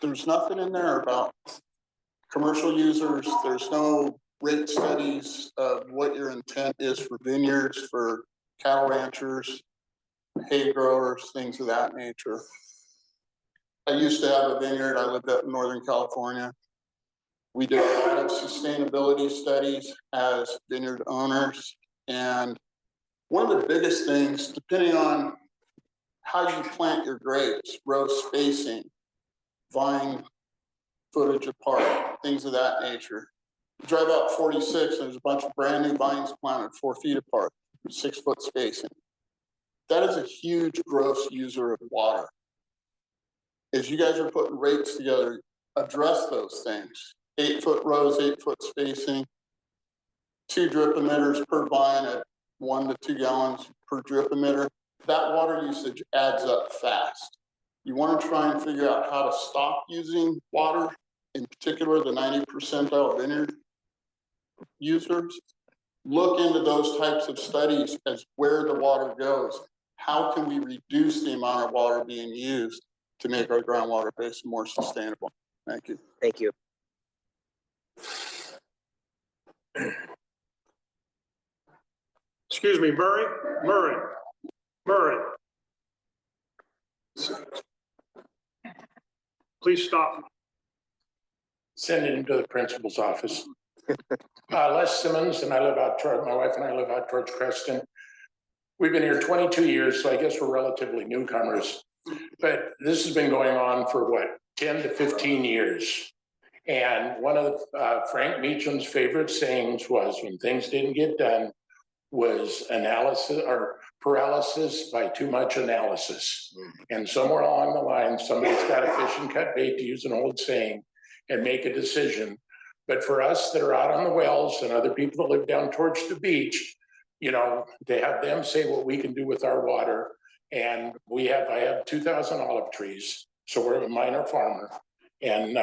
There's nothing in there about commercial users. There's no rate studies of what your intent is for vineyards, for cattle ranchers, hay growers, things of that nature. I used to have a vineyard. I lived up in Northern California. We did a lot of sustainability studies as vineyard owners. And one of the biggest things, depending on how you plant your grapes, row spacing, vine footage apart, things of that nature. You drive out 46, there's a bunch of brand new vines planted 4 feet apart, 6 foot spacing. That is a huge gross user of water. As you guys are putting rates together, address those things. 8 foot rows, 8 foot spacing, 2 drip emitters per vine at 1 to 2 gallons per drip emitter. That water usage adds up fast. You want to try and figure out how to stop using water, in particular the 90th percentile vineyard users. Look into those types of studies as where the water goes. How can we reduce the amount of water being used to make our groundwater basin more sustainable? Thank you. Thank you. Excuse me, Murray. Please stop. Send him to the principal's office. Les Simmons, and I live out toward, my wife and I live out towards Creston. We've been here 22 years, so I guess we're relatively newcomers. But this has been going on for what, 10 to 15 years. And one of Frank Meacham's favorite sayings was, when things didn't get done, was analysis or paralysis by too much analysis. And somewhere along the line, somebody's got to fish and cut bait, to use an old saying, and make a decision. But for us that are out on the wells and other people that live down towards the beach, you know, they have them say what we can do with our water. And I have 2,000 olive trees, so we're a minor farmer. And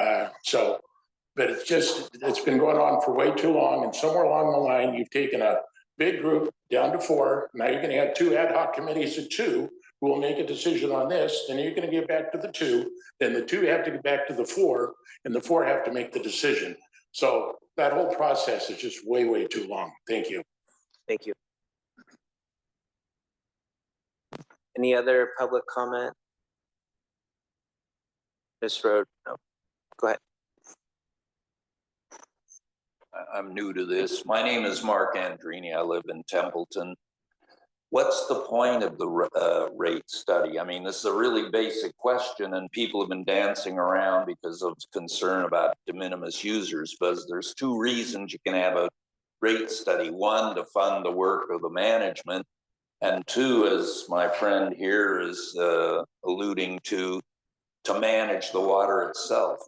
but it's been going on for way too long. And somewhere along the line, you've taken a big group down to 4. Now you're going to have 2 ad hoc committees of 2 who will make a decision on this. Then you're going to get back to the 2. Then the 2 have to get back to the 4, and the 4 have to make the decision. So that whole process is just way, way too long. Thank you. Thank you. Any other public comment? Ms. Road, no. Go ahead. I'm new to this. My name is Mark Andrini. I live in Templeton. What's the point of the rate study? I mean, this is a really basic question, and people have been dancing around because of concern about de minimis users. But there's 2 reasons you can have a rate study. 1, to fund the work of the management, and 2, as my friend here is alluding to manage the water itself.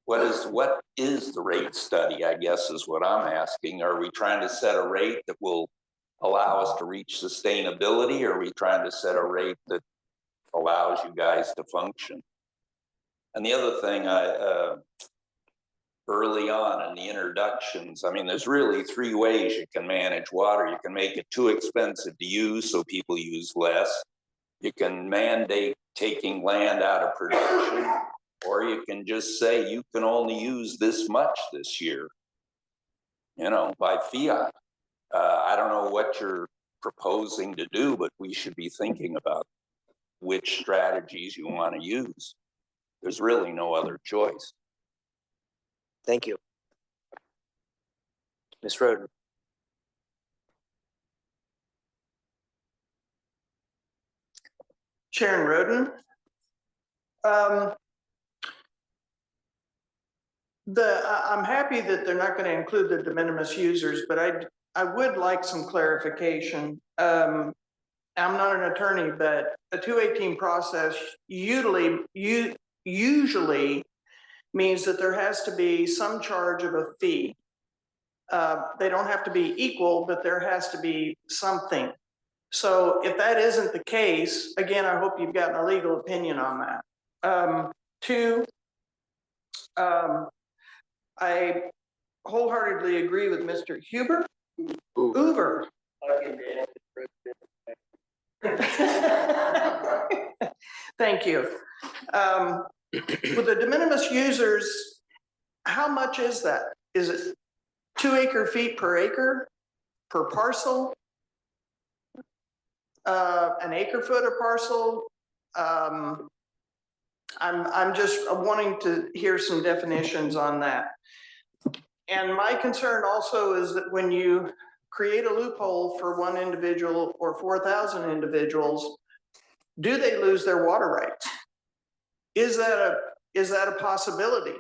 What is the rate study, I guess, is what I'm asking. Are we trying to set a rate that will allow us to reach sustainability, or are we trying to set a rate that allows you guys to function? And the other thing, early on in the introductions, I mean, there's really 3 ways you can manage water. You can make it too expensive to use, so people use less. You can mandate taking land out of production, or you can just say you can only use this much this year, you know, by fiat. I don't know what you're proposing to do, but we should be thinking about which strategies you want to use. There's really no other choice. Thank you. Ms. Roden. Sharon Roden. I'm happy that they're not going to include the de minimis users, but I would like some clarification. I'm not an attorney, but a 218 process usually means that there has to be some charge of a fee. They don't have to be equal, but there has to be something. So if that isn't the case, again, I hope you've gotten a legal opinion on that. 2, I wholeheartedly agree with Mr. Hoover. Thank you. With the de minimis users, how much is that? Is it 2 acre-feet per acre, per parcel? An acre-foot a parcel? I'm just wanting to hear some definitions on that. And my concern also is that when you create a loophole for 1 individual or 4,000 individuals, do they lose their water rights? Is that is that a possibility?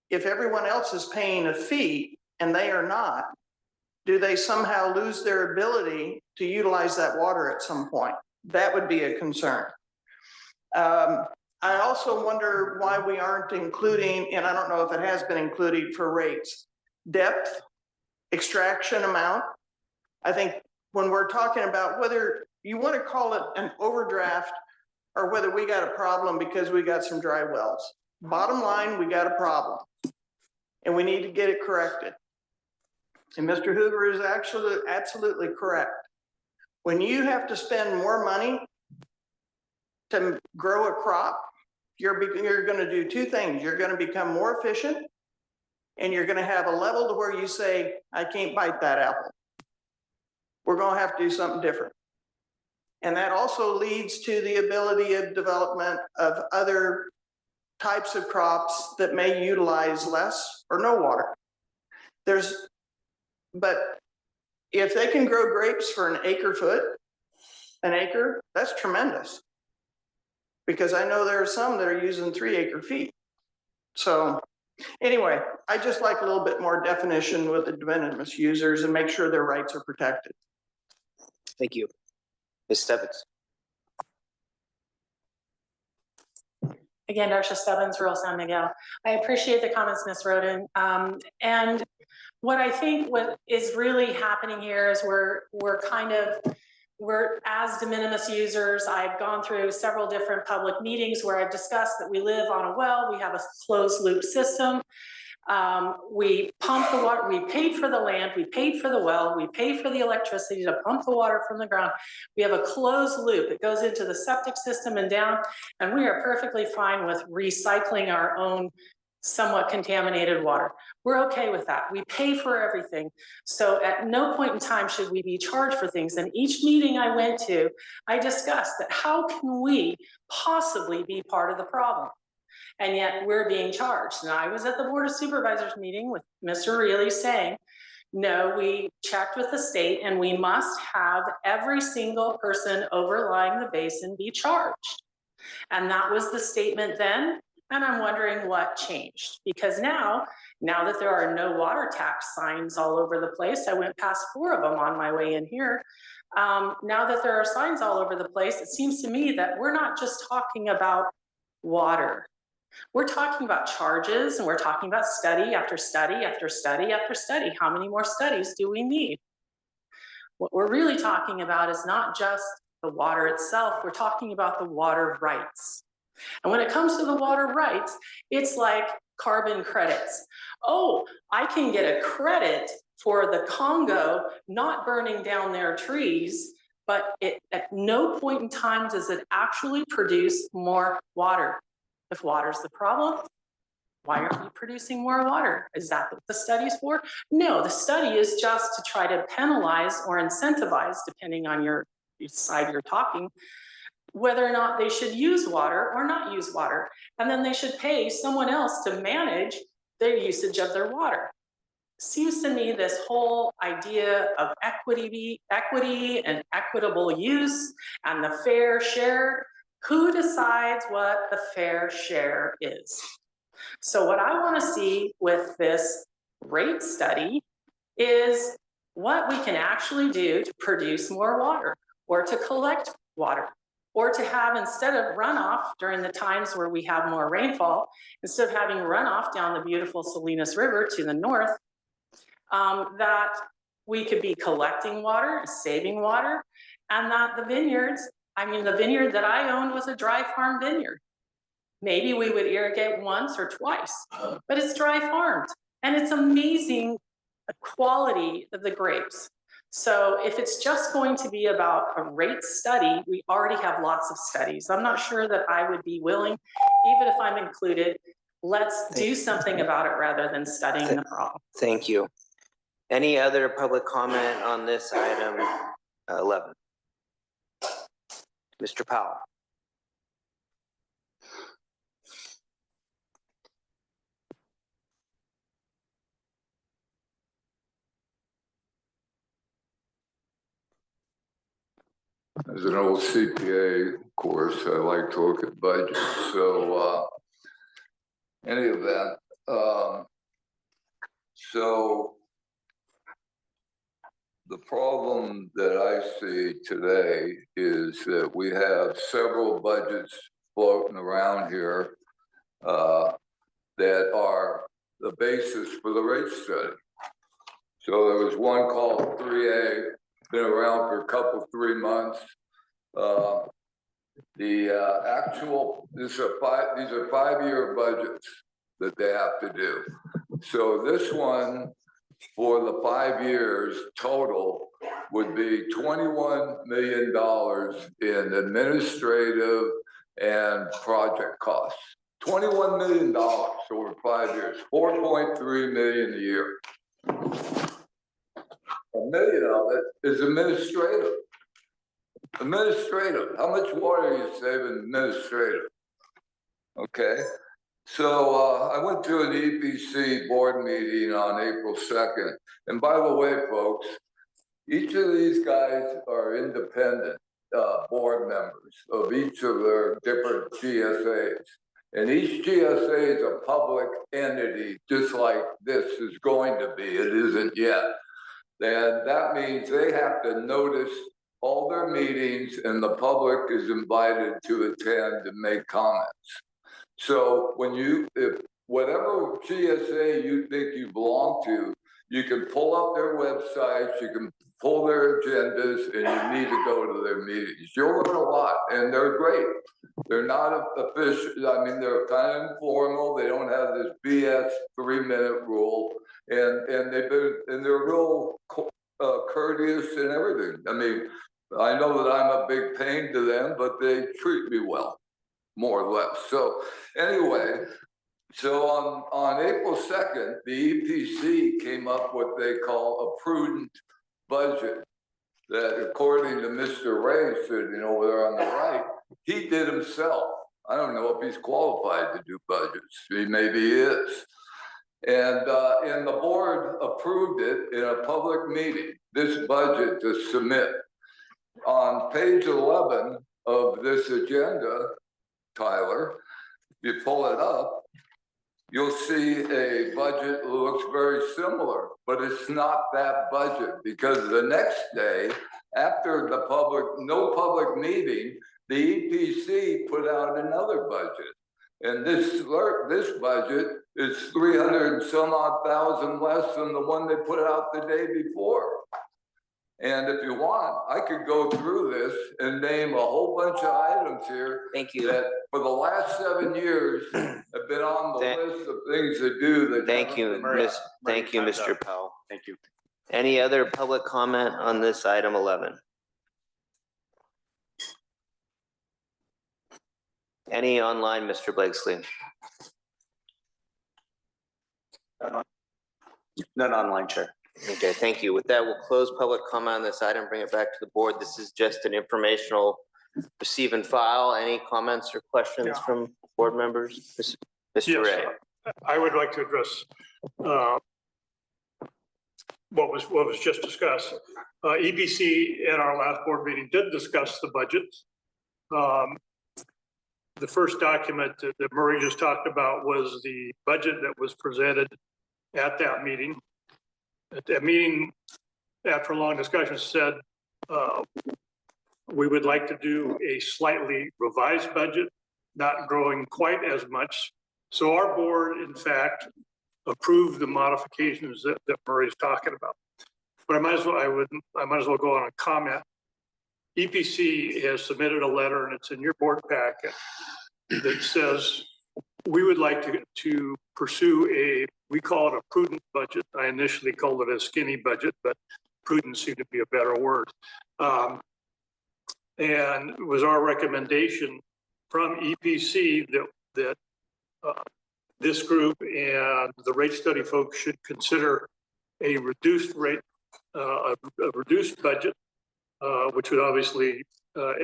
If everyone else is paying a fee and they are not, do they somehow lose their ability to utilize that water at some point? That would be a concern. I also wonder why we aren't including, and I don't know if it has been included for rates, depth, extraction amount. I think when we're talking about whether you want to call it an overdraft or whether we got a problem because we got some dry wells. Bottom line, we got a problem and we need to get it corrected. And Mr. Hoover is actually absolutely correct. When you have to spend more money to grow a crop, you're going to do two things. You're going to become more efficient and you're going to have a level to where you say, I can't bite that apple. We're going to have to do something different. And that also leads to the ability of development of other types of crops that may utilize less or no water. But if they can grow grapes for an acre, that's tremendous. Because I know there are some that are using 3 acre feet. So anyway, I just like a little bit more definition with the de minimis users and make sure their rights are protected. Thank you. Ms. Stebbins. Again, Darcia Stebbins, rural San Miguel. I appreciate the comments, Ms. Roden. And what I think what is really happening here is we're as de minimis users, I've gone through several different public meetings where I've discussed that we live on a well, we have a closed loop system. We pump the water, we paid for the land, we paid for the well, we paid for the electricity to pump the water from the ground. We have a closed loop. It goes into the septic system and down, and we are perfectly fine with recycling our own somewhat contaminated water. We're okay with that. We pay for everything. So at no point in time should we be charged for things. And each meeting I went to, I discussed that how can we possibly be part of the problem? And yet we're being charged. And I was at the Board of Supervisors meeting with Mr. Reilly saying, no, we checked with the state and we must have every single person overlying the basin be charged. And that was the statement then. And I'm wondering what changed, because now that there are no water tax signs all over the place, I went past 4 of them on my way in here. Now that there are signs all over the place, it seems to me that we're not just talking about water. We're talking about charges, and we're talking about study after study after study after study. How many more studies do we need? What we're really talking about is not just the water itself, we're talking about the water rights. And when it comes to the water rights, it's like carbon credits. Oh, I can get a credit for the Congo not burning down their trees, but at no point in time does it actually produce more water. If water's the problem, why aren't we producing more water? Is that what the study's for? No, the study is just to try to penalize or incentivize, depending on your side you're talking, whether or not they should use water or not use water. And then they should pay someone else to manage their usage of their water. Seems to me this whole idea of equity and equitable use and the fair share, who decides what the fair share is? So what I want to see with this rate study is what we can actually do to produce more water or to collect water, or to have, instead of runoff during the times where we have more rainfall, instead of having runoff down the beautiful Salinas River to the north, that we could be collecting water, saving water, and that the vineyards, the vineyard that I owned was a dry farm vineyard. Maybe we would irrigate once or twice, but it's dry farmed, and it's amazing the quality of the grapes. So if it's just going to be about a rate study, we already have lots of studies. I'm not sure that I would be willing, even if I'm included, let's do something about it rather than studying the problem. Thank you. Any other public comment on this item 11? Mr. Powell. As an old CPA, of course, I like to look at budgets. So any event, so the problem that I see today is that we have several budgets floating around here that are the basis for the rate study. So there was one called 3A, been around for a couple, 3 months. These are 5-year budgets that they have to do. So this one for the 5 years total would be $21 million in administrative and project costs. $21 million over 5 years, 4.3 million a year. $1 million of it is administrative. Administrative, how much water are you saving administrative? Okay, so I went to an EPC board meeting on April 2nd. And by the way, folks, each of these guys are independent board members of each of their different GSAs. And each GSA is a public entity, just like this is going to be. It isn't yet. And that means they have to notice all their meetings and the public is invited to attend and make comments. So when if whatever GSA you think you belong to, you can pull up their websites, you can pull their agendas, and you need to go to their meetings. You'll learn a lot, and they're great. They're not official. I mean, they're kind of informal. They don't have this BS 3-minute rule, and they're real courteous and everything. I mean, I know that I'm a big pain to them, but they treat me well, more or less. So anyway, so on April 2nd, the EPC came up with what they call a prudent budget that, according to Mr. Ray sitting over there on the right, he did himself. I don't know if he's qualified to do budgets. Maybe he is. And the board approved it in a public meeting, this budget to submit. On page 11 of this agenda, Tyler, you pull it up, you'll see a budget that looks very similar, but it's not that budget because the next day, after the no public meeting, the EPC put out another budget. And this budget is 300 and some odd thousand less than the one they put out the day before. And if you want, I could go through this and name a whole bunch of items here. Thank you. That for the last 7 years have been on the list of things to do. That thank you, Mr. Powell. Thank you. Any other public comment on this item 11? Any online, Mr. Blakesley? None online, Chair. Okay, thank you. With that, we'll close public comment on this item, bring it back to the board. This is just an informational receive and file. Any comments or questions from board members? Mr. Ray. I would like to address what was just discussed. EPC at our last board meeting did discuss the budget. The first document that Murray just talked about was the budget that was presented at that meeting. At that meeting, after a long discussion, said we would like to do a slightly revised budget, not growing quite as much. So our board, in fact, approved the modifications that Murray's talking about. But I might as well go on a comment. EPC has submitted a letter, and it's in your board packet, that says we would like to pursue we call it a prudent budget. I initially called it a skinny budget, but prudent seemed to be a better word. And it was our recommendation from EPC that this group and the rate study folks should consider a reduced rate, a reduced budget, which would obviously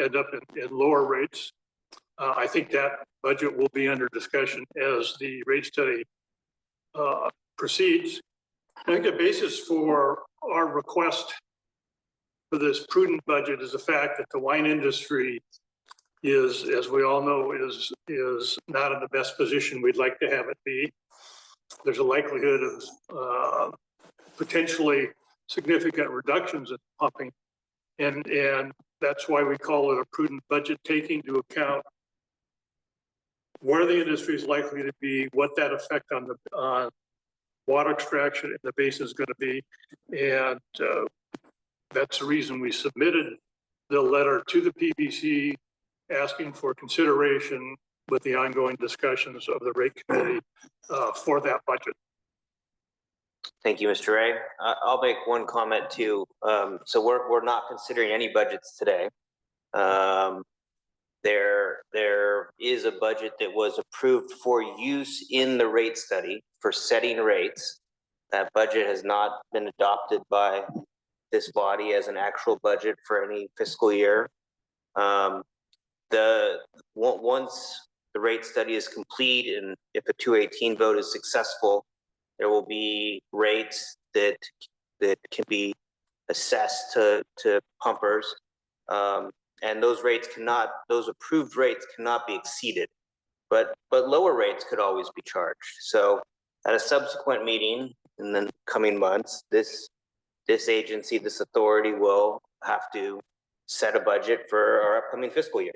end up in lower rates. I think that budget will be under discussion as the rate study proceeds. I think the basis for our request for this prudent budget is the fact that the wine industry is, as we all know, is not in the best position we'd like to have it be. There's a likelihood of potentially significant reductions in pumping. And that's why we call it a prudent budget, taking into account where the industry is likely to be, what that effect on the water extraction in the basin is going to be. And that's the reason we submitted the letter to the PBC asking for consideration with the ongoing discussions of the rate committee for that budget. Thank you, Mr. Ray. I'll make one comment too. So we're not considering any budgets today. There is a budget that was approved for use in the rate study for setting rates. That budget has not been adopted by this body as an actual budget for any fiscal year. Once the rate study is complete and if a 218 vote is successful, there will be rates that can be assessed to pumpers. And those approved rates cannot be exceeded, but lower rates could always be charged. So at a subsequent meeting in the coming months, this agency, this authority will have to set a budget for our upcoming fiscal year.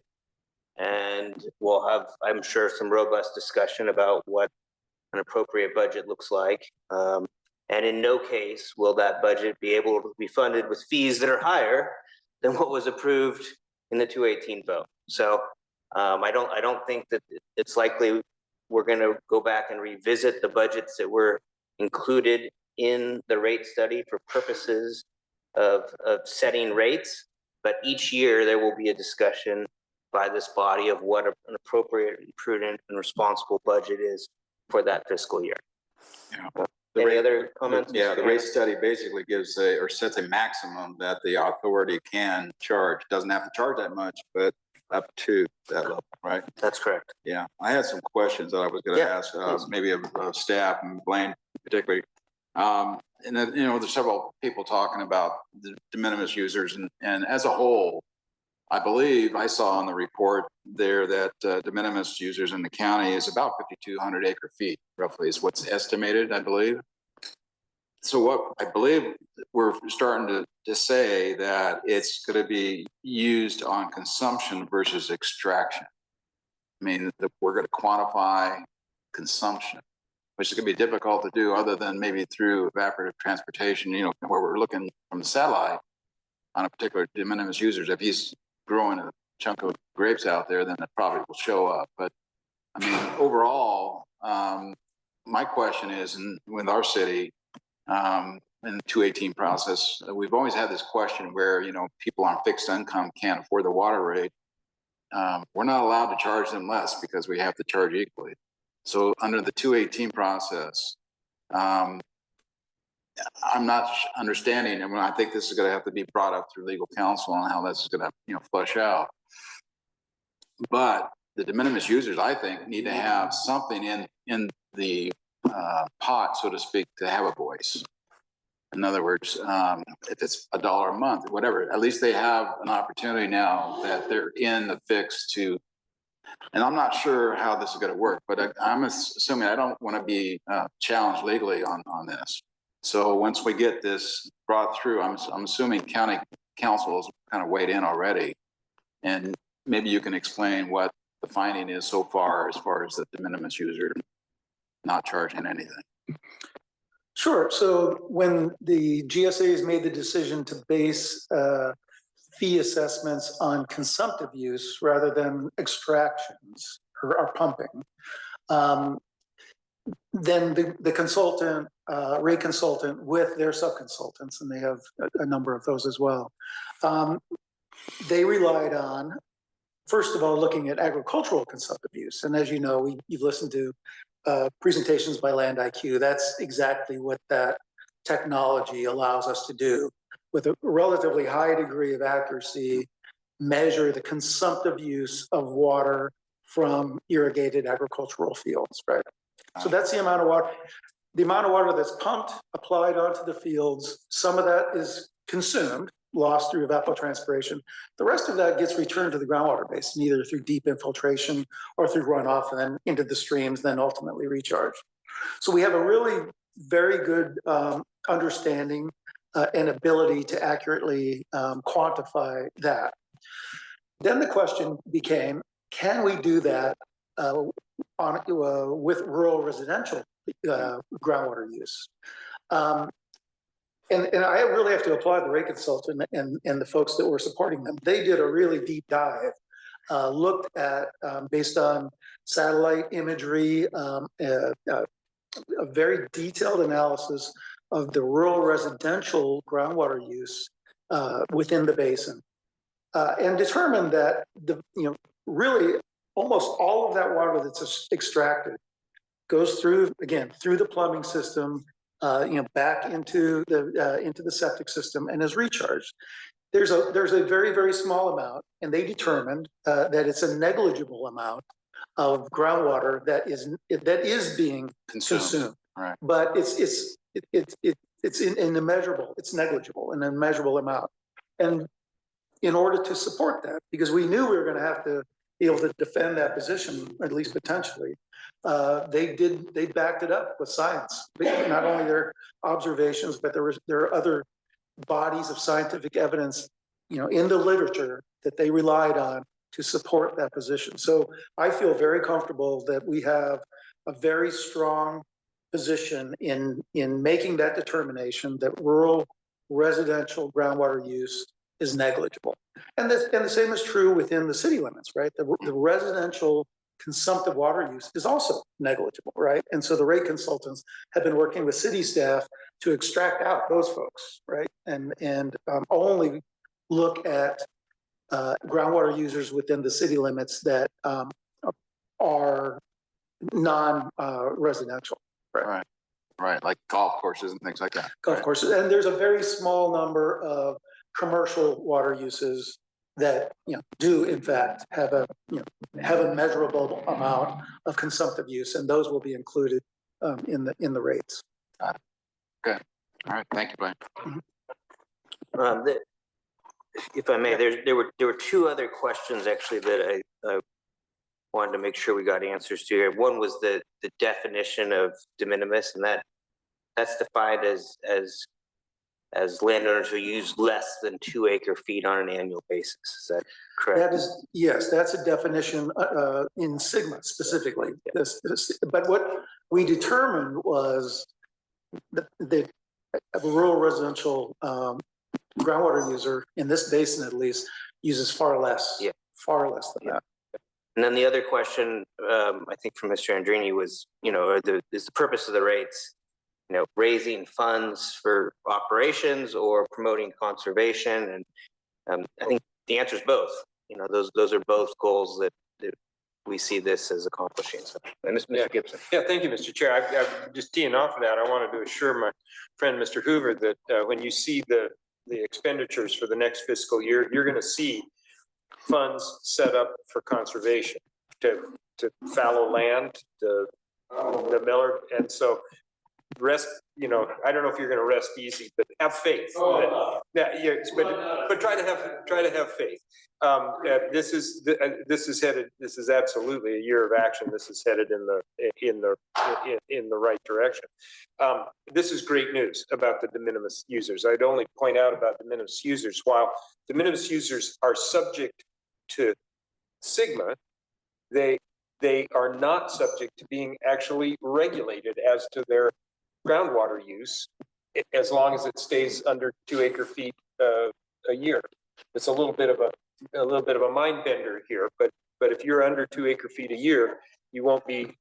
And we'll have, I'm sure, some robust discussion about what an appropriate budget looks like. And in no case will that budget be able to be funded with fees that are higher than what was approved in the 218 vote. So I don't think that it's likely we're going to go back and revisit the budgets that were included in the rate study for purposes of setting rates. But each year there will be a discussion by this body of what an appropriate, prudent, and responsible budget is for that fiscal year. Yeah. Any other comments? Yeah, the rate study basically gives or sets a maximum that the authority can charge. Doesn't have to charge that much, but up to that level, right? That's correct. Yeah, I had some questions that I was going to ask, maybe of staff and Blaine particularly. And then, there's several people talking about the de minimis users, and as a whole, I believe I saw on the report there that de minimis users in the county is about 5,200 acre feet, roughly, is what's estimated, I believe. So what I believe we're starting to say that it's going to be used on consumption versus extraction. I mean, we're going to quantify consumption, which is going to be difficult to do other than maybe through evaporative transportation, where we're looking from the satellite on a particular de minimis users. If he's growing a chunk of grapes out there, then it probably will show up. But I mean, overall, my question is, with our city, in the 218 process, we've always had this question where, people on fixed income can't afford the water rate. We're not allowed to charge them less because we have to charge equally. So under the 218 process, I'm not understanding, and I think this is going to have to be brought up through legal counsel on how this is going to, flush out. But the de minimis users, I think, need to have something in the pot, so to speak, to have a voice. In other words, if it's $1 a month, whatever, at least they have an opportunity now that they're in the fix to. And I'm not sure how this is going to work, but I'm assuming I don't want to be challenged legally on this. So once we get this brought through, I'm assuming county council has kind of weighed in already. And maybe you can explain what the finding is so far as the de minimis user not charging anything. Sure. So when the GSAs made the decision to base fee assessments on consumptive use rather than extractions or pumping, then the consultant, rate consultant with their subconsultants, and they have a number of those as well, they relied on, first of all, looking at agricultural consumptive use. And as you know, you've listened to presentations by Land IQ. That's exactly what that technology allows us to do. With a relatively high degree of accuracy, measure the consumptive use of water from irrigated agricultural fields, right? So that's the amount of water that's pumped, applied onto the fields. Some of that is consumed, lost through evapotranspiration. The rest of that gets returned to the groundwater basin, either through deep infiltration or through runoff and then into the streams, then ultimately recharged. So we have a really very good understanding and ability to accurately quantify that. Then the question became, can we do that with rural residential groundwater use? And I really have to applaud the rate consultant and the folks that were supporting them. They did a really deep dive, looked at, based on satellite imagery, a very detailed analysis of the rural residential groundwater use within the basin, and determined that really almost all of that water that's extracted goes through, again, through the plumbing system, back into the septic system and is recharged. There's a very, very small amount, and they determined that it's a negligible amount of groundwater that is being consumed. Right. But it's immeasurable. It's negligible, an immeasurable amount. And in order to support that, because we knew we were going to have to be able to defend that position, at least potentially, they backed it up with science. Not only their observations, but there are other bodies of scientific evidence, in the literature that they relied on to support that position. So I feel very comfortable that we have a very strong position in making that determination that rural residential groundwater use is negligible. And the same is true within the city limits, right? The residential consumptive water use is also negligible, right? And so the rate consultants have been working with city staff to extract out those folks, right? And only look at groundwater users within the city limits that are non-residential. Right, like golf courses and things like that. Golf courses, and there's a very small number of commercial water uses that do in fact have a measurable amount of consumptive use, and those will be included in the rates. Got it. Good. All right. Thank you, Blaine. If I may, there were two other questions actually that I wanted to make sure we got answers to here. One was the definition of de minimis, and that's defined as landowners who use less than 2 acre-feet on an annual basis. Is that correct? That is, yes, that's a definition in Sigma specifically. But what we determined was that a rural residential groundwater user, in this basin at least, uses far less than that. And then the other question, I think from Mr. Andrini was, is the purpose of the rates, raising funds for operations or promoting conservation? And I think the answer is both. Those are both goals that we see this as accomplishing. So, Mr. Gibson. Yeah, thank you, Mr. Chair. I'm just teeing off of that. I wanted to assure my friend, Mr. Hoover, that when you see the expenditures for the next fiscal year, you're going to see funds set up for conservation, to fallow land, the miller, and so rest. I don't know if you're going to rest easy, but have faith. But try to have faith. This is absolutely a year of action. This is headed in the right direction. This is great news about the de minimis users. I'd only point out about de minimis users. While de minimis users are subject to Sigma, they are not subject to being actually regulated as to their groundwater use, as long as it stays under 2 acre-feet a year. It's a little bit of a mind bender here, but if you're under 2 acre-feet a year, you won't be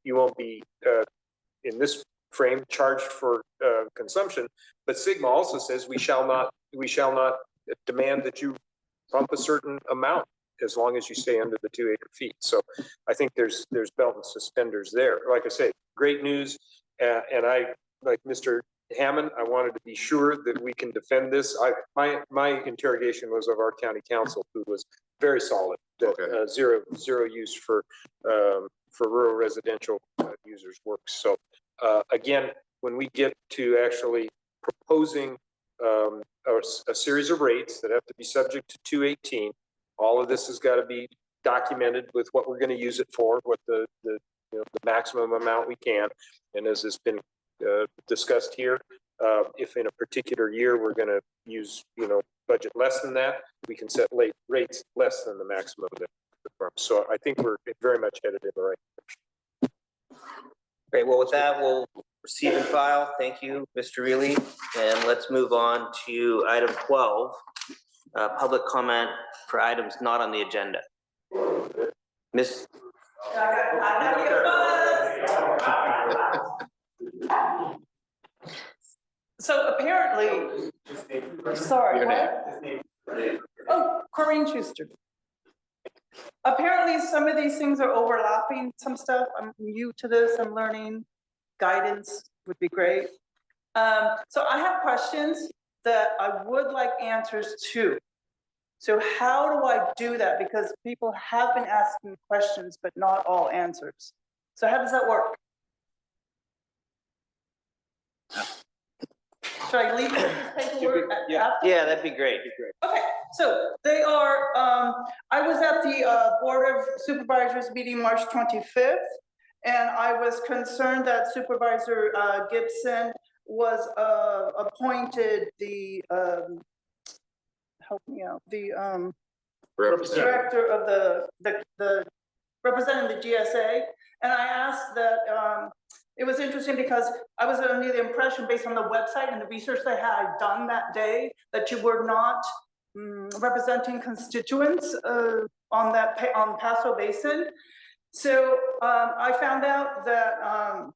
in this frame charged for consumption. But Sigma also says we shall not demand that you pump a certain amount as long as you stay under the 2 acre-feet. So I think there's belt and suspenders there. Like I say, great news, and I, like Mr. Hammond, I wanted to be sure that we can defend this. My interrogation was of our county council, who was very solid that zero use for rural residential users works. So again, when we get to actually proposing a series of rates that have to be subject to 218. All of this has got to be documented with what we're going to use it for, what the maximum amount we can. And as has been discussed here, if in a particular year we're going to use, budget less than that, we can set rates less than the maximum that. So I think we're very much headed in the right direction. Great. Well, with that, we'll receive and file. Thank you, Mr. Reilly. And let's move on to item 12, public comment for items not on the agenda. Miss. So apparently, sorry, what? Oh, Corinne Schuster. Apparently, some of these things are overlapping, some stuff. I'm new to this, I'm learning. Guidance would be great. So I have questions that I would like answers to. So how do I do that? Because people have been asking questions, but not all answers. So how does that work? Should I leave this paperwork? Yeah, that'd be great. Okay, so they are, I was at the Board of Supervisors meeting March 25th, and I was concerned that Supervisor Gibson was appointed the, help me out, the director of the representing the GSA, and I asked that, it was interesting because I was under the impression based on the website and the research that I had done that day that you were not representing constituents on Paso Basin. So I found out that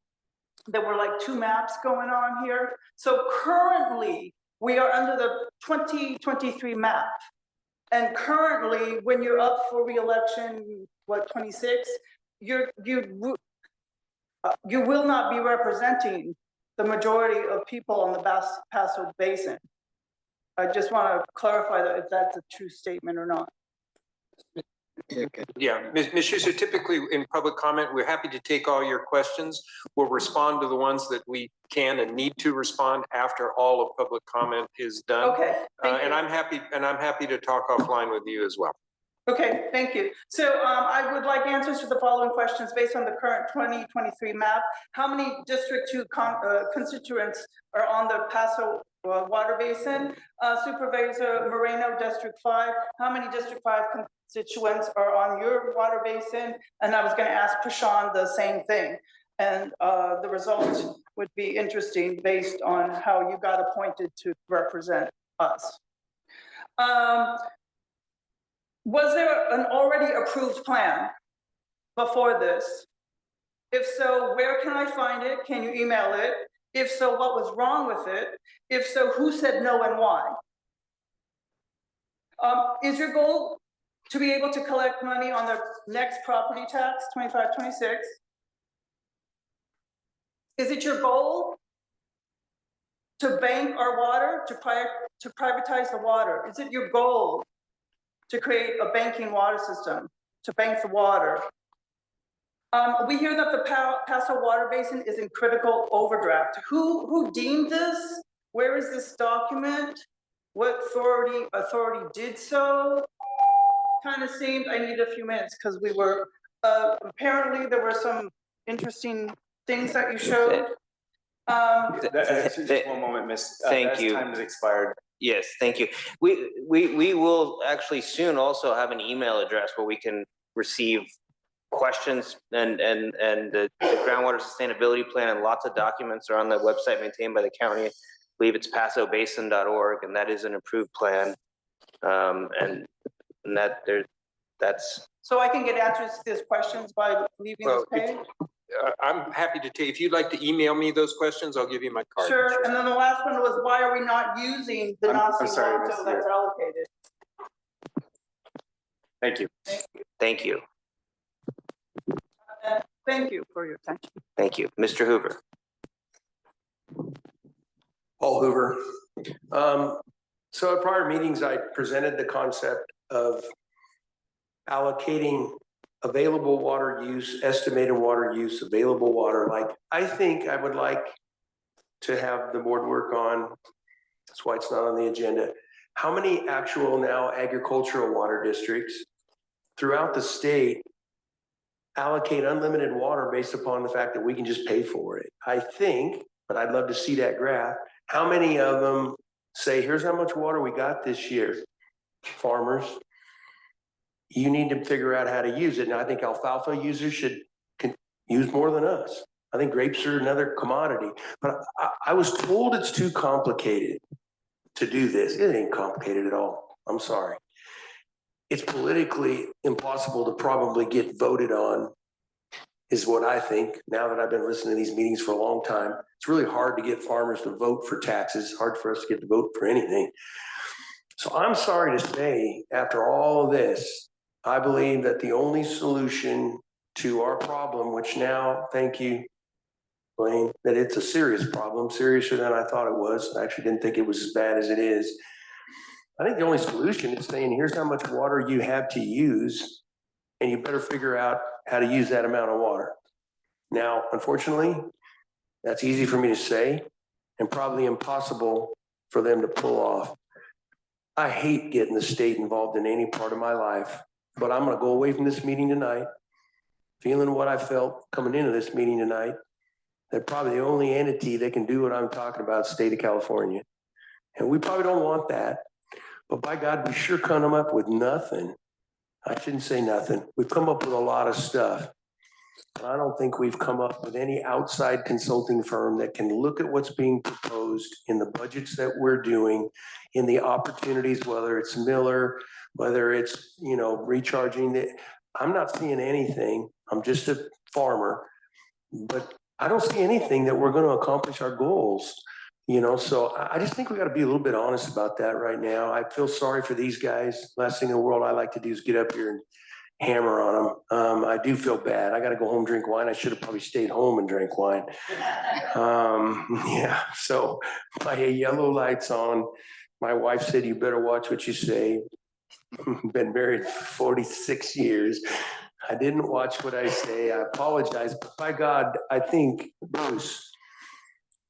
there were like 2 maps going on here. So currently we are under the 2023 map. And currently when you're up for re-election, what, 26, you will not be representing the majority of people on the Paso Basin. I just want to clarify that if that's a true statement or not. Yeah, Ms. Schuster, typically in public comment, we're happy to take all your questions. We'll respond to the ones that we can and need to respond after all of public comment is done. Okay. And I'm happy to talk offline with you as well. Okay, thank you. So I would like answers to the following questions based on the current 2023 map. How many District 2 constituents are on the Paso water basin? Supervisor Moreno, District 5. How many District 5 constituents are on your water basin? And I was going to ask Prashant the same thing. And the results would be interesting based on how you got appointed to represent us. Was there an already approved plan before this? If so, where can I find it? Can you email it? If so, what was wrong with it? If so, who said no and why? Is your goal to be able to collect money on the next property tax, 25-26? Is it your goal to bank our water, to privatize the water? Is it your goal to create a banking water system, to bank the water? We hear that the Paso water basin is in critical overdraft. Who deemed this? Where is this document? What authority did so? Kind of seemed, I need a few minutes because we were, apparently there were some interesting things that you showed. Just one moment, Miss. Thank you. Time has expired. Yes, thank you. We will actually soon also have an email address where we can receive questions and the groundwater sustainability plan, and lots of documents are on the website maintained by the county. I believe it's pasobasin.org, and that is an approved plan. And that's. So I can get answers to these questions by leaving this page? I'm happy to take, if you'd like to email me those questions, I'll give you my card. Sure, and then the last one was, why are we not using the Nasi sorry, Wanto that's allocated? Thank you. Thank you. Thank you for your attention. Thank you. Mr. Hoover. Paul Hoover. So at prior meetings, I presented the concept of allocating available water use, estimated water use, available water. Like, I think I would like to have the board work on That's why it's not on the agenda. How many actual now agricultural water districts throughout the state allocate unlimited water based upon the fact that we can just pay for it? I think, but I'd love to see that graph. How many of them say, here's how much water we got this year? Farmers, you need to figure out how to use it. Now, I think alfalfa users should use more than us. I think grapes are another commodity, but I was told it's too complicated to do this. It ain't complicated at all. I'm sorry. It's politically impossible to probably get voted on, is what I think. Now that I've been listening to these meetings for a long time, it's really hard to get farmers to vote for taxes, hard for us to get to vote for anything. So I'm sorry to say, after all of this, I believe that the only solution to our problem, which now, thank you, Blaine, that it's a serious problem, seriouser than I thought it was. I actually didn't think it was as bad as it is. I think the only solution is saying, here's how much water you have to use, and you better figure out how to use that amount of water. Now, unfortunately, that's easy for me to say and probably impossible for them to pull off. I hate getting the state involved in any part of my life, but I'm going to go away from this meeting tonight feeling what I felt coming into this meeting tonight, that probably the only entity that can do what I'm talking about is the state of California. And we probably don't want that. But by God, we sure come up with nothing. I shouldn't say nothing. We've come up with a lot of stuff. But I don't think we've come up with any outside consulting firm that can look at what's being proposed in the budgets that we're doing, in the opportunities, whether it's Miller, whether it's, recharging. I'm not seeing anything. I'm just a farmer, but I don't see anything that we're going to accomplish our goals. So I just think we got to be a little bit honest about that right now. I feel sorry for these guys. Last thing in the world I like to do is get up here and hammer on them. I do feel bad. I got to go home, drink wine. I should have probably stayed home and drank wine. Yeah. So my yellow light's on. My wife said, you better watch what you say. Been married 46 years. I didn't watch what I say. I apologize. But by God, I think, Bruce,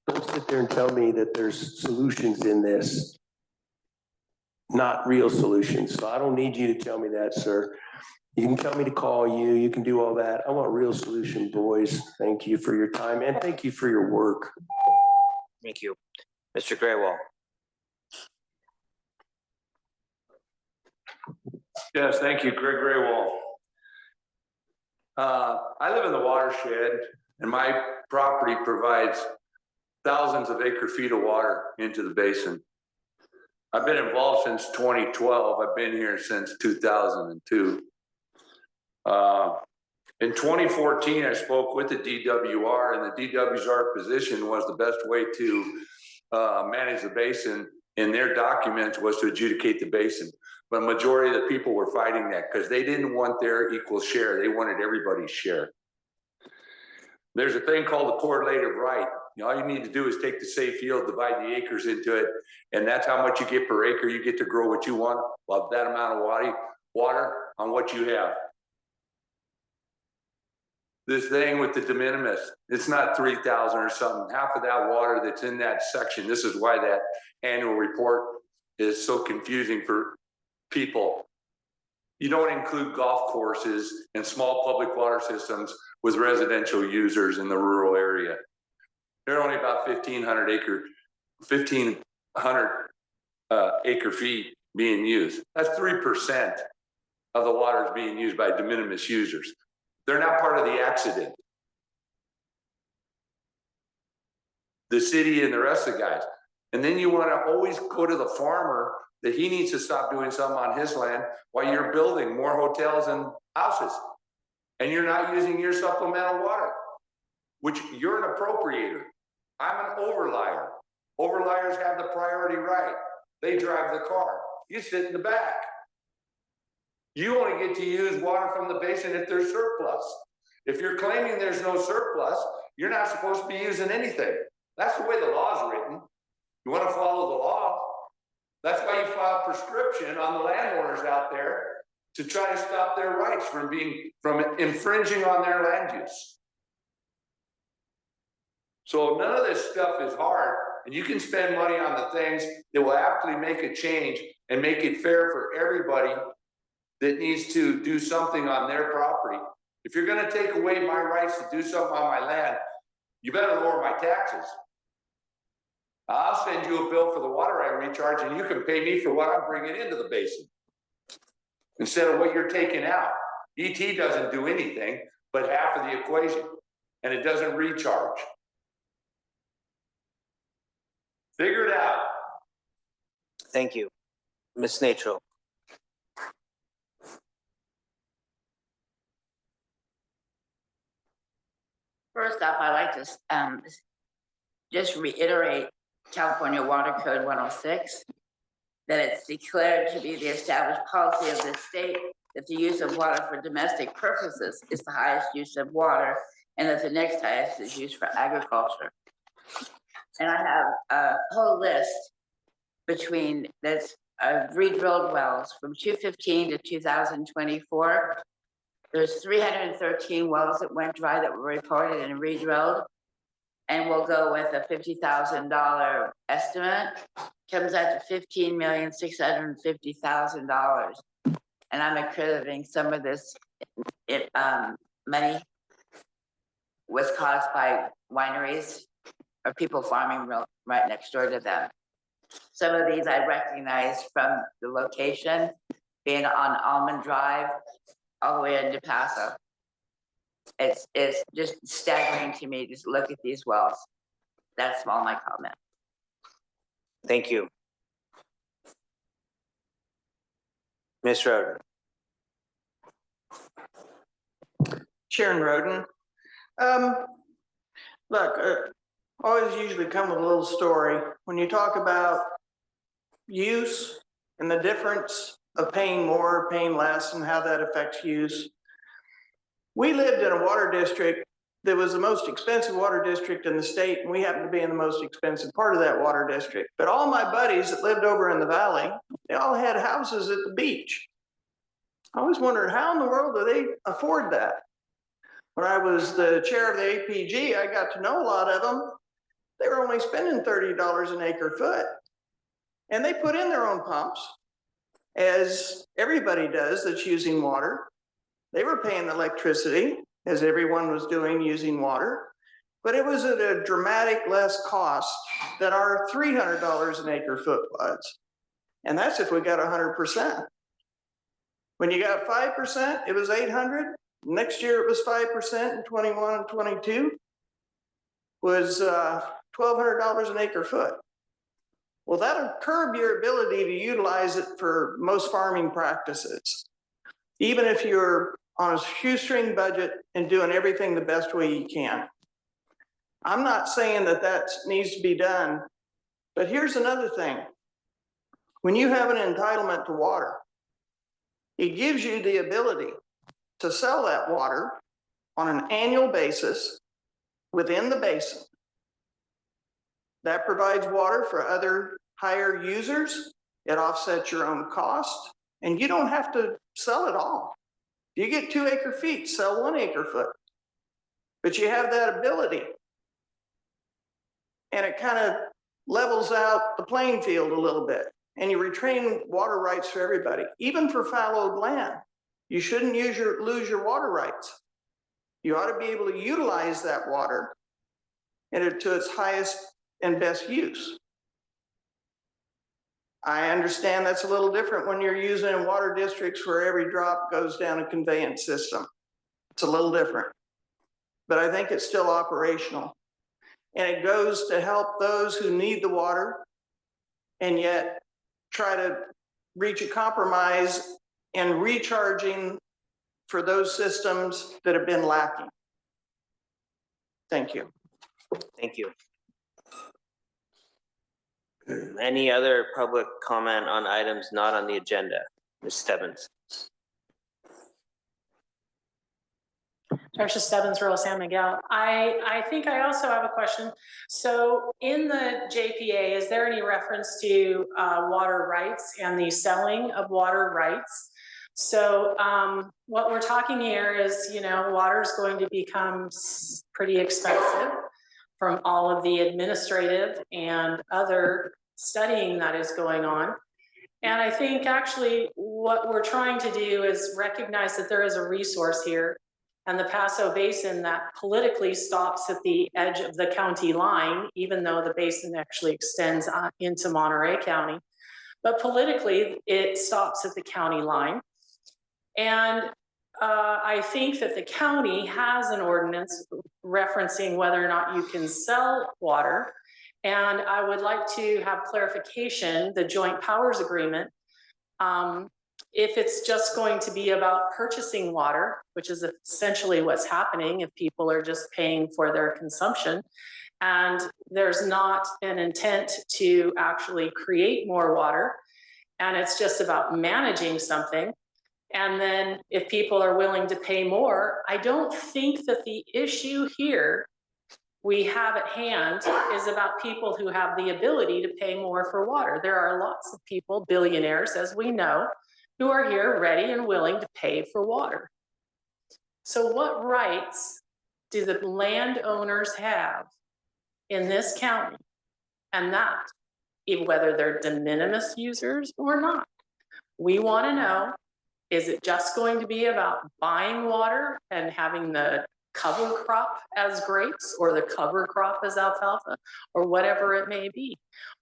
don't sit there and tell me that there's solutions in this, not real solutions. So I don't need you to tell me that, sir. You can tell me to call you. You can do all that. I want real solution, boys. Thank you for your time and thank you for your work. Thank you. Mr. Graywall. Yes, thank you, Greg Graywall. I live in the watershed and my property provides thousands of acre feet of water into the basin. I've been involved since 2012. I've been here since 2002. In 2014, I spoke with the DWR, and the DWR position was the best way to manage the basin. In their documents was to adjudicate the basin. But a majority of the people were fighting that because they didn't want their equal share. They wanted everybody's share. There's a thing called the correlative right. All you need to do is take the safe yield, divide the acres into it, and that's how much you get per acre. You get to grow what you want, well, that amount of water on what you have. This thing with the de minimis, it's not 3,000 or something. Half of that water that's in that section, this is why that annual report is so confusing for people. You don't include golf courses and small public water systems with residential users in the rural area. There are only about 1,500 acre feet being used. That's 3% of the water is being used by de minimis users. They're not part of the accident. The city and the rest of the guys. And then you want to always go to the farmer that he needs to stop doing something on his land while you're building more hotels and houses. And you're not using your supplemental water, which you're an appropriator. I'm an overlier. Overliers have the priority right. They drive the car. You sit in the back. You only get to use water from the basin if there's surplus. If you're claiming there's no surplus, you're not supposed to be using anything. That's the way the law is written. You want to follow the law. That's why you file prescription on the landowners out there to try to stop their rights from infringing on their land use. So none of this stuff is hard. and you can spend money on the things that will actually make a change and make it fair for everybody that needs to do something on their property. If you're gonna take away my rights to do something on my land, you better lower my taxes. I'll send you a bill for the water I recharge and you can pay me for what I'm bringing into the basin instead of what you're taking out. ET doesn't do anything but half of the equation, and it doesn't recharge. Figure it out. Thank you. Ms. Natro. First off, I'd like to just reiterate California Water Code 106, that it's declared to be the established policy of the state that the use of water for domestic purposes is the highest use of water, and that the next highest is used for agriculture. And I have a whole list between this re-drilled wells from 2015 to 2024. There's 313 wells that went dry that were reported and re-drilled. And we'll go with a $50,000 estimate, comes out to $15,650,000. And I'm accrediting some of this money was caused by wineries or people farming right next door to them. Some of these I recognize from the location, being on Almond Drive, all the way into Paso. It's just staggering to me. Just look at these wells. That's all my comment. Thank you. Ms. Roden. Sharon Roden. Look, always usually come with a little story. When you talk about use and the difference of paying more, paying less, and how that affects use. We lived in a water district that was the most expensive water district in the state, and we happened to be in the most expensive part of that water district. But all my buddies that lived over in the valley, they all had houses at the beach. I always wondered, how in the world do they afford that? When I was the chair of the APG, I got to know a lot of them. They were only spending $30 an acre foot. And they put in their own pumps, as everybody does that's using water. They were paying electricity, as everyone was doing using water, but it was at a dramatic less cost than our $300 an acre foot was. And that's if we got 100%. When you got 5%, it was 800. Next year it was 5% in 21 and 22 was $1,200 an acre foot. Well, that'll curb your ability to utilize it for most farming practices. Even if you're on a shoestring budget and doing everything the best way you can. I'm not saying that that needs to be done, but here's another thing. When you have an entitlement to water, it gives you the ability to sell that water on an annual basis within the basin. That provides water for other higher users. It offsets your own cost, and you don't have to sell it all. You get 2 acre feet, sell 1 acre foot, but you have that ability. And it kind of levels out the playing field a little bit, and you retain water rights for everybody, even for fallowed land. You shouldn't lose your water rights. You ought to be able to utilize that water to its highest and best use. I understand that's a little different when you're using water districts where every drop goes down a conveyance system. It's a little different, but I think it's still operational. And it goes to help those who need the water and yet try to reach a compromise in recharging for those systems that have been lacking. Thank you. Thank you. Any other public comment on items not on the agenda? Ms. Stebbins. Dr. Stebbins, Rural San Miguel. I think I also have a question. So in the JPA, is there any reference to water rights and the selling of water rights? So what we're talking here is, you know, water is going to become pretty expensive. from all of the administrative and other studying that is going on. And I think actually what we're trying to do is recognize that there is a resource here, and the Paso Basin that politically stops at the edge of the county line, even though the basin actually extends into Monterey County. But politically, it stops at the county line. And I think that the county has an ordinance referencing whether or not you can sell water. And I would like to have clarification, the joint powers agreement, if it's just going to be about purchasing water, which is essentially what's happening if people are just paying for their consumption, and there's not an intent to actually create more water, and it's just about managing something. And then if people are willing to pay more, I don't think that the issue here we have at hand is about people who have the ability to pay more for water. There are lots of people, billionaires, as we know, who are here ready and willing to pay for water. So what rights do the landowners have in this county? And that, whether they're de minimis users or not, we want to know, is it just going to be about buying water and having the cover crop as grapes or the cover crop as alfalfa or whatever it may be?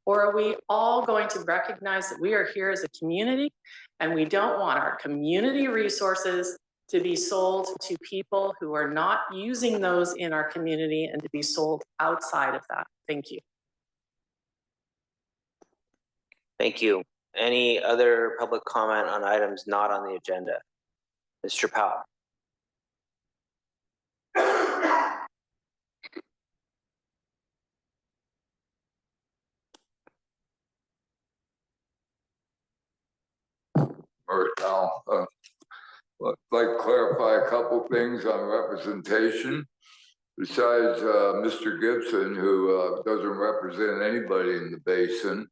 Or are we all going to recognize that we are here as a community and we don't want our community resources to be sold to people who are not using those in our community and to be sold outside of that? Thank you. Thank you. Any other public comment on items not on the agenda? Mr. Powell. I'd like to clarify a couple things on representation. Besides Mr. Gibson, who doesn't represent anybody in the basin,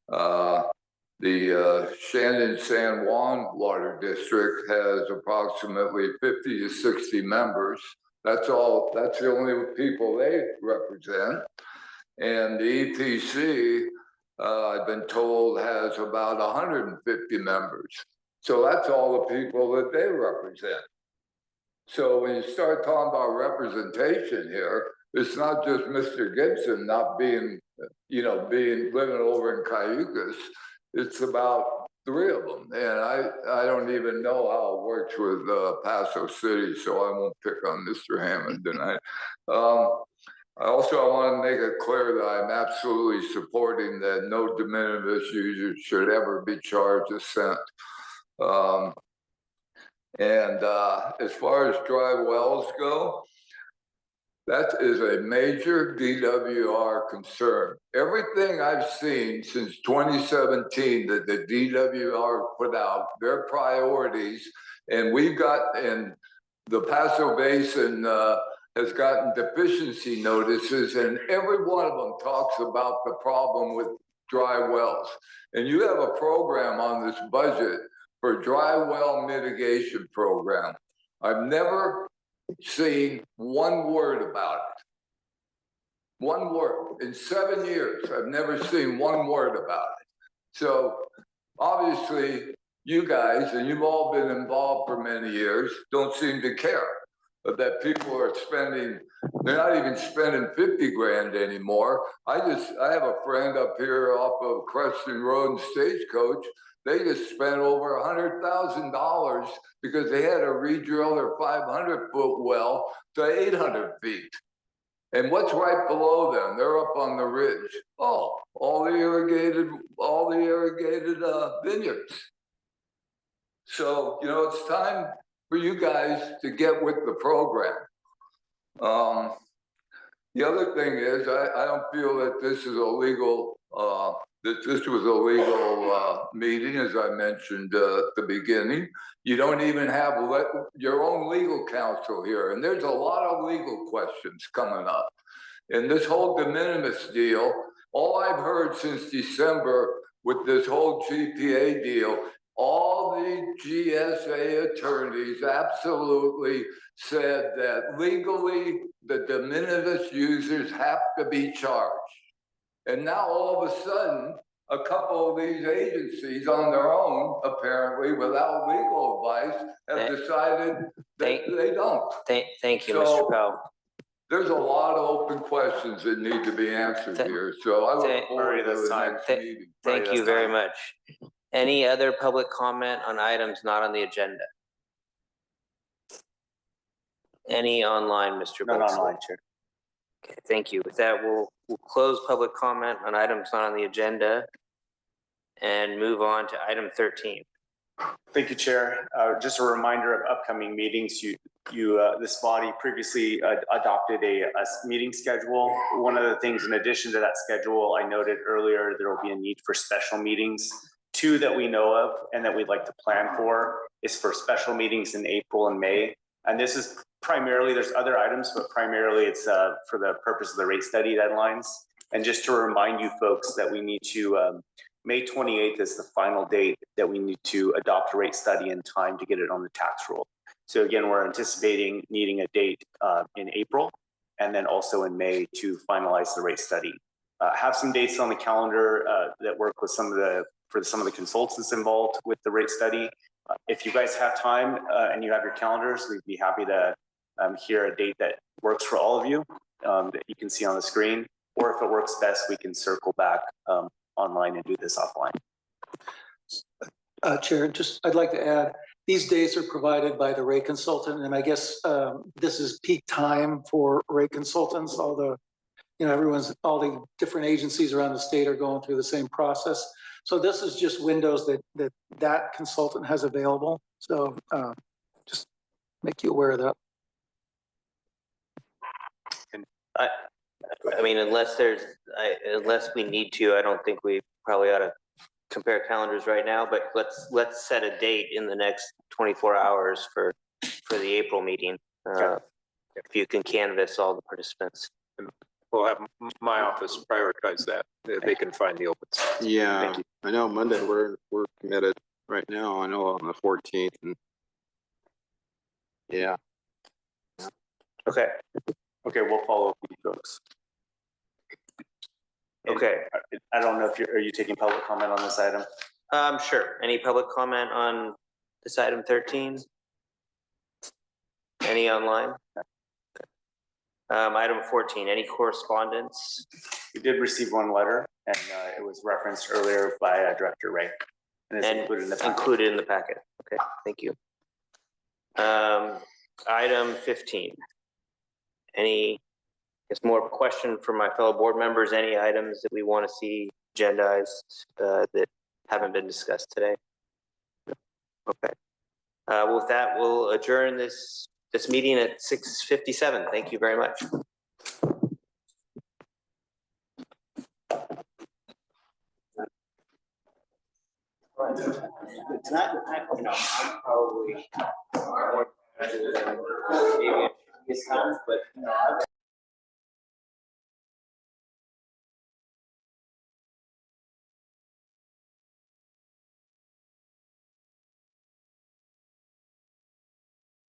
the Shandon San Juan Water District has approximately 50 to 60 members. That's all. That's the only people they represent. And the EPC, I've been told, has about 150 members. So that's all the people that they represent. So when you start talking about representation here, it's not just Mr. Gibson not being, living over in Cayucas. It's about three of them. And I don't even know how it works with Paso City, so I won't pick on Mr. Hammond tonight. I want to make it clear that I'm absolutely supporting that no de minimis users should ever be charged a cent. As far as dry wells go, that is a major DWR concern. Everything I've seen since 2017 that the DWR put out, their priorities, and the Paso Basin has gotten deficiency notices, and every one of them talks about the problem with dry wells. And you have a program on this budget for dry well mitigation program. I've never seen one word about it. One word. In 7 years, I've never seen one word about it. So obviously you guys, and you've all been involved for many years, don't seem to care that people are spending, they're not even spending 50 grand anymore. I have a friend up here off of Creston Road and Stagecoach. They just spent over $100,000 because they had to re-drill their 500-foot well to 800 feet. And what's right below them? They're up on the ridge. Oh, all the irrigated vineyards. So, it's time for you guys to get with the program. The other thing is, I don't feel that this is illegal. That this was a legal meeting, as I mentioned at the beginning. You don't even have your own legal counsel here, and there's a lot of legal questions coming up. And this whole de minimis deal, all I've heard since December with this whole GPA deal all the GSA attorneys absolutely said that legally the de minimis users have to be charged. And now all of a sudden, a couple of these agencies on their own, apparently without legal advice, have decided that they don't. Thank you, So, Mr. Powell. There's a lot of open questions that need to be answered here, so I look forward to the next meeting. Thank you very much. Any other public comment on items not on the agenda? Any online, Mr. Not Bexley? online, Chair. Okay, thank you. With that, we'll close public comment on items not on the agenda and move on to item 13. Thank you, Chair. Just a reminder of upcoming meetings. This body previously adopted a meeting schedule. One of the things in addition to that schedule, I noted earlier, there will be a need for special meetings. Two that we know of and that we'd like to plan for is for special meetings in April and May. And this is primarily, there's other items, but primarily it's for the purpose of the rate study deadlines. And just to remind you folks that we need to, May 28th is the final date that we need to adopt a rate study in time to get it on the tax roll. So again, we're anticipating needing a date in April and then also in May to finalize the rate study. Have some dates on the calendar that work with some of the consultants involved with the rate study. If you guys have time and you have your calendars, we'd be happy to hear a date that works for all of you that you can see on the screen. Or if it works best, we can circle back online and do this offline. Chair, I'd like to add, these dates are provided by the rate consultant, and I guess this is peak time for rate consultants. All the different agencies around the state are going through the same process. So this is just windows that consultant has available. So just make you aware of that. And I mean, unless we need to, I don't think we probably ought to compare calendars right now, but let's set a date in the next 24 hours for the April meeting. If you can canvass all the participants. We'll have my office prioritize that. They can find the open spots. Yeah, I know Monday we're committed right now. I know on the 14th. And yeah. Okay, we'll follow up with you folks. Okay. I don't know if are you taking public comment on this item? Sure. Any public comment on this item 13? Any online? Item 14, any correspondence? We did receive one letter and it was referenced earlier by Director Ray. And it's included in the packet. Included in the packet. Okay, thank you. Item 15. Any, more question from my fellow board members, any items that we want to see agendized that haven't been discussed today? Okay. With that, we'll adjourn this meeting at 6:57. Thank you very much. Tonight, probably maybe this time, but